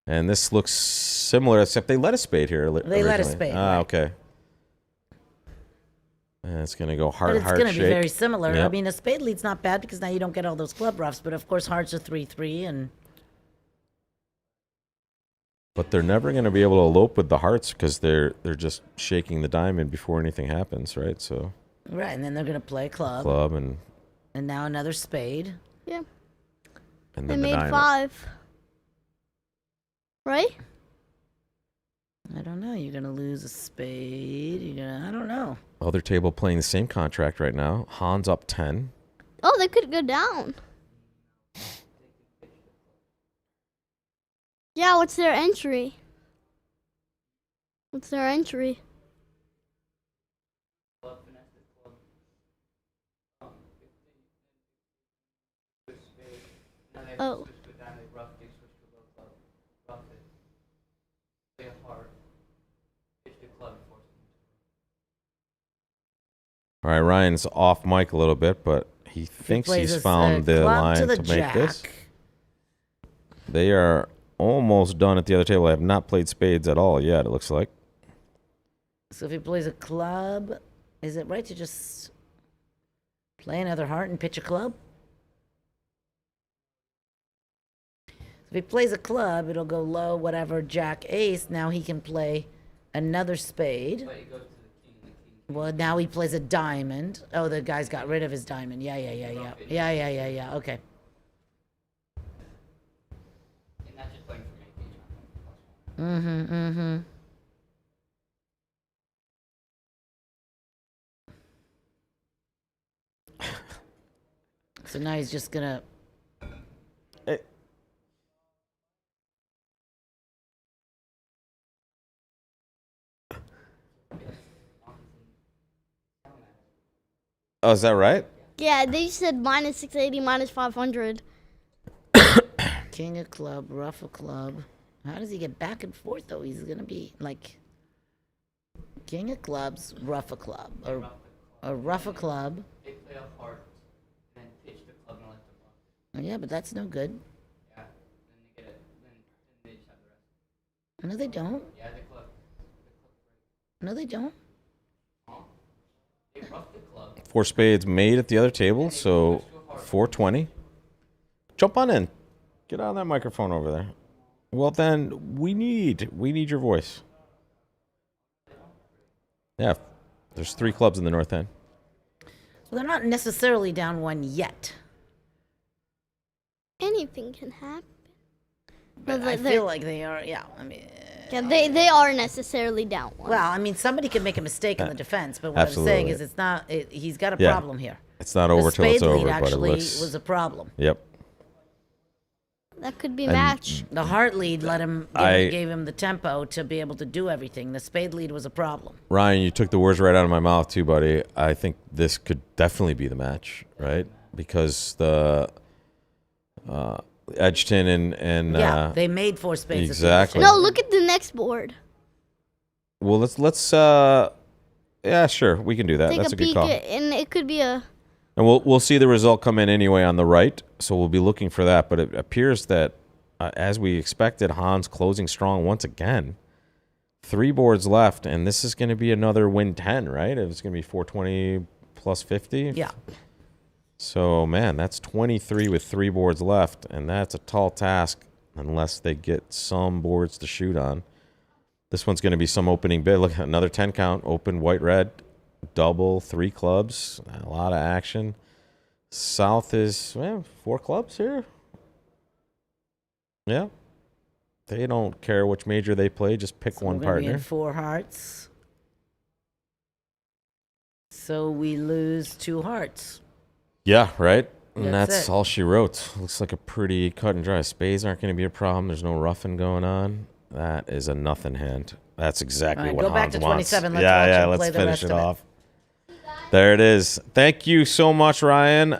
And this looks similar, except they let a spade here. They let a spade. Ah, okay. And it's going to go heart, But it's heart, going to shake. be very similar. Yep. I mean, a spade lead's not bad because now you don't get all those club roughs. But of course, hearts are 3-3, and But they're never going to be able to elope with the hearts because they're just shaking the diamond before anything happens, right? So right, and then they're going to play club, and now another spade. Yeah. and They then the made diamond. 5. Right? I don't know. You're going to lose a spade. I don't know. Other table playing the same contract right now. Hans up 10. Oh, they could go down. Yeah, what's their entry? What's their entry? Oh. All right, Ryan's off mic a little bit, but he thinks Plays he's a found the club line to the to make this. jack. They are almost done at the other table. I have not played spades at all yet, it looks like. So if he plays a club, is it right to just play another heart and pitch a club? If he plays a club, it'll go low, whatever, jack, ace. Now he can play another spade. Well, now he plays a diamond. Oh, the guy's got rid of his diamond. Yeah. Okay. Mm-hmm. So now he's just gonna. Oh, is that right? Yeah, they said minus 680, minus 500. King of club, ruff a club. How does he get back and forth though? He's gonna be like king of clubs, ruff a club, or ruff a club. They play a heart, then pitch the club and let them block Oh, yeah, but that's no good. Yeah, then they get it. Then they just have the rest. No, they don't. Yeah, the club. No, they don't. They rough the club. 4 spades made at the other table, so 420. Jump on in. Get on that microphone over there. Well, then we need your voice. Yeah, there's 3 clubs in the north end. Well, they're not necessarily down one yet. Anything can happen. But I feel like they are. Yeah, I mean. Yeah, they are necessarily down one. Well, I mean, somebody can make a mistake in the defense, but what Absolutely. I'm saying is, it's not. He's got a Yeah. problem here. It's not over till it's The spade over, lead but it actually looks. was a problem. Yep. That could be And- match. The heart lead gave him the tempo to be able to do everything. The spade lead was a problem. Ryan, you took the words right out of my mouth too, buddy. I think this could definitely be the match, right? Because the Edgerton and Yeah, they made 4 spades. exactly. No, look at the next board. Well, let's yeah, sure, we can do that. Take That's a a good peek, call. and it could be a. And we'll see the result come in anyway on the right, so we'll be looking for that. But it appears that, as we expected, Hans closing strong once again. 3 boards left, and this is going to be another win 10, right? It's going to be 420 plus 50. Yeah. So, man, that's 23 with 3 boards left, and that's a tall task unless they get some boards to shoot on. This one's going to be some opening bid. Look, another 10 count, open white-red, double, 3 clubs, a lot of action. South is 4 clubs here. Yeah. They don't care which major they play, just pick So one we're gonna be in partner. 4 hearts. So we lose 2 hearts. Yeah, right? And That's that's it. all she wrote. Looks like a pretty cut and dry. Spades aren't going to be a problem. There's no roughing going on. That is a nothing hand. That's exactly All right, what go back Hans to wants. 27. Let's yeah, watch yeah, him let's play the finish rest it of it. off. There it is. Thank you so much, Ryan.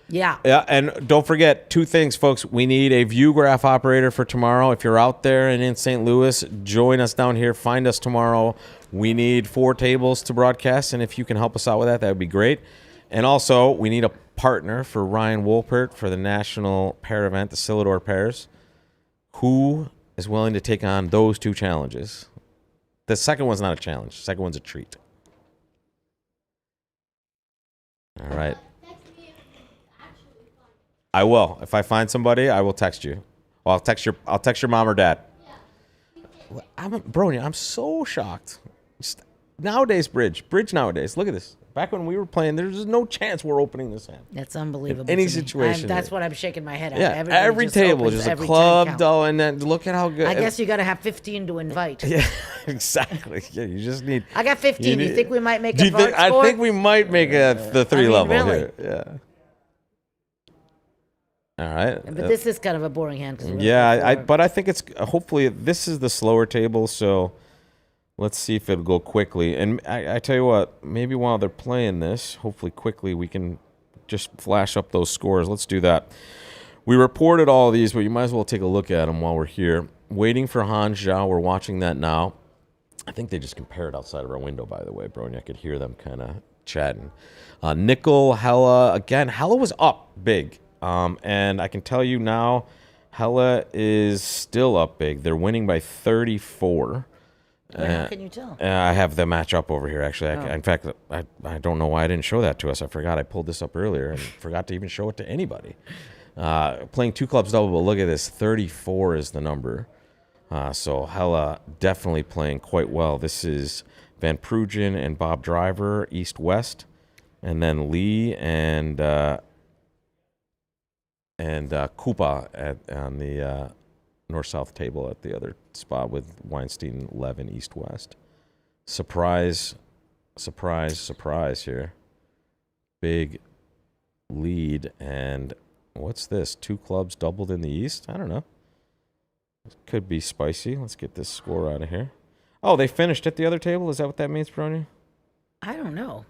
Yeah. Yeah, and don't forget 2 things, folks. We need a view graph operator for tomorrow. If you're out there and in St. Louis, join us down here. Find us tomorrow. We need 4 tables to broadcast, and if you can help us out with that, that would be great. And also, we need a partner for Ryan Wolpert for the national pair event, the Sillador Pairs. Who is willing to take on those 2 challenges? The second one's not a challenge. The second one's a treat. All right. I will. If I find somebody, I will text you. Well, I'll text your mom or dad. Bronia, I'm so shocked. Nowadays, bridge nowadays. Look at this. Back when we were playing, there's no chance we're opening this hand. That's unbelievable. Any to me. situation. That's what I'm shaking my head at. Yeah, Everybody every just table, opens just a every 10 club, count. though, and then look at how good. I guess you got to have 15 to invite. Yeah, exactly. Yeah, you just need. I got 15. You think we might make a think? vert I score? think we might make the 3 level really? here. Yeah. All right. But this is kind of a boring hand. 'cause we're Yeah, going but I think it's hopefully this is the slower table, so let's see if it'll go quickly. And I tell you what, maybe while they're playing this, hopefully quickly we can just flash up those scores. Let's do that. We reported all of these, but you might as well take a look at them while we're here. Waiting for Han Zhao. We're watching that now. I think they just compared outside of our window, by the way, Bronya. I could hear them kind of chatting. Nickel, Hella. Again, Hella was up big. And I can tell you now, Hella is still up big. They're winning by 34. How can you tell? I have the match up over here, actually. In fact, I don't know why I didn't show that to us. I forgot. I pulled this up earlier and forgot to even show it to anybody. Playing 2 clubs double, but look at this. 34 is the number. So Hella definitely playing quite well. This is Van Prugen and Bob Driver, east-west. And then Lee and Koopa on the north-south table at the other spot with Weinstein, Levin, east-west. Surprise here. Big lead. And what's this? 2 clubs doubled in the east? I don't know. It could be spicy. Let's get this score out of here. Oh, they finished at the other table? Is that what that means, Bronya? I don't know.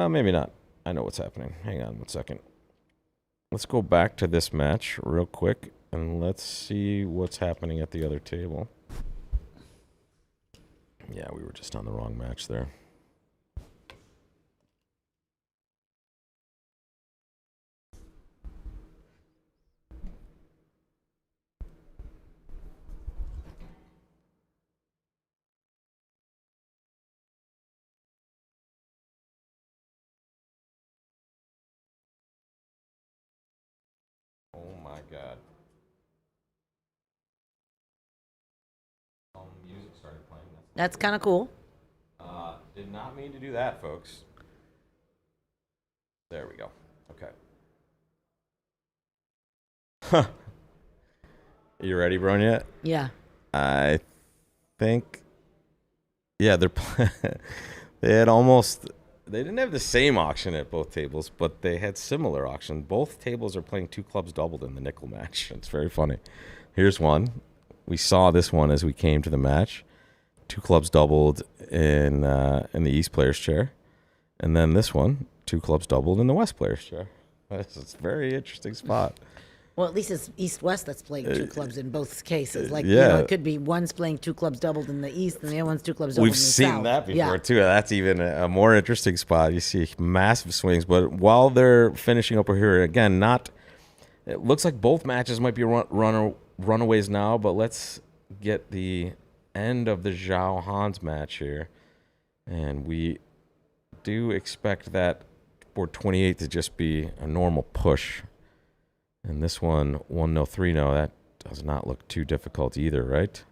Maybe not. I know what's happening. Hang on 1 second. Let's go back to this match real quick, and let's see what's happening at the other table. Yeah, we were just on the wrong match there. Oh my God. Music started playing. That's kind of cool. Did not mean to do that, folks. There we go. Okay. You ready, Bronya? Yeah. I think. Yeah, they're. They had almost. They didn't have the same auction at both tables, but they had similar auction. Both tables are playing 2 clubs doubled in the nickel match. It's very funny. Here's one. We saw this one as we came to the match. 2 clubs doubled in the East player's chair. And then this one, 2 clubs doubled in the West player's chair. It's a very interesting spot. Well, at least it's East-West that's playing 2 clubs in both cases. Like, yeah. it could be one's playing 2 clubs doubled in the East and the other one's 2 clubs doubled in We've the seen South. that before, Yeah. too. That's even a more interesting spot. You see massive swings. But while they're finishing up over here, again, it looks like both matches might be runaways now, but let's get the end of the Zhao Hans match here. And we do expect that board 28 to just be a normal push. And this one, 1-0, 3-0, that does not look too difficult either, right?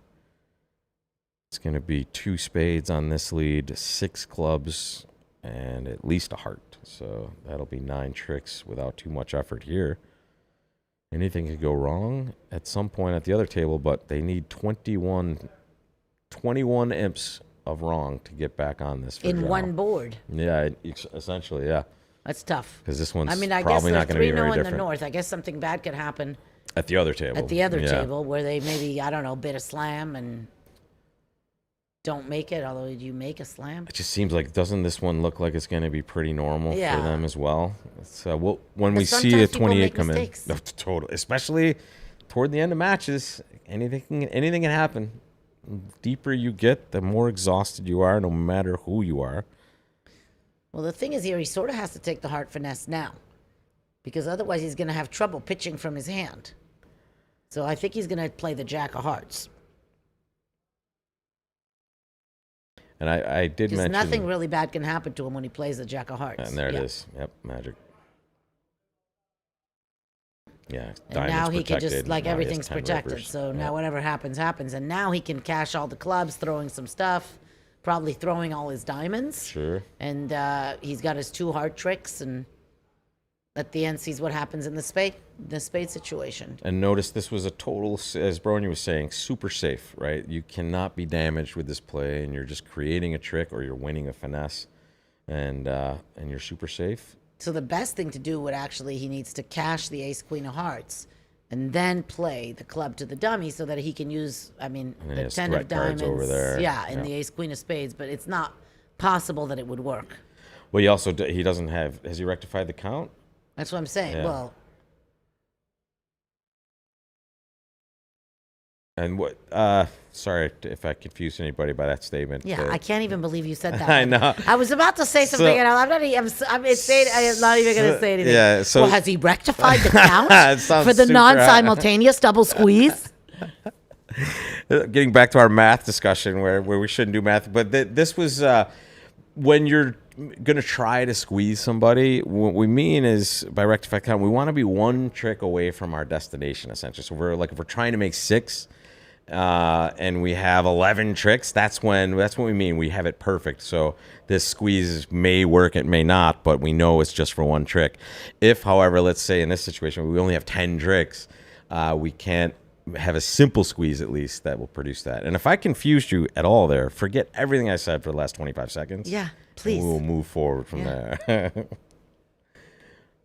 It's going to be 2 spades on this lead, 6 clubs, and at least a heart. So that'll be 9 tricks without too much effort here. Anything could go wrong at some point at the other table, but they need 21 imps of wrong to get back on this. For In Zhao. one board. Yeah, essentially, yeah. That's tough. Because this one's I mean, I guess probably they're not going to be 3-0 very in the different. north. I guess something bad could happen At the other table. at the other Yeah. table where they maybe, I don't know, bid a slam and don't make it, although you make a slam. It just seems like, doesn't this one look like it's going to be pretty normal Yeah. for them as well? So when But we see a sometimes people 28 make come mistakes. in, no, totally, especially toward the end of matches, anything can happen. The deeper you get, the more exhausted you are, no matter who you are. Well, the thing is here, he sort of has to take the heart finesse now because otherwise he's going to have trouble pitching from his hand. So I think he's going to play the Jack of Hearts. And I did Because mention nothing really bad can happen to him when he plays the Jack of Hearts. And there Yeah. it is. Yep, magic. Yeah, And now he can just, protected. like, Now he has everything's 10 protected. rippers. So Yeah. now whatever happens, happens. And now he can cash all the clubs, throwing some stuff, probably throwing all his diamonds. Sure. And he's got his 2 heart tricks. And at the end, sees what happens in the spade situation. And notice this was a total, as Bronia was saying, super safe, right? You cannot be damaged with this play, and you're just creating a trick or you're winning a finesse, and you're super safe. So the best thing to do would actually, he needs to cash the ace queen of hearts and then play the club to the dummy so that he can use, I mean, And then he the has 10 threat of cards diamonds. over there. Yeah, and Yeah. the ace queen of spades, but it's not possible that it would work. Well, he also he doesn't have. Has he rectified the count? That's what I'm saying. Yeah. Well, And what? Sorry if I confused anybody by that statement. yeah, I can't even believe you said that. I know. I was about to say something, and I'm not even. I am not even going to say anything. Yeah, so- well, has he rectified the It count sounds for the super- non-simultaneous double squeeze? Getting back to our math discussion where we shouldn't do math, but this was when you're going to try to squeeze somebody, what we mean is by rectified count, we want to be one trick away from our destination, essentially. So if we're trying to make 6 and we have 11 tricks, that's what we mean. We have it perfect. So this squeeze may work, it may not, but we know it's just for one trick. If, however, let's say in this situation, we only have 10 tricks, we can't have a simple squeeze at least that will produce that. And if I confused you at all there, forget everything I said for the last 25 seconds. Yeah, please. We'll move forward from there.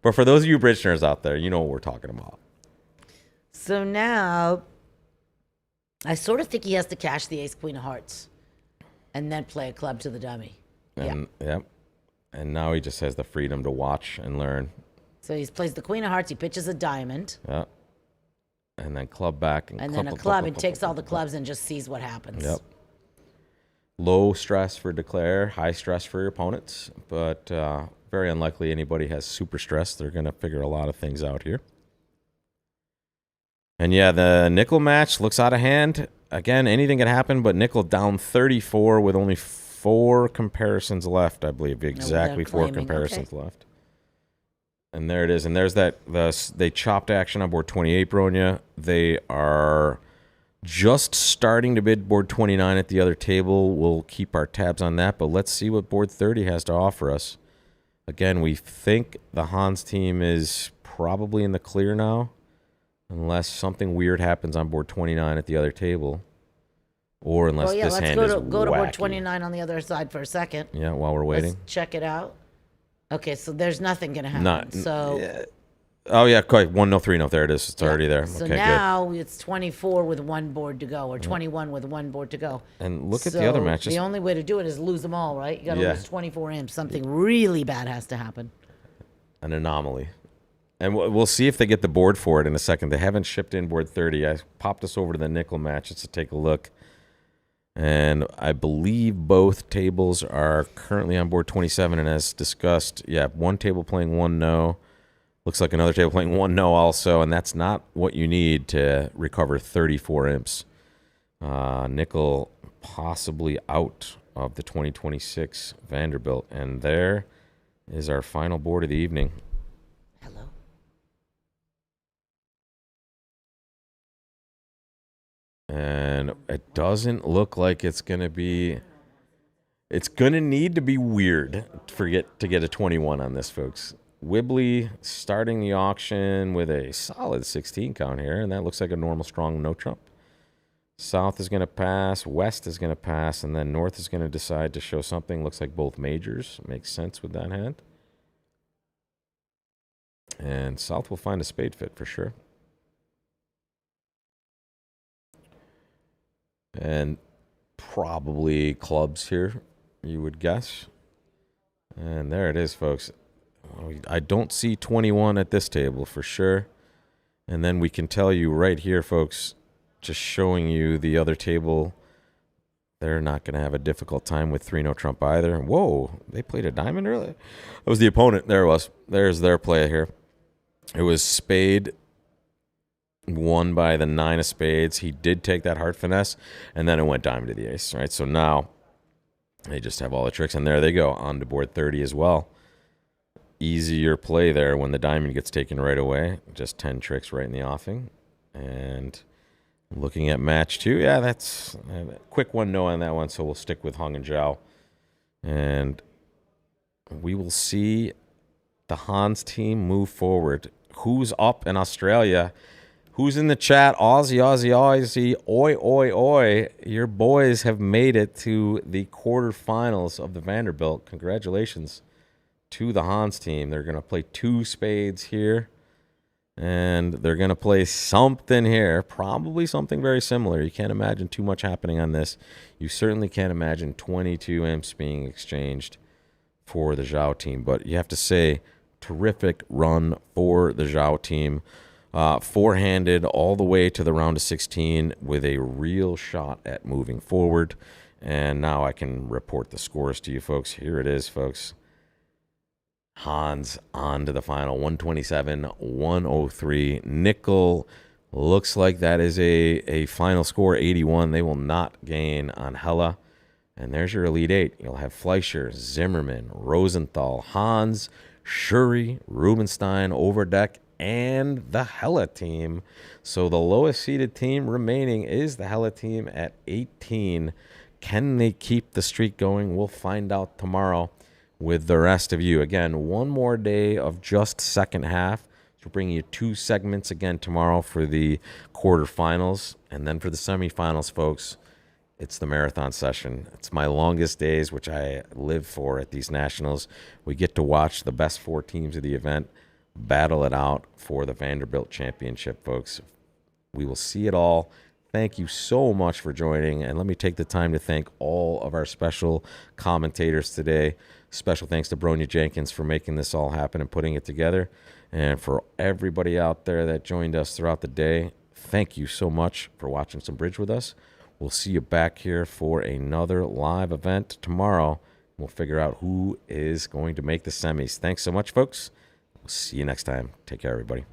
But for those of you bridge nerds out there, you know what we're talking about. So now, I sort of think he has to cash the ace queen of hearts, and then play a club to the dummy. And yep. And now he just has the freedom to watch and learn. So he plays the queen of hearts. He pitches a diamond, Yeah. And then club back and then a club, and takes all the clubs and just sees what happens. Yep. Low stress for declare, high stress for your opponents, but very unlikely anybody has super stress. They're going to figure a lot of things out here. And yeah, the nickel match looks out of hand. Again, anything can happen, but nickel down 34 with only 4 comparisons left, I believe. Exactly 4 claiming, comparisons left. And there it is. And there's they chopped action on board 28, Bronia. They are just starting to bid board 29 at the other table. We'll keep our tabs on that, but let's see what board 30 has to offer us. Again, we think the Hans team is probably in the clear now, unless something weird happens on board 29 at the other table, or unless Well, yeah, this let's hand go is to board wacky. 29 on the other side for a second. Yeah, while we're waiting. Let's check it out. Okay, so there's nothing going to happen. Not so yeah. Oh yeah, quite 1 no 3 no. There it is. It's already there. So okay, now it's 24 with 1 board to go, or 21 with 1 board to go. And look at the other So matches. The only way to do it is lose them all, right? You got to Yeah. lose 24 imps. Something really bad has to happen. An anomaly. And we'll see if they get the board for it in a second. They haven't shipped in board 30. I popped us over to the nickel match just to take a look. And I believe both tables are currently on board 27. And as discussed, yeah, one table playing 1 no. Looks like another table playing 1 no also. And that's not what you need to recover 34 imps. Nickel possibly out of the 2026 Vanderbilt. And there is our final board of the evening. Hello. And it doesn't look like it's going to be... It's going to need to be weird to get a 21 on this, folks. Wibbly starting the auction with a solid 16 count here, and that looks like a normal strong no trump. South is going to pass, West is going to pass, and then North is going to decide to show something. Looks like both majors. Makes sense with that hand. And South will find a spade fit for sure. And probably clubs here, you would guess. And there it is, folks. I don't see 21 at this table for sure. And then we can tell you right here, folks, just showing you the other table, they're not going to have a difficult time with 3-no trump either. Whoa, they played a diamond early? That was the opponent. There it was. There's their play here. It was spade won by the 9 of spades. He did take that heart finesse, and then it went diamond to the ace, right? So now they just have all the tricks, and there they go on to board 30 as well. Easier play there when the diamond gets taken right away. Just 10 tricks right in the offing. And looking at match 2, yeah, that's a quick 1-no on that one, so we'll stick with Hung and Zhao. And we will see the Hans team move forward. Who's up in Australia? Who's in the chat? Aussie, Aussie, Aussie. Oi, oi, oi. Your boys have made it to the quarterfinals of the Vanderbilt. Congratulations to the Hans team. They're going to play 2 spades here. And they're going to play something here. Probably something very similar. You can't imagine too much happening on this. You certainly can't imagine 22 imps being exchanged for the Zhao team. But you have to say, terrific run for the Zhao team. Four-handed all the way to the round of 16 with a real shot at moving forward. And now I can report the scores to you folks. Here it is, folks. Hans on to the final, 127-103. Nickel looks like that is a final score, 81. They will not gain on Hella. And there's your Elite 8. You'll have Fleischer, Zimmerman, Rosenthal, Hans, Shuri, Rubenstein, Overdeck, and the Hella team. So the lowest seeded team remaining is the Hella team at 18. Can they keep the streak going? We'll find out tomorrow with the rest of you. Again, one more day of just second half. So we're bringing you 2 segments again tomorrow for the quarterfinals. And then for the semifinals, folks, it's the marathon session. It's my longest days, which I live for at these nationals. We get to watch the best 4 teams of the event battle it out for the Vanderbilt Championship, folks. We will see it all. Thank you so much for joining. And let me take the time to thank all of our special commentators today. Special thanks to Bronia Jenkins for making this all happen and putting it together. And for everybody out there that joined us throughout the day, thank you so much for watching some bridge with us. We'll see you back here for another live event tomorrow. We'll figure out who is going to make the semis. Thanks so much, folks. We'll see you next time. Take care, everybody.